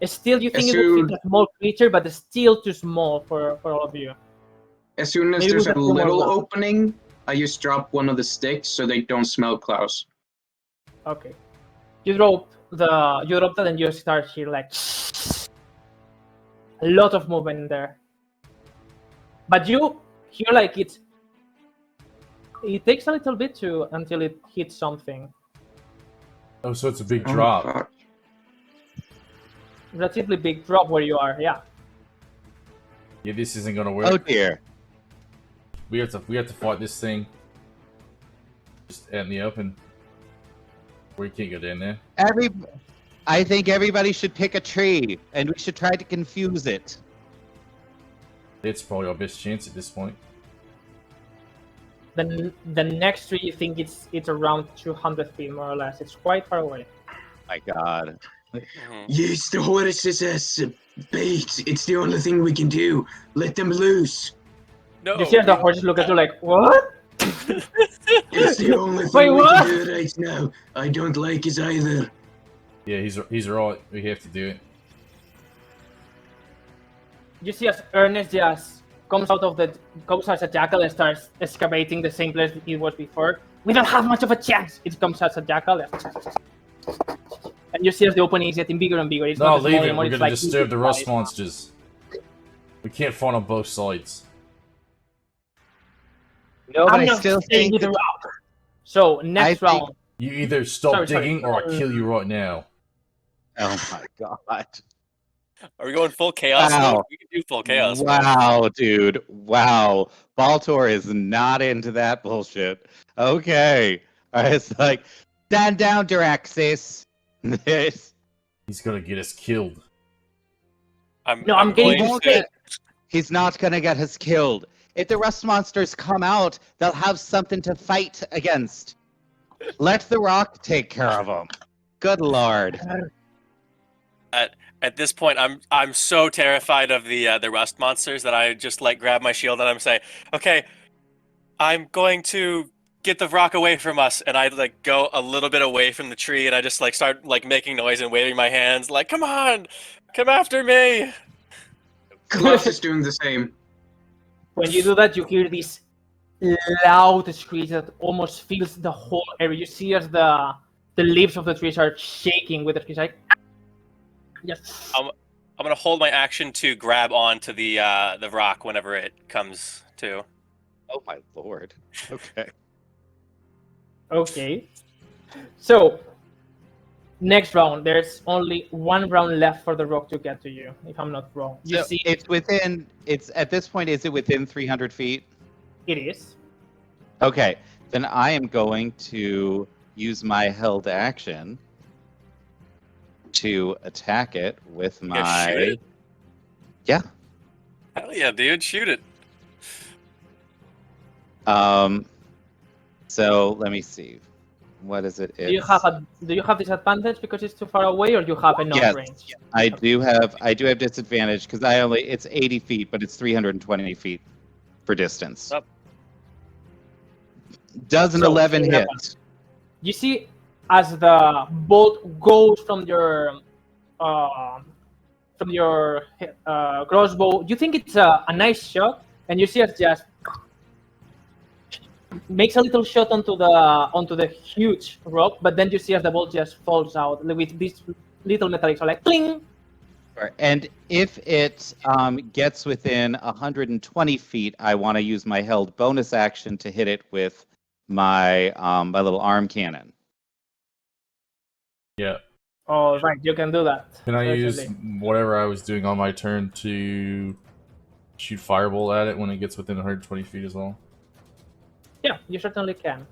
Still, you think it would fit a small creature, but it's still too small for all of you. As soon as Maybe there's we a can do more little round. opening, I just drop one of the sticks so they don't smell Klaus. Okay. You drop that and you start here like a lot of movement in there. But you hear like it takes a little bit until it hits something. Oh, so it's a big drop. Fuck. Relatively big drop where you are, yeah. Yeah, this isn't gonna work. Oh dear. We have to fight this thing just out in the open. We can't go down there. I think everybody should pick a tree, and we should try to confuse it. It's probably our best chance at this point. The next tree, you think it's around 200 feet more or less. It's quite far away. My God. Mhm. Use the horses as bait. It's the only thing we can do. Let them loose. No. You see the horses look at you like, what? It's the only Wait, thing we what? can do right now. I don't like it either. Yeah, he's right. We have to do it. You see as Ernest just comes as a jackal and starts excavating the same place it was before. We don't have much of a chance. It comes as a jackal. And you see as the opening is getting bigger and bigger. It's No, not small leave it. anymore, We're it's gonna like disturb the rust size. monsters. We can't fight on both sides. No, but I'm I not still staying think with the rock. So next I think- round. You either stop Sorry. digging or I kill you right now. Oh my God. Are we going full chaos Wow. mode? We can do full chaos mode. Wow, dude. Wow. Baltor is not into that bullshit. Okay. It's like, stand down, Duraxis. He's gonna get us killed. I'm going getting to- sick. He's not gonna get us killed. If the rust monsters come out, they'll have something to fight against. Let the rock take care of them. Good lord. At this point, I'm so terrified of the rust monsters that I just like grab my shield and I'm saying, okay, I'm going to get the rock away from us, and I like go a little bit away from the tree and I just like start like making noise and waving my hands like, come on, come after me. Klaus is doing the same. When you do that, you hear this loud screech that almost fills the whole area. You see as the leaves of the trees are shaking with the screech, like, yes. I'm gonna hold my action to grab onto the rock whenever it comes to. Oh my lord. Okay. Okay. So, next round, there's only one round left for the rock to get to you, if I'm not wrong. You So see, it's at this point, is it within 300 feet? it is. Okay. Then I am going to use my held action to attack it with shoot my. it? Yeah. Hell yeah, dude, shoot it. So let me see. What is it? Do you have disadvantage because it's too far away, or you have enough Yes. range? I do have disadvantage because it's 80 feet, but it's 320 feet for distance. Up. Does an So, 11 11. hit? You see, as the bolt goes from your crossbow, you think it's a nice shot, and you see it just makes a little shot onto the huge rock, but then you see as the bolt just falls out with these little metallics are like cling. And if it gets within 120 feet, I want to use my held bonus action to hit it with my my little arm cannon. Yeah. Oh, right, you can do that. Can I use certainly. whatever I was doing on my turn to shoot fireball at it when it gets within 120 feet as well? Yeah, you certainly can.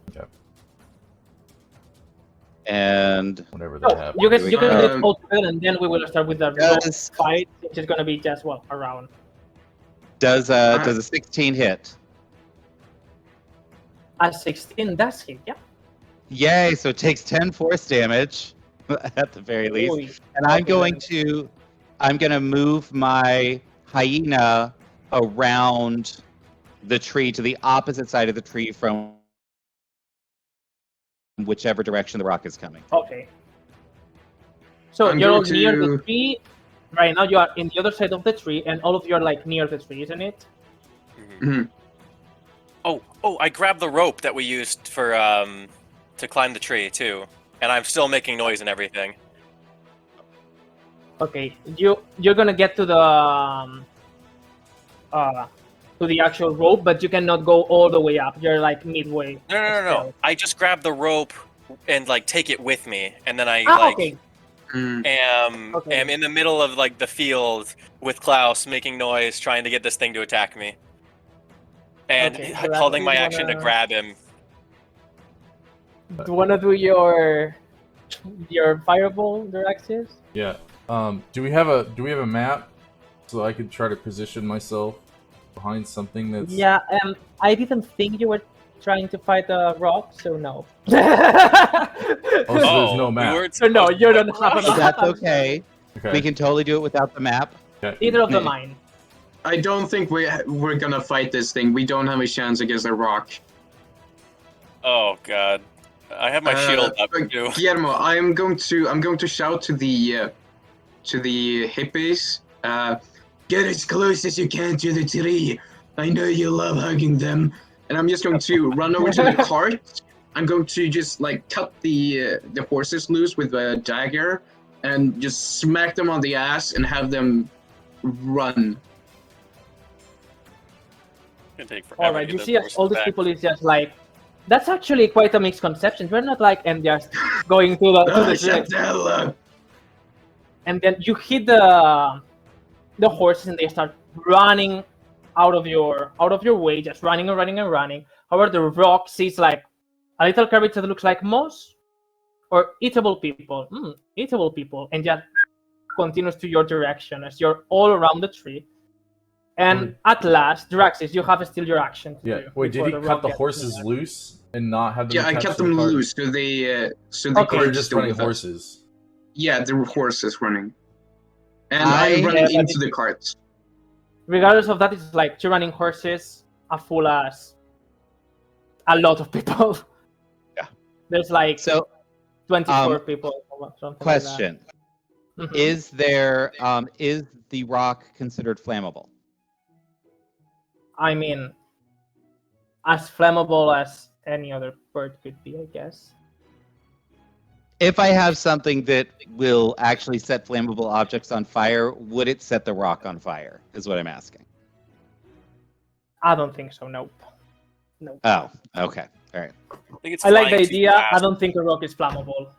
And Whatever that So happens. you can Here we do go. it all together, and then we will start with the roll Does fight, which is gonna be just around. does a 16 hit? A 16 does hit, yeah. Yay! So it takes 10 force damage at the very least. Oy. And I'm Okay, gonna move my hyena around the tree to the opposite side of the tree from whichever direction the rock is coming. Okay. So I'm you're all going near the to- tree. Right now you are in the other side of the tree, and all of you are like near the tree, isn't it? Mhm. Oh, I grabbed the rope that we used for to climb the tree too, and I'm still making noise and everything. Okay. You're gonna get to the actual rope, but you cannot go all the way up. You're like midway. No. still. I just grabbed the rope and like take it with me, and then I Okay. Okay. am in the middle of like the field with Klaus making noise, trying to get this thing to attack me, and Okay, so holding my you action to wanna- grab him. Do you wanna do your fireball directions? Yeah. Do we have a map so I could try to position myself behind something that's Yeah. I didn't think you were trying to fight a rock, so no. Oh, so there's no we map. weren't So no, supposed you to don't fight have the a That's map. okay. Okay. We can totally do it without the map. Okay. Either of the mine. I don't think we're gonna fight this thing. We don't have a chance against a rock. Oh god, I have my shield up too. Guillermo, I'm going to shout to the hippies. Get as close as you can to the tree. I know you love hugging them. And I'm just going to run over to the cart. I'm going to just like cut the horses loose with a dagger and just smack them on the ass and have them run. It's gonna take forever Alright, to you get see those as all horses these back. people is just like, that's actually quite a misconception. We're not like, and just going to the Oh, tree, shut like, the hell up. and then you hit the horses and they start running out of your way, just running and running and running. However, the rock sees like a little creature that looks like moss or eatable people, and just continues to your direction as you're all around the tree. And at last, Draxis, you have still your action. To Yeah. do Wait, did before he cut rock the gets horses near. loose and not have them? Yeah, I attached cut to the them cart? loose so the Okay. They're cart's just still running with us. horses. Yeah, the horses running. And I- I'm running Yeah, but into the carts. Regardless of that, it's like two running horses, a full as a lot of people. Yeah. There's like So, 24 people. Or something question: Like that. Mhm. is the rock considered flammable? I mean, as flammable as any other bird could be, I guess. If I have something that will actually set flammable objects on fire, would it set the rock on fire? Is what I'm asking. I don't think so. Nope. Nope. Oh, okay, all right. I think it's I like the flying too idea. I fast. don't think a rock is flammable.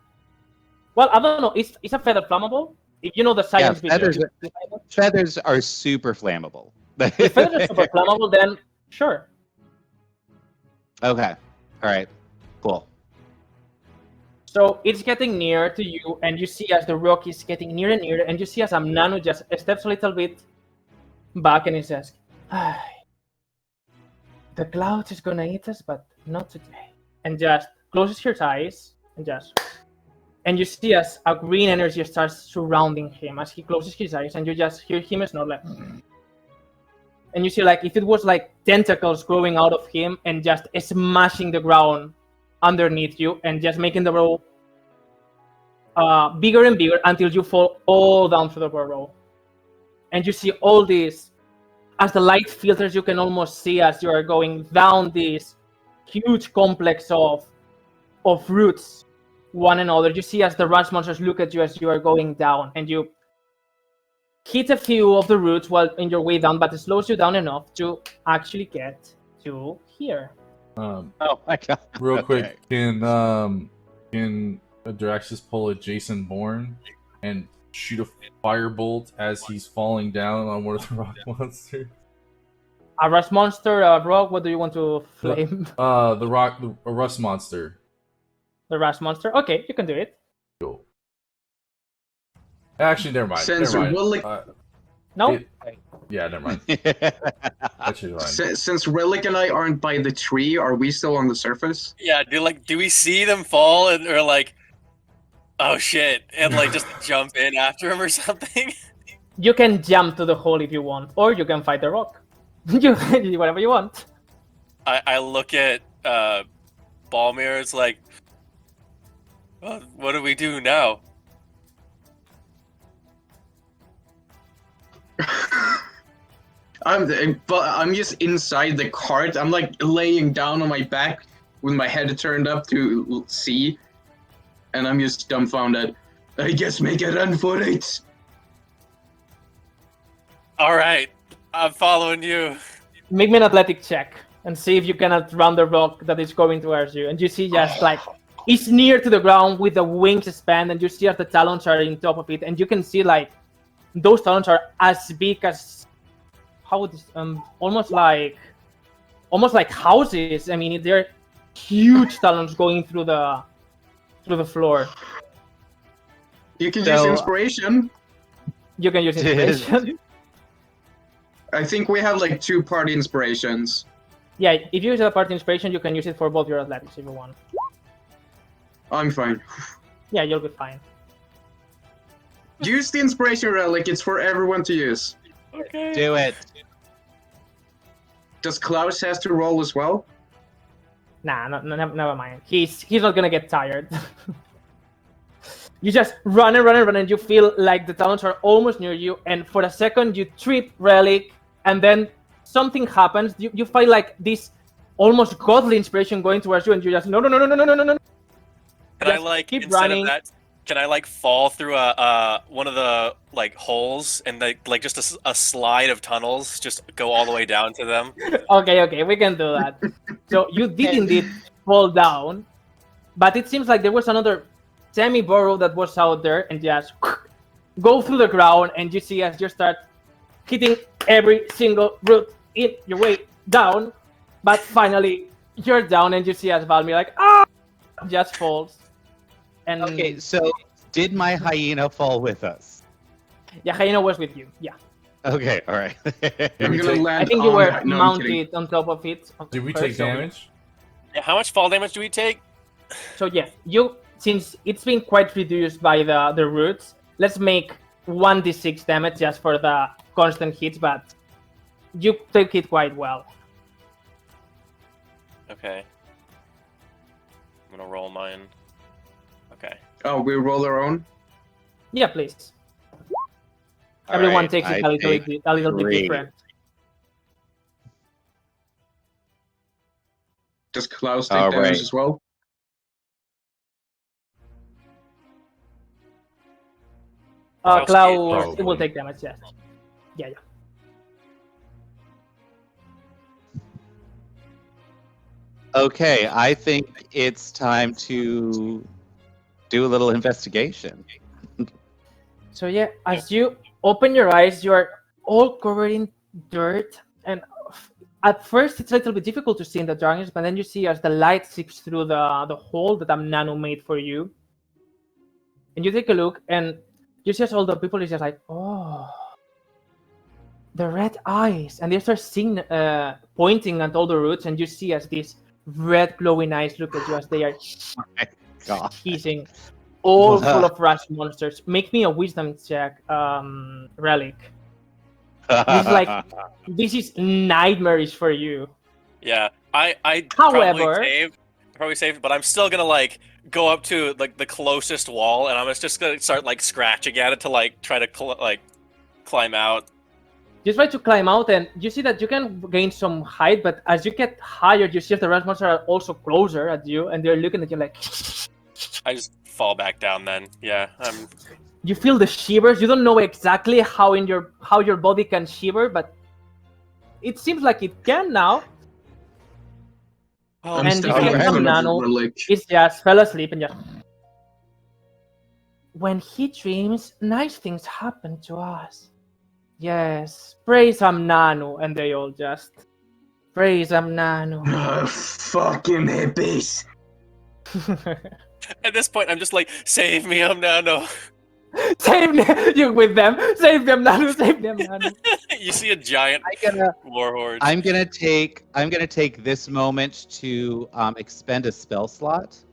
Well, I don't know. Is a feather flammable? If you know the science feathers behind it. Feathers are super flammable. If feathers are super flammable, then sure. Okay, all right, cool. So it's getting near to you, and you see as the rock is getting nearer and nearer, and you see as Amnanu just steps a little bit back and he says, the cloud is gonna eat us, but not today. And just closes his eyes and you see as a green energy starts surrounding him as he closes his eyes, and you just hear him snort like, and you see like if it was like tentacles growing out of him and just smashing the ground underneath you and just making the burrow bigger and bigger until you fall all down through the burrow. And you see all this, as the light filters, you can almost see as you are going down this huge complex of roots, one another. You see as the rush monsters look at you as you are going down, and you hit a few of the roots while in your way down, but it slows you down enough to actually get to here. Oh my god. Real Okay. quick, can Draxus pull a Jason Bourne and shoot a firebolt as he's falling down on one of the rock monsters. A rust monster, a rock. What do you want to flame? A rust monster. The rust monster. Okay, you can do it. Cool. Actually, never mind. Since Never mind. Relic, No. Yeah, never mind. That should be fine. since Relic and I aren't by the tree, are we still on the surface? Yeah, do we see them fall or like, oh shit, and like just jump in after him or something? You can jump to the hole if you want, or you can fight the rock. You do whatever you want. I look at Balmir. It's like, well, what do we do now? I'm just inside the cart. I'm like laying down on my back with my head turned up to see, and I'm just dumbfounded. I guess make a run for it. All right, I'm following you. Make me an athletic check and see if you can outrun the rock that is going towards you. And you see just like it's near to the ground with the wings expand, and you see as the talons are in top of it, and you can see like those talons are as big as almost like houses. I mean, they're huge talons going through the floor. You can use inspiration. You can use inspiration. I think we have like 2 party inspirations. Yeah, if you use a party inspiration, you can use it for both your athletics if you want. I'm fine. Yeah, you'll be fine. Use the inspiration relic. It's for everyone to use. Okay. Do it. Does Klaus has to roll as well? Nah, never mind. He's not gonna get tired. You just run and you feel like the talons are almost near you, and for a second you trip Relic, and then something happens. You feel like this almost godly inspiration going towards you, and you just no. Can I like keep instead running. of that? Can I like fall through one of the like holes and like just a slide of tunnels, just go all the way down to them? Okay, we can do that. So you did indeed fall down, but it seems like there was another semi-burrow that was out there, and just go through the ground, and you see as you start hitting every single root in your way down, but finally you're down, and you see as Valmir like just falls. And Okay, so did my hyena fall with us? yeah, hyena was with you. Yeah, Okay, all right. I'm gonna land I think you on were that. No, I'm kidding. mounted on top of it. Did we take damage? Yeah, how much fall damage do we take? So yeah, since it's been quite reduced by the roots, let's make 1d6 damage just for the constant hits, but you take it quite well. Okay. I'm gonna roll mine. Okay. Oh, we roll our own? Yeah, please. All Everyone right, takes it I a little bit three. different. Does Klaus take All damage right. as well? Klaus, Probably. it will take damage, yes. Yeah. Okay, I think it's time to do a little investigation. So yeah, as you open your eyes, you are all covered in dirt, and at first it's a little bit difficult to see in the darkness, but then you see as the light seeps through the hole that Nano made for you, and you take a look, and you see as all the people is just like, oh, the red eyes, and they start seeing, pointing at all the roots, and you see as these red glowing eyes look at you as they are God. hissing, all full of rust monsters. Make me a wisdom check, Relic. This is nightmarish for you. Yeah. I However- probably saved, but I'm still gonna like go up to like the closest wall, and I'm just gonna start like scratching at it to like try to climb out. You try to climb out, and you see that you can gain some height, but as you get higher, you see that the rust monsters are also closer at you, and they're looking at you like. I just fall back down then. Yeah. You feel the shivers. You don't know exactly how your body can shiver, but it seems like it can now. Oh, And still you in can front of Nano. Relic. It just fell asleep and just. when he dreams, nice things happen to us. Yes, praise Amnanu. And they all just praise Amnanu. Fucking hippies. At this point, I'm just like, save me, no. Save them, you with them. Save them, Nanu. Save them, Nanu. You see a giant war horde. I'm gonna take this moment to expend a spell slot,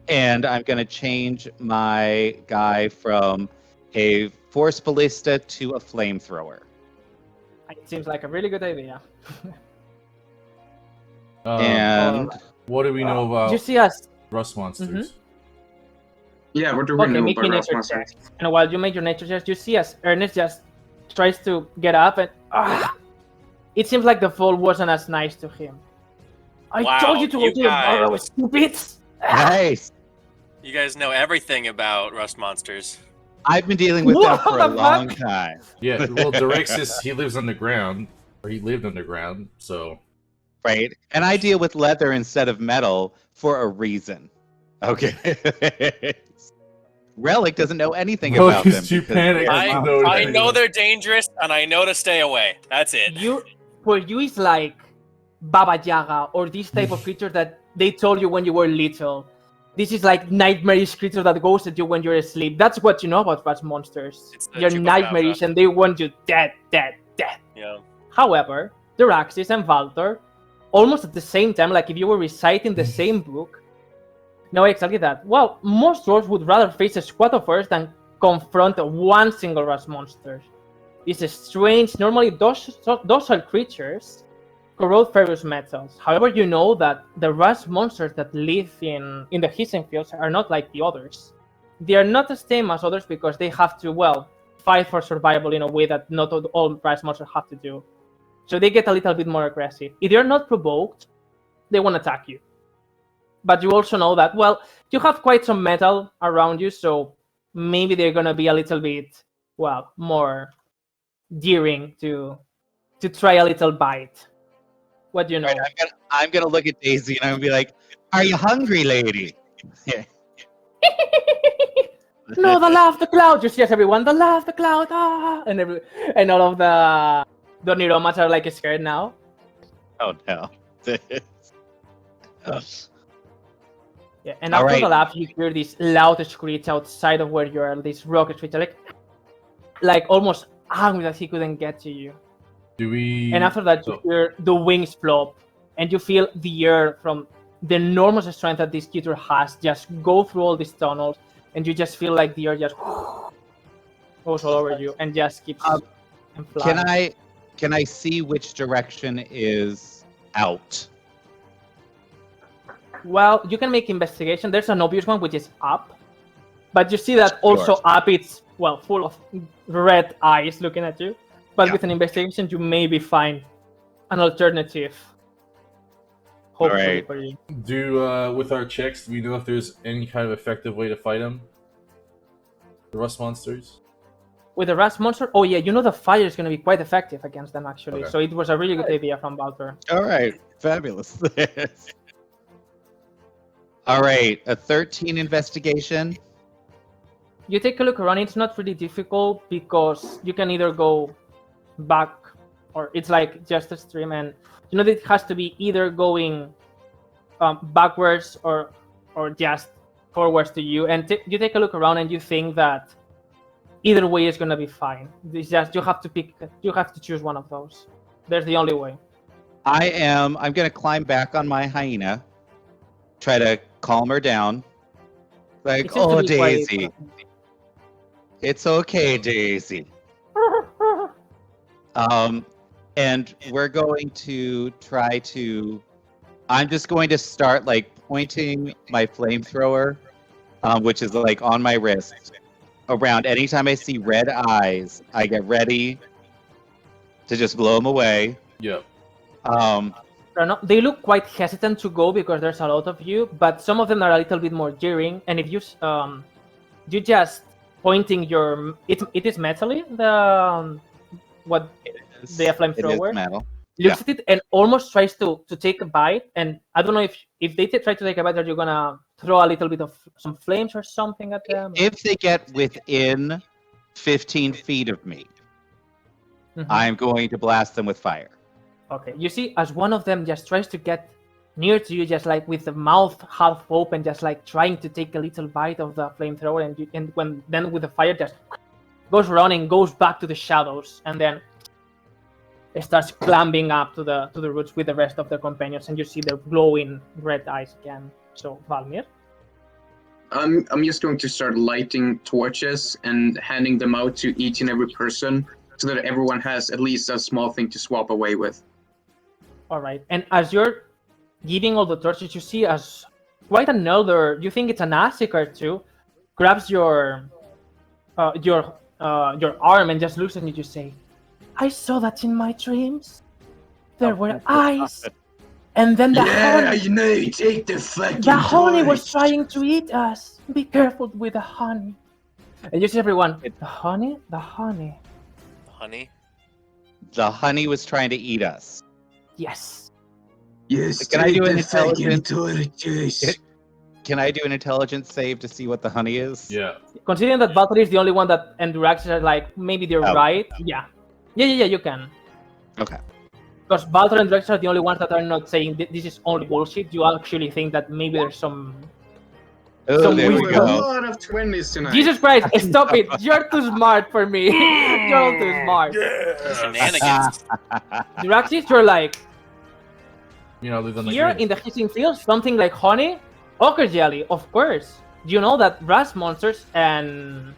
and I'm gonna change my guy from a force ballista to a flamethrower. It seems like a really good idea. And what do we know about You see us. rust monsters? Yeah, what do we Okay, know make about your Rust nature monsters? check. And while you make your nature check, you see as Ernest just tries to get up and it seems like the fall wasn't as nice to him. I Wow, told you to go you to the burrow, guys. stupids! nice. You guys know everything about rust monsters. I've been dealing with them What for a the long fuck? time. Yeah, well, Direxis, he lives underground, or he lived underground, so... Right? And I deal with leather instead of metal for a reason. Okay. Relic doesn't know anything Relic about is them. too because panicked. they're I I, know I anything know about- they're dangerous, and I know to stay away. That's it. For you, it's like Baba Yaga or this type of creature that they told you when you were little. This is like nightmarish creature that goes at you when you're asleep. That's what you know about rust monsters. It's the They're Chupacabra. nightmarish and they want you dead, dead, dead. Yeah. However, Duraxis and Valtor, almost at the same time, like if you were reciting the same book, know exactly that. Well, most dwarves would rather face a squad of Earth than confront one single rust monster. These strange, normally docile creatures corrode ferrous metals. However, you know that the rust monsters that live in the hissing fields are not like the others. They are not the same as others because they have to, well, fight for survival in a way that not all rust monsters have to do. So they get a little bit more aggressive. If they're not provoked, they won't attack you. But you also know that, well, you have quite some metal around you, so maybe they're gonna be a little bit, well, more daring to try a little bite. What do you know? Right, I'm gonna look at Daisy and I'm gonna be like, "Are you hungry, lady?" No, the laugh, the cloud. You see us, everyone. The laugh, the cloud. Ah, and all of the neuromas are like scared now. Oh no. Yeah, and All after the right. laugh, you hear this loud screech outside of where you are. This rocket screech, like almost angry that he couldn't get to you. Do we... And after that, you hear the wings flop, and you feel the air from the enormous strength that this creature has just go through all these tunnels, and you just feel like the air just goes all over you and just keeps and flying. Can I see which direction is out? Well, you can make investigation. There's an obvious one, which is up, but you see that also Sure. up it's, well, full of red eyes looking at you. But Yeah. with an investigation, you maybe find an alternative. Hopefully Alright. for you. Do, with our checks, do we know if there's any kind of effective way to fight them? The rust monsters? With the rust monster, oh yeah, you know the fire is going to be quite effective against them actually. Okay. So it was a really good idea from Baltor. All right, fabulous. All right, a 13 investigation. You take a look around, it's not really difficult because you can either go back or it's like just a stream, and you know that it has to be either going backwards or just forwards to you, and you take a look around and you think that either way is going to be fine. It's just you have to choose one of those. There's the only way. I'm gonna climb back on my hyena, try to calm her down. Like, It seems to oh be quite- Daisy, it's okay, Daisy. And we're going to try to. I'm just going to start like pointing my flamethrower, which is like on my wrist, around. Anytime I see red eyes, I get ready to just blow them away. Yep. They look quite hesitant to go because there's a lot of you, but some of them are a little bit more jeering. And if you just pointing your it is metally the what It is the flamethrower. metal. looks at it and almost tries to take a bite. And I don't know if they try to take a bite, are you gonna throw a little bit of some flames or something at them? If they get within 15 feet of me, Mhm. I'm going to blast them with fire. Okay, you see, as one of them just tries to get near to you, just like with the mouth half open, just like trying to take a little bite of the flamethrower, and when then with the fire just goes running, goes back to the shadows, and then it starts climbing up to the roots with the rest of the companions, and you see their glowing red eyes again. So Valmir, I'm just going to start lighting torches and handing them out to each and every person, so that everyone has at least a small thing to swap away with. all right, and as you're giving all the torches, you see as quite another, you think it's an Aztec or two, grabs your arm and just looks at you to say, I saw that in my dreams. There were eyes. And then the honey, you know, take the fucking the honey was torch. trying to eat us. Be careful with the honey. And you see everyone, the honey? Honey. The honey was trying to eat us. Yes. Yes, Can I take do an the fucking intelligence? torches. Can I do an intelligence save to see what the honey is? Yeah. Considering that Valtteri is the only one that and Duraxis are like, maybe they're Oh. right. Yeah, you can. Okay. Because Valtteri and Duraxis are the only ones that are not saying this is only bullshit. You actually think that maybe there's some... Oh, Some there we weird- A go. lot of 20s tonight. Jesus Christ, stop it. You're too smart for me. You're all too smart. Shenanigans. Duraxis, you're like, You know, live on the here grid. in the hissing field, something like honey, ochre jelly, of course. Do you know that brass monsters and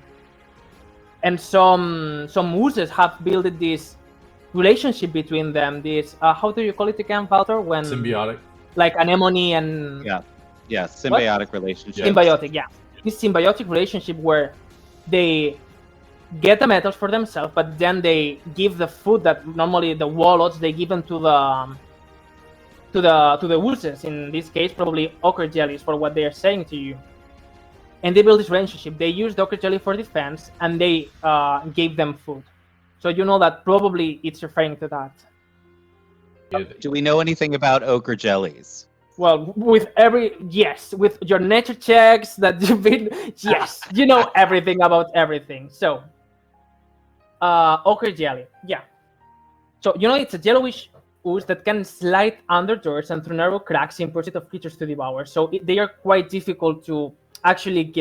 some oozes have built this relationship between them? This how do you call it again, Valter? When Symbiotic. like anemone and Yeah, symbiotic relationship. symbiotic, yeah. This symbiotic relationship where they get the metals for themselves, but then they give the food that normally the warlords they give them to the oozes. In this case, probably ochre jellies for what they are saying to you. And they build this relationship. They use the ochre jelly for defense, and they gave them food. So you know that probably it's referring to that. Yeah, Do we know anything about ochre jellies? Well, with your nature checks that you've been, yes, you know everything about everything. So, ochre jelly, yeah. So you know it's a yellowish ooze that can slide under doors and through narrow cracks in pursuit of creatures to devour. So they are quite difficult to actually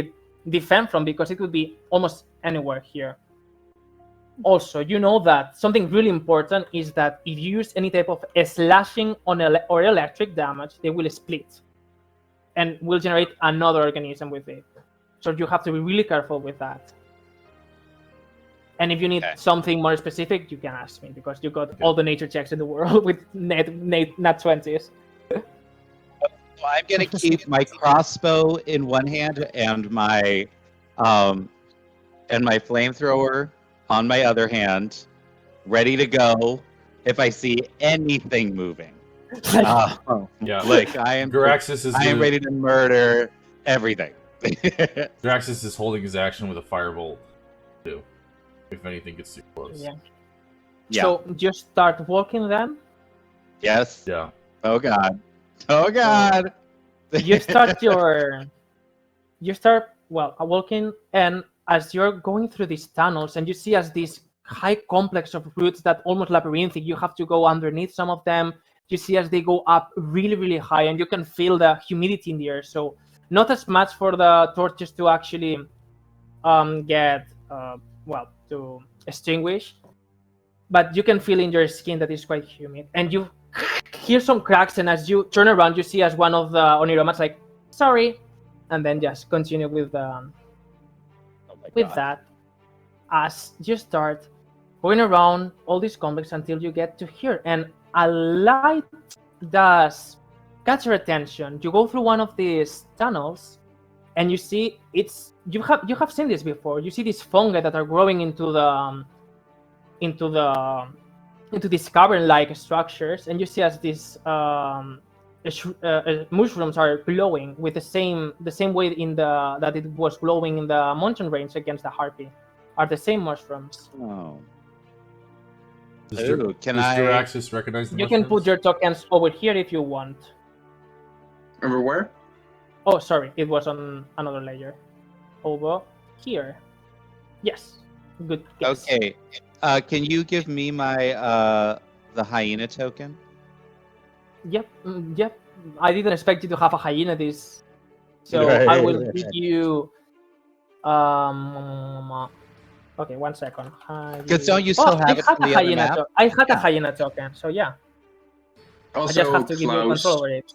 defend from because it would be almost anywhere here. Also, you know that something really important is that if you use any type of slashing or electric damage, they will split and will generate another organism with it. So you have to be really careful with that. And if you need something more specific, you can ask me because you got all the nature checks in the world with nat 20s. So I'm gonna keep my crossbow in one hand and my flamethrower on my other hand, ready to go if I see anything moving. Yeah. Like I am ready to murder everything. Draxus is holding his action with a firebolt, too. If anything gets too close. Yeah. So just start walking then. Yes. Yeah. Oh god. Oh god. You start walking, and as you're going through these tunnels, and you see as this high complex of roots that almost labyrinthic, you have to go underneath some of them. You see as they go up really, really high, and you can feel the humidity in the air. So not as much for the torches to actually to extinguish, but you can feel in your skin that it's quite humid, and you hear some cracks. And as you turn around, you see as one of the Oniromas like, "Sorry," and then just continue with that. As you start going around all this complex until you get to here, and a light does catch your attention. You go through one of these tunnels, and you see you have seen this before. You see these fungi that are growing into these cavern-like structures, and you see as these mushrooms are glowing with the same way that it was glowing in the mountain range against the harpy. Are the same mushrooms. Oh. Ooh, can does I? Juraxis recognize the You can mushrooms? put your tokens over here if you want. Over where? Oh, sorry, it was on another layer. Over here. Yes. Good guess. Okay. Can you give me my the hyena token? Yep. Yep. I didn't expect you to have a hyena this. So Right. I will give you. Okay, 1 second. Because don't you still have it I had from a the other hyena. map? I had a Yeah. hyena token. So yeah, I just Also, have to give you Klaus. control over it.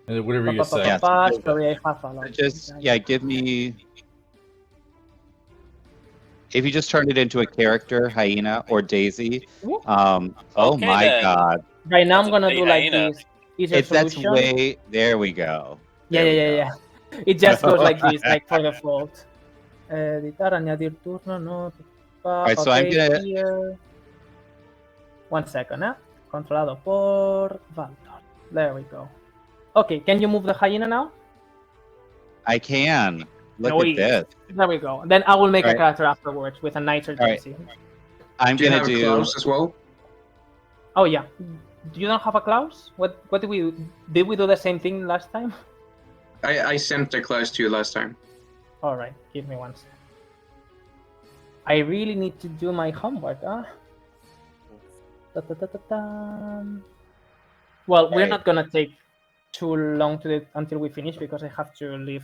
And whatever you say. Yeah. Sorry, I have a lot. Just give me. If you just turned it into a character, hyena or Daisy. Whoop. Oh Okay, my then. god! Right now I'm That's a gonna big do like hyena. this. Easier That's solution. way. There we go. Yeah, There we yeah. It just goes like this, like for default. Editar, añadir turno, no. Alright, so I'm Okay, gonna- here. 1 second, Controlado por Valtor. There we go. Okay, can you move the hyena now? I can. Look Nice. at this. There we go. Then I will make a Alright. character afterwards with a nicer Alright. Daisy. I'm Do you gonna have do. Klaus as well? Oh yeah. You don't have a Klaus? What did we do the same thing last time? I sent the Klaus to you last time. All right, give me 1 second. I really need to do my homework, Well, we're Right. not gonna take too long to do until we finish because I have to leave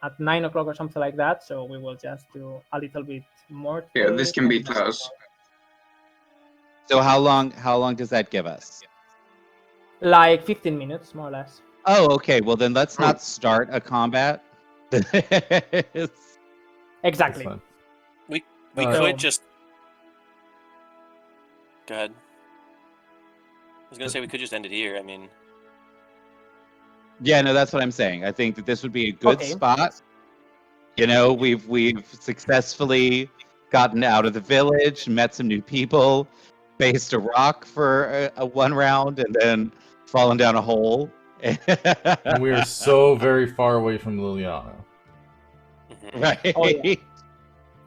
at 9 o'clock or something like that. So we will just do a little bit more. Yeah, to this it can be and- Klaus. So how long does that give us? Like 15 minutes, more or less. Oh, okay. Well, then let's Oh. not start a combat. It's- Exactly. That's fine. We Uh, could just. Go ahead. I was gonna say we could just end it here. I mean, yeah, no, that's what I'm saying. I think that this would be a good Okay. spot. You know, we've successfully gotten out of the village, met some new people, faced a rock for a one round, and then fallen down a hole. And we are so very far away from Liliana. mhm. right. Oh, yeah.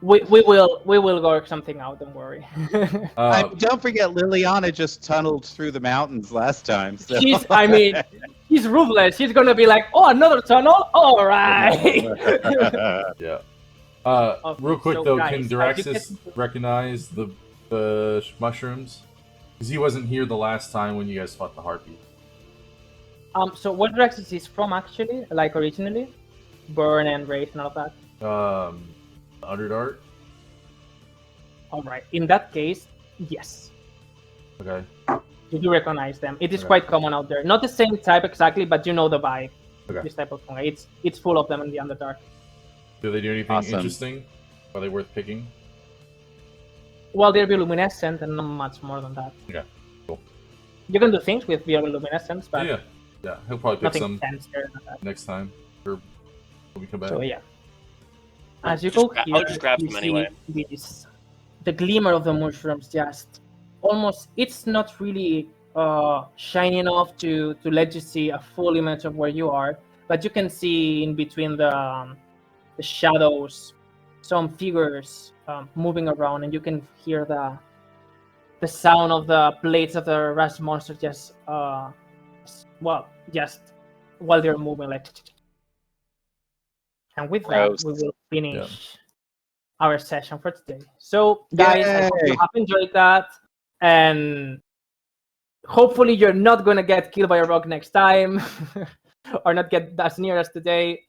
We will work something out. Don't worry. Don't forget, Liliana just tunneled through the mountains last time. So. She's ruthless. She's gonna be like, oh, another tunnel. All right. Yeah. Okay, Real quick so though, guys, can as you Duraxis can- recognize the mushrooms? Because he wasn't here the last time when you guys fought the harpy. So what Draxis is from actually, like originally, Burn and Wraith and all of that. Underdark. All right. In that case, yes, Okay. you do recognize them. It is Okay. quite common out there. Not the same type exactly, but you know the vibe. Okay. This type of thing. It's full of them in the Underdark. Do they do anything Awesome. interesting? Are they worth picking? Well, they're bioluminescent and not much more than that. Okay, cool. You can do things with bioluminescence, but Yeah. He'll probably pick nothing some fancier than that. next time, or when we come back. So yeah. As you Just go gra- here, I'll just grab you them see anyway. the glimmer of the mushrooms just almost. It's not really shiny enough to let you see a full image of where you are, but you can see in between the shadows some figures moving around, and you can hear the sound of the blades of the rust monster just just while they're moving like. And with that, Gross. we will finish our session for today. So, guys, I hope you Yay. have enjoyed that, and hopefully you're not gonna get killed by a rock next time, or not get as near as today.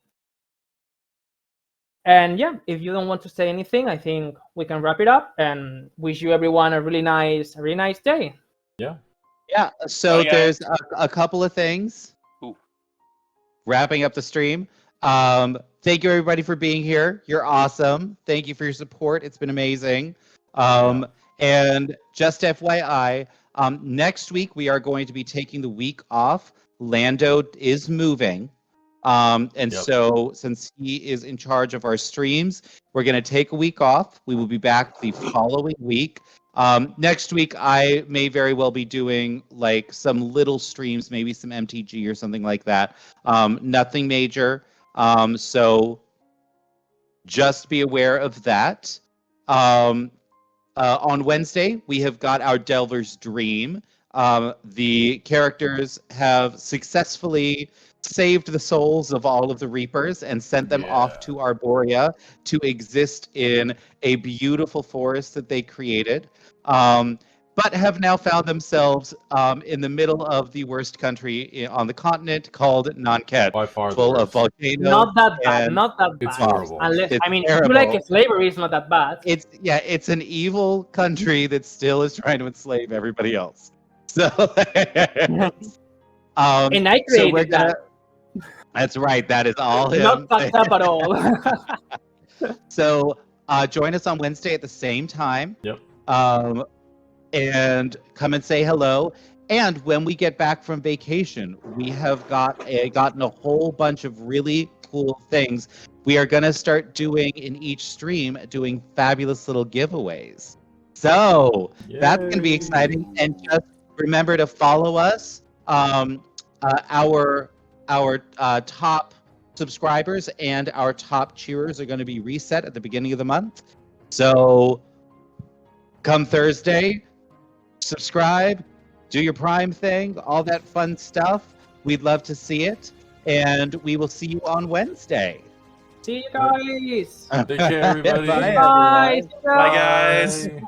And yeah, if you don't want to say anything, I think we can wrap it up and wish you everyone a really nice day. Yeah, so Bye, guys. there's a couple of things. Ooh. Wrapping up the stream. Thank you everybody for being here. You're awesome. Thank you for your support. It's been amazing. And just FYI, next week we are going to be taking the week off. Lando is moving. And Yep. so since he is in charge of our streams, we're going to take a week off. We will be back the following week. Next week, I may very well be doing like some little streams, maybe some MTG or something like that. Nothing major. So just be aware of that. On Wednesday, we have got our Delver's Dream. The characters have successfully saved the souls of all of the Reapers and sent them off to Arborea to exist in a beautiful forest that they created, but have now found themselves in the middle of the worst country on the continent called Nanket, By far the full of worst. volcanoes. Not that bad. and Not that bad. It's horrible. Unless It's I mean, terrible. you like slavery, it's not that bad. It's an evil country that still is trying to enslave everybody else. So, And I so we're created gonna. that. That's right. That is all him. Not fucked up at all. So join us on Wednesday at the same time. Yep. And come and say hello. And when we get back from vacation, we have gotten a whole bunch of really cool things. We are going to start doing in each stream, doing fabulous little giveaways. So that's going to be exciting. And just remember to follow us. Our top subscribers and our top cheerers are going to be reset at the beginning of the month. So come Thursday, subscribe, do your Prime thing, all that fun stuff. We'd love to see it. And we will see you on Wednesday. See you guys. Take care, everybody. Bye, Bye. Bye, guys. Bye.